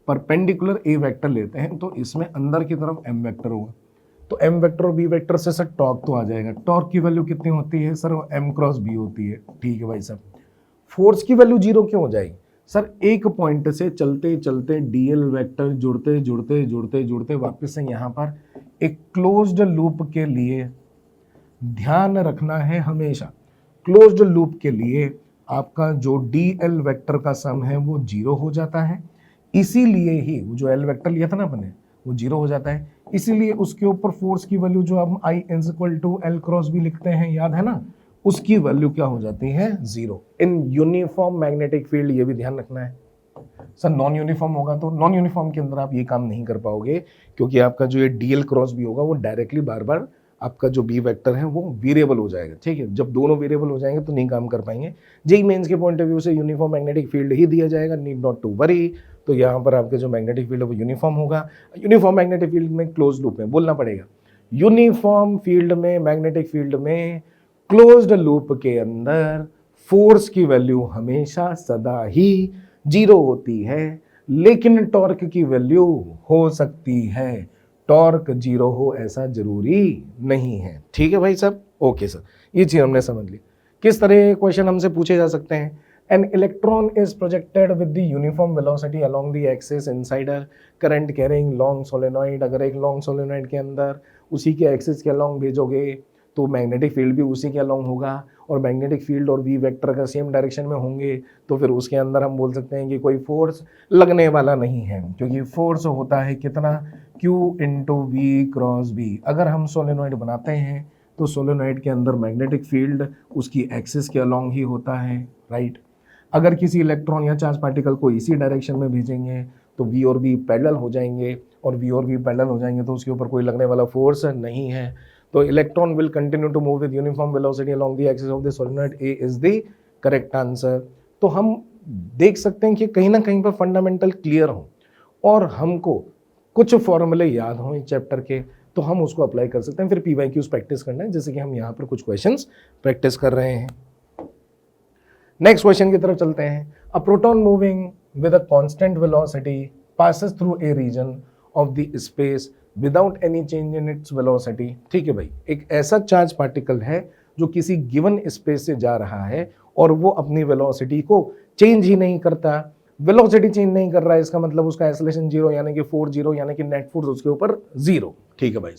परपेंडिकुलर ए वेक्टर लेते हैं, तो इसमें अंदर की तरफ एम वेक्टर होगा। तो एम वेक्टर और बी वेक्टर से सर टॉर्क तो आ जाएगा। टॉर्क की वैल्यू कितनी होती है सर? एम क्रॉस बी होती है। ठीक है भाई साहब, फोर्स की वैल्यू 0 क्यों हो जाएगी? सर एक पॉइंट से चलते चलते डीएल वेक्टर जुड़ते जुड़ते जुड़ते जुड़ते वापस से यहाँ पर एक क्लोज्ड लूप के लिए ध्यान रखना है हमेशा, क्लोज्ड लूप के लिए आपका जो डीएल वेक्टर का सम है वो 0 हो जाता है। इसीलिए ही वो जो एल वेक्टर लिया था ना अपने, वो 0 हो जाता है। इसीलिए उसके ऊपर फोर्स की वैल्यू जो हम I is equal to L cross B लिखते हैं, याद है ना, उसकी वैल्यू क्या हो जाती है? 0। इन यूनिफॉर्म मैग्नेटिक फील्ड, ये भी ध्यान रखना है। सर नॉन यूनिफॉर्म होगा तो नॉन यूनिफॉर्म के अंदर आप ये काम नहीं कर पाओगे, क्योंकि आपका जो ये डीएल क्रॉस बी होगा वो डायरेक्टली बार बार आपका जो बी वेक्टर है वो वेरिएबल हो जाएगा। ठीक है, जब दोनों वेरिएबल हो जाएंगे तो नहीं काम कर पाएंगे। जेईई मेंस के पॉइंट ऑफ व्यू से यूनिफॉर्म मैग्नेटिक फील्ड ही दिया जाएगा, नीड नॉट टू वरी। तो यहाँ पर आपके जो मैग्नेटिक फील्ड है वो यूनिफॉर्म होगा। यूनिफॉर्म मैग्नेटिक फील्ड में क्लोज लूप में बोलना पड़ेगा, यूनिफॉर्म फील्ड में, मैग्नेटिक फील्ड में, क्लोज्ड लूप के अंदर फोर्स की वैल्यू हमेशा सदा ही 0 होती है, लेकिन टॉर्क की वैल्यू हो सकती है। टॉर्क 0 हो ऐसा जरूरी नहीं है। ठीक है भाई साहब, ओके सर, ये चीज हमने समझ ली। किस तरह क्वेश्चन हमसे पूछे जा सकते हैं? An electron is projected with the uniform velocity along the axis inside a current carrying long solenoid. अगर एक लॉन्ग सोलेनॉइड के अंदर उसी के एक्सिस के अलोंग भेजोगे तो मैग्नेटिक फील्ड भी उसी के अलोंग होगा, और मैग्नेटिक फील्ड और वी वेक्टर अगर सेम डायरेक्शन में होंगे तो फिर उसके अंदर हम बोल सकते हैं कि कोई फोर्स लगने वाला नहीं है, क्योंकि फोर्स होता है कितना? Q into we cross B. अगर हम सोलेनॉइड बनाते हैं तो सोलेनॉइड के अंदर मैग्नेटिक फील्ड उसकी एक्सिस के अलोंग ही होता है, राइट। अगर किसी इलेक्ट्रॉन या चार्ज पार्टिकल को इसी डायरेक्शन में भेजेंगे तो वी और बी पैरेलल हो जाएंगे, और वी और बी पैरेलल हो जाएंगे तो उसके ऊपर कोई लगने वाला फोर्स नहीं है। तो electron will continue to move with uniform velocity along the axis of the solenoid. A is the correct answer. तो हम देख सकते हैं कि कहीं ना कहीं पर फंडामेंटल क्लियर हो और हमको कुछ फॉर्मूले याद हों इस चैप्टर के, तो हम उसको अप्लाई कर सकते हैं। फिर पीवाईक्यूज प्रैक्टिस करना है, जैसे कि हम यहाँ पर कुछ क्वेश्चंस प्रैक्टिस कर रहे हैं। नेक्स्ट क्वेश्चन की तरफ चलते हैं। A proton moving with a constant velocity passes through a region of the space without any change in its velocity. ठीक है भाई, एक ऐसा चार्ज पार्टिकल है जो किसी गिवन स्पेस से जा रहा है और वो अपनी वेलोसिटी को चेंज ही नहीं करता। वेलोसिटी चेंज नहीं कर रहा है, इसका मतलब उसका एक्सेलरेशन 0 यानी कि 4 यानी कि नेट फोर्स उसके ऊपर 0। ठीक है भाई,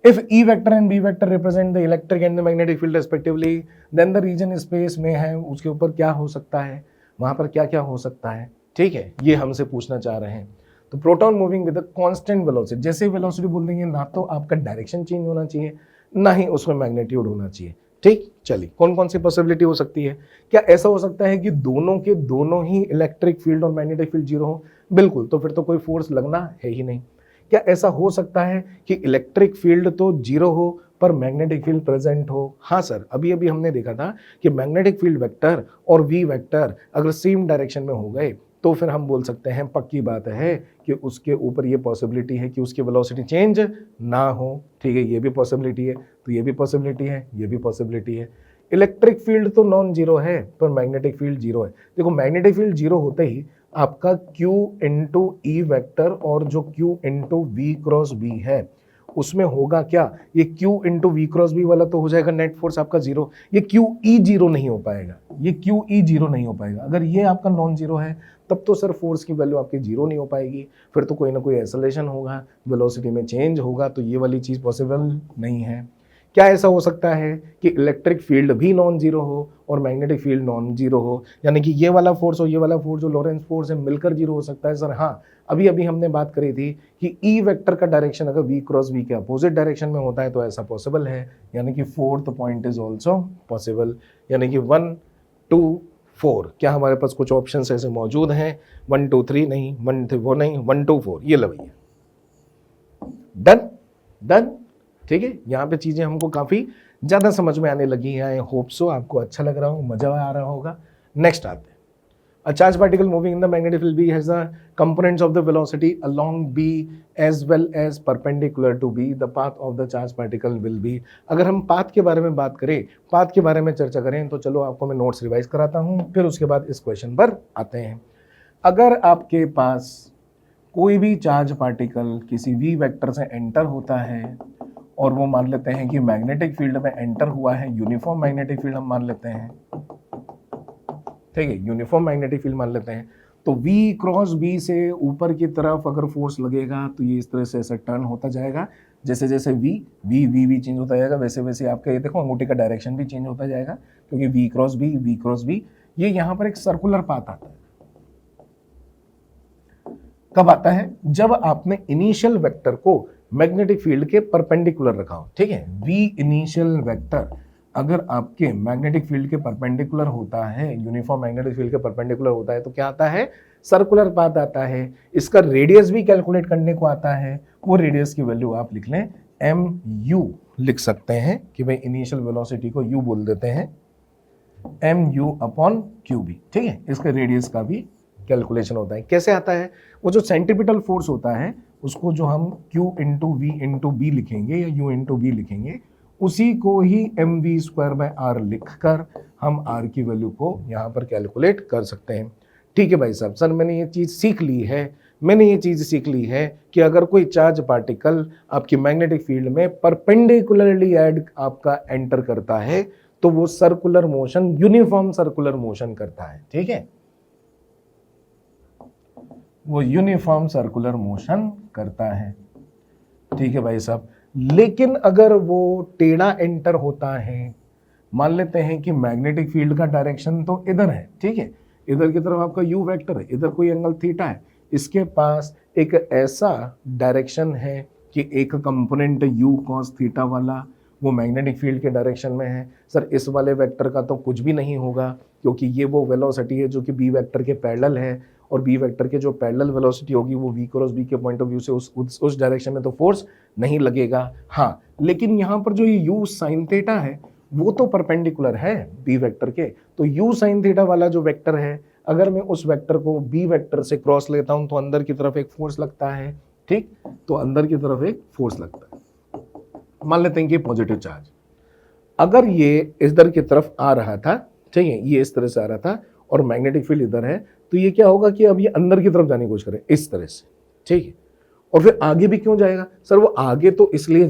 if E vector and B vector represent the electric and the magnetic field respectively, then the region space में है उसके ऊपर क्या हो सकता है, वहां पर क्या क्या हो सकता है। ठीक है, ये हमसे पूछना चाह रहे हैं। तो proton moving with constant velocity, जैसे वेलोसिटी बोल देंगे ना तो आपका डायरेक्शन चेंज होना चाहिए, ना ही उसमें मैग्नीट्यूड होना चाहिए। ठीक, चलिए कौन कौन सी पॉसिबिलिटी हो सकती है? क्या ऐसा हो सकता है कि दोनों के दोनों ही इलेक्ट्रिक फील्ड और मैग्नेटिक फील्ड 0 हो? बिल्कुल, तो फिर तो कोई फोर्स लगना है ही नहीं। क्या ऐसा हो सकता है कि इलेक्ट्रिक फील्ड तो 0 हो पर मैग्नेटिक फील्ड प्रेजेंट हो? हाँ सर, अभी अभी हमने देखा था कि मैग्नेटिक फील्ड वेक्टर और वी वेक्टर अगर सेम डायरेक्शन में हो गए तो फिर हम बोल सकते हैं पक्की बात है कि उसके ऊपर ये पॉसिबिलिटी है कि उसकी वेलोसिटी चेंज ना हो। ठीक है, ये भी पॉसिबिलिटी है, तो ये भी पॉसिबिलिटी है, ये भी पॉसिबिलिटी है। इलेक्ट्रिक फील्ड तो नॉन जीरो है पर मैग्नेटिक फील्ड 0 है। देखो मैग्नेटिक फील्ड 0 होते ही आपका Q इंटू ई वेक्टर और जो Q into we cross B है उसमें होगा क्या? ये Q into we cross B वाला तो हो जाएगा नेट फोर्स आपका 0। ये QE 0 नहीं हो पाएगा, ये QE 0 नहीं हो पाएगा। अगर ये आपका नॉन जीरो है तब तो सर फोर्स की वैल्यू आपकी 0 नहीं हो पाएगी, फिर तो कोई ना कोई एक्सेलरेशन होगा, वेलोसिटी में चेंज होगा, तो ये वाली चीज़ पॉसिबल नहीं है। क्या ऐसा हो सकता है कि इलेक्ट्रिक फील्ड भी नॉन जीरो हो और मैग्नेटिक फील्ड नॉन जीरो हो, यानी कि ये वाला फोर्स और ये वाला फोर्स जो लॉरेंस फोर्स है मिलकर जीरो हो सकता है? सर हाँ, अभी अभी हमने बात करी थी कि ई वेक्टर का डायरेक्शन अगर वी क्रॉस वी के अपोजिट डायरेक्शन में होता है तो ऐसा पॉसिबल है, यानी कि fourth point is also possible, यानी कि 1 2 4। क्या हमारे पास कुछ ऑप्शन ऐसे मौजूद हैं? 1 2 3 नहीं, 1 2 4 नहीं, 1 2 4, ये लो भैया, डन डन। ठीक है, यहाँ पे चीजें हमको काफी ज्यादा समझ में आने लगी हैं। आई होप सो आपको अच्छा लग रहा हो, मजा आ रहा होगा। नेक्स्ट आते हैं, a charge particle moving in the magnetic field B has the components of the velocity along B as well as perpendicular to B. The path of the charge particle will be. अगर हम path के बारे में बात करें, path के बारे में चर्चा करें, तो चलो आपको मैं नोट्स रिवाइज कराता हूं, फिर उसके बाद इस क्वेश्चन पर आते हैं। अगर आपके पास कोई भी चार्ज पार्टिकल किसी V वेक्टर से एंटर होता है और वो मान लेते हैं कि मैग्नेटिक फील्ड में एंटर हुआ है, यूनिफॉर्म मैग्नेटिक फील्ड हम मान लेते हैं, ठीक है, यूनिफॉर्म मैग्नेटिक फील्ड मान लेते हैं, तो V क्रॉस B से ऊपर की तरफ अगर फोर्स लगेगा तो ये इस तरह से ऐसा टर्न होता जाएगा, जैसे जैसे V चेंज होता जाएगा, वैसे वैसे आपका ये देखो अंगूठे का डायरेक्शन भी चेंज होता जाएगा, क्योंकि V क्रॉस B ये यहाँ पर एक सर्कुलर पाथ आता है। कब आता है? जब आपने इनिशियल वेक्टर को मैग्नेटिक फील्ड के परपेंडिकुलर रखा हो, ठीक है। V इनिशियल वेक्टर अगर आपके मैग्नेटिक फील्ड के परपेंडिकुलर होता है, यूनिफॉर्म मैग्नेटिक फील्ड के परपेंडिकुलर होता है, तो क्या आता है? सर्कुलर पाथ आता है। इसका रेडियस भी कैलकुलेट करने को आता है, वो रेडियस की वैल्यू आप लिख लें mu लिख सकते हैं कि भाई इनिशियल वेलोसिटी को u बोल देते हैं, mu/qb, ठीक है। इसका रेडियस का भी कैलकुलेशन होता है। कैसे आता है? वो जो सेंट्रीपिटल फोर्स होता है उसको जो हम q into we into B लिखेंगे या u इंटू बी लिखेंगे, उसी को ही mv²/r लिखकर हम r की वैल्यू को यहाँ पर कैलकुलेट कर सकते हैं। ठीक है भाई साहब, सर मैंने ये चीज़ सीख ली है कि अगर कोई चार्ज पार्टिकल आपकी मैग्नेटिक फील्ड में परपेंडिकुलरली आपका एंटर करता है तो वो circular motion, uniform circular motion करता है, ठीक है, वो यूनिफॉर्म सर्कुलर मोशन करता है। ठीक है भाई साहब, लेकिन अगर वो टेढ़ा एंटर होता है, मान लेते हैं कि मैग्नेटिक फील्ड का डायरेक्शन तो इधर है, ठीक है, इधर की तरफ आपका u वेक्टर है, इधर कोई एंगल थीटा है, इसके पास एक ऐसा डायरेक्शन है कि एक कंपोनेंट u cos थीटा वाला वो मैग्नेटिक फील्ड के डायरेक्शन में है। सर इस वाले वेक्टर का तो कुछ भी नहीं होगा, क्योंकि ये वो वेलोसिटी है जो कि b वेक्टर के पैरेलल है, और b वेक्टर के जो पैरेलल वेलोसिटी होगी वो v क्रॉस b के पॉइंट ऑफ व्यू से उस डायरेक्शन में तो फोर्स नहीं लगेगा। हाँ, लेकिन यहाँ पर जो ये u sin थीटा है वो तो परपेंडिकुलर है b वेक्टर के, तो u sin थीटा वाला जो वेक्टर है, अगर मैं उस वेक्टर को b वेक्टर से क्रॉस लेता हूं तो अंदर की तरफ एक फोर्स लगता है, ठीक, तो अंदर की तरफ एक फोर्स लगता है। मान लेते हैं कि पॉजिटिव चार्ज अगर ये इधर की तरफ आ रहा था, ठीक है, ये इस तरह से आ रहा था और मैग्नेटिक फील्ड इधर है, तो ये क्या होगा कि अब ये अंदर की तरफ जाने की कोशिश करे इस तरह से, ठीक है, और फिर आगे भी क्यों जाएगा? सर वो आगे तो इसलिए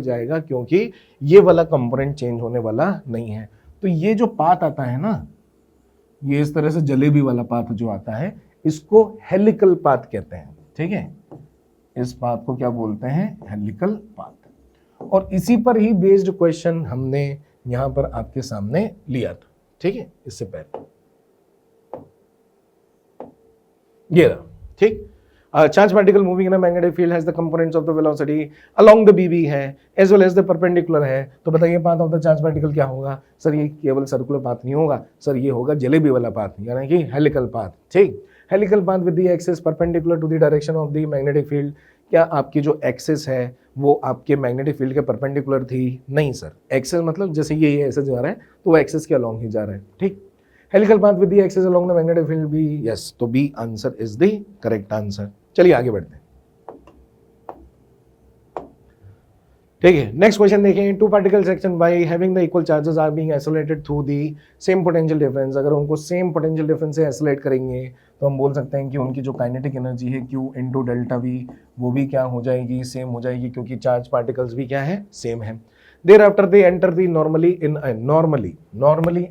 जाएगा क्योंकि ये वाला कंपोनेंट चेंज होने वाला नहीं है। तो ये जो पाथ आता है ना, ये इस तरह से जलेबी वाला पाथ जो आता है, इसको हेलिकल पाथ कहते हैं, ठीक है, इस पाथ को क्या बोलते हैं? Helical path. और इसी पर ही बेस्ड क्वेश्चन हमने यहां पर आपके सामने लिया था, ठीक है, इससे पहले ये रहा, ठीक। Charge particle moving in a magnetic field has the components of the velocity along the B B है as well as the perpendicular है। तो बताइए path of the charge particle क्या होगा? सर ये केवल सर्कुलर पाथ नहीं होगा, सर ये होगा जलेबी वाला पाथ, यानी कि हेलिकल पाथ, ठीक। Helical path with the axis perpendicular to the direction of the magnetic field. क्या आपकी जो एक्सिस है वो आपके मैग्नेटिक फील्ड के परपेंडिकुलर थी? नहीं सर, एक्सिस मतलब जैसे ये ऐसे जा रहा है तो वो एक्सिस के अलोंग ही जा रहा है, ठीक। Helical path with the axis along the magnetic field B, yes, तो B answer is the correct answer. चलिए आगे बढ़ते हैं, ठीक है। नेक्स्ट क्वेश्चन देखें, two particle section by having the equal charges are being isolated through the same potential difference. अगर उनको सेम पोटेंशियल डिफरेंस से आइसोलेट करेंगे तो हम बोल सकते हैं कि उनकी जो काइनेटिक एनर्जी है Q इंटू डेल्टा V वो भी क्या हो जाएगी? सेम हो जाएगी, क्योंकि चार्ज पार्टिकल्स भी क्या है? सेम है। Thereafter they enter the normally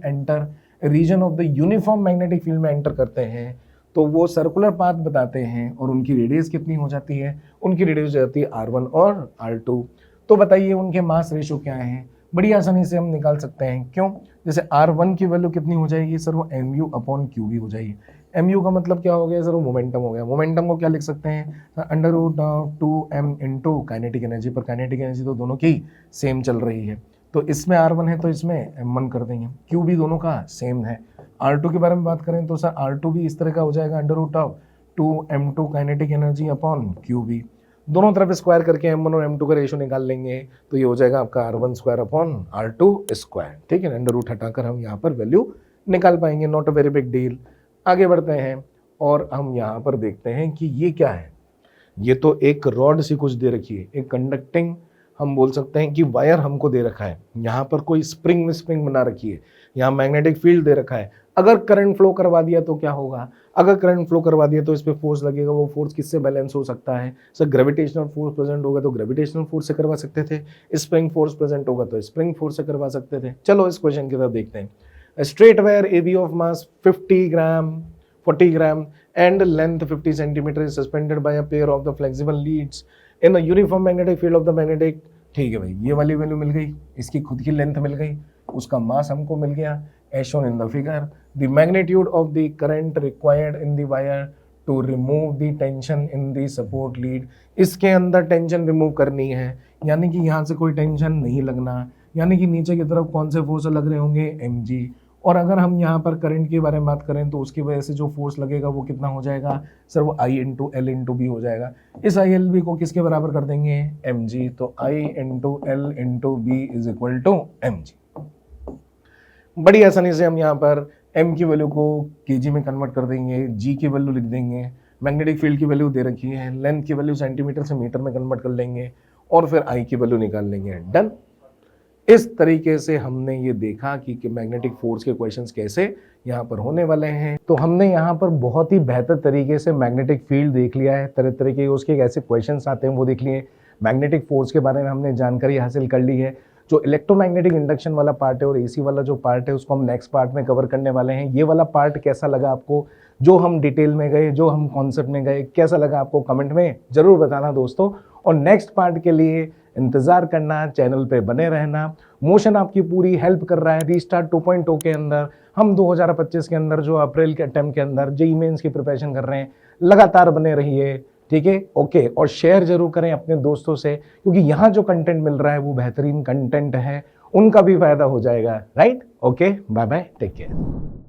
enter region of the uniform magnetic field में एंटर करते हैं तो वो सर्कुलर पाथ बताते हैं, और उनकी रेडियस कितनी हो जाती है? उनकी रेडियस हो जाती है R1 और R2। तो बताइए उनके मास रेशो क्या है, बड़ी आसानी से हम निकाल सकते हैं। क्यों? जैसे R1 की वैल्यू कितनी हो जाएगी सर, वो mu/qv हो जाएगी। mu का मतलब क्या हो गया सर, वो मोमेंटम हो गया। मोमेंटम को क्या लिख सकते हैं, √2m इंटू काइनेटिक एनर्जी, पर काइनेटिक एनर्जी तो दोनों की सेम चल रही है, तो इसमें R1 है तो इसमें m1 कर देंगे। q भी दोनों का सेम है। R2 के बारे में बात करें तो सर R2 भी इस तरह का हो जाएगा, √2m2 kinetic energy upon qv, दोनों तरफ स्क्वायर करके m1 और m2 का रेशो निकाल लेंगे, तो ये हो जाएगा आपका R1 square upon R2 square. ठीक है, अंडर रूट हटाकर हम यहाँ पर वैल्यू निकाल पाएंगे, not a very big deal. आगे बढ़ते हैं और हम यहाँ पर देखते हैं कि ये क्या है। ये तो एक रॉड सी कुछ दे रखी है, एक कंडक्टिंग हम बोल सकते हैं कि वायर हमको दे रखा है। यहाँ पर कोई स्प्रिंग बना रखी है, यहाँ मैग्नेटिक फील्ड दे रखा है। अगर करंट फ्लो करवा दिया तो क्या होगा, अगर करंट फ्लो करवा दिया तो इस पे फोर्स लगेगा। वो फोर्स किससे बैलेंस हो सकता है सर, ग्रेविटेशनल फोर्स प्रेजेंट होगा तो ग्रेविटेशनल फोर्स से करवा सकते थे, स्प्रिंग फोर्स प्रेजेंट होगा तो स्प्रिंग फोर्स से करवा सकते थे। चलो इस क्वेश्चन की तरफ देखते हैं। Straight wire AB of mass 40 gram and length 50 centimeter is suspended by a pair of the flexible leads in a uniform magnetic field of the magnetic। ठीक है भाई, ये वाली वैल्यू मिल गई, इसकी खुद की लेंथ मिल गई, उसका मास हमको मिल गया as shown in the figure। The magnitude of the current required in the wire to remove the tension in the support lead। इसके अंदर टेंशन रिमूव करनी है, यानी कि यहाँ से कोई टेंशन नहीं लगना, यानी कि नीचे की तरफ कौन से फोर्स लग रहे होंगे, mg। और अगर हम यहाँ पर करंट के बारे में बात करें तो उसकी वजह से जो फोर्स लगेगा वो कितना हो जाएगा सर, वो I into L into B हो जाएगा। इस ILB को किसके बराबर कर देंगे, mg, तो I into L into B is equal to mg। बड़ी आसानी से हम यहाँ पर m की वैल्यू को kg में कन्वर्ट कर देंगे, g की वैल्यू लिख देंगे, मैग्नेटिक फील्ड की वैल्यू दे रखी है, लेंथ की वैल्यू सेंटीमीटर से मीटर में कन्वर्ट कर लेंगे और फिर I की वैल्यू निकाल लेंगे। डन। इस तरीके से हमने ये देखा कि मैग्नेटिक फोर्स के क्वेश्चंस कैसे यहाँ पर होने वाले हैं। तो हमने यहाँ पर बहुत ही बेहतर तरीके से मैग्नेटिक फील्ड देख लिया है, तरह तरह के उसके कैसे क्वेश्चंस आते हैं वो देख लिए, मैग्नेटिक फोर्स के बारे में हमने जानकारी हासिल कर ली है। जो इलेक्ट्रोमैग्नेटिक इंडक्शन वाला पार्ट है और AC वाला जो पार्ट है उसको हम नेक्स्ट पार्ट में कवर करने वाले हैं। ये वाला पार्ट कैसा लगा आपको, जो हम डिटेल में गए, जो हम कॉन्सेप्ट में गए, कैसा लगा आपको कमेंट में ज़रूर बताना दोस्तों। और नेक्स्ट पार्ट के लिए इंतज़ार करना, चैनल पे बने रहना। मोशन आपकी पूरी हेल्प कर रहा है रीस्टार्ट 2.0 के अंदर। हम 2025 के अंदर जो अप्रैल के अटेम्प्ट के अंदर JEE मेंस की प्रिपरेशन कर रहे हैं, लगातार बने रहिए, ठीक है, ओके। और शेयर जरूर करें अपने दोस्तों से, क्योंकि यहाँ जो कंटेंट मिल रहा है वो बेहतरीन कंटेंट है, उनका भी फायदा हो जाएगा, right. Okay, bye bye, take care.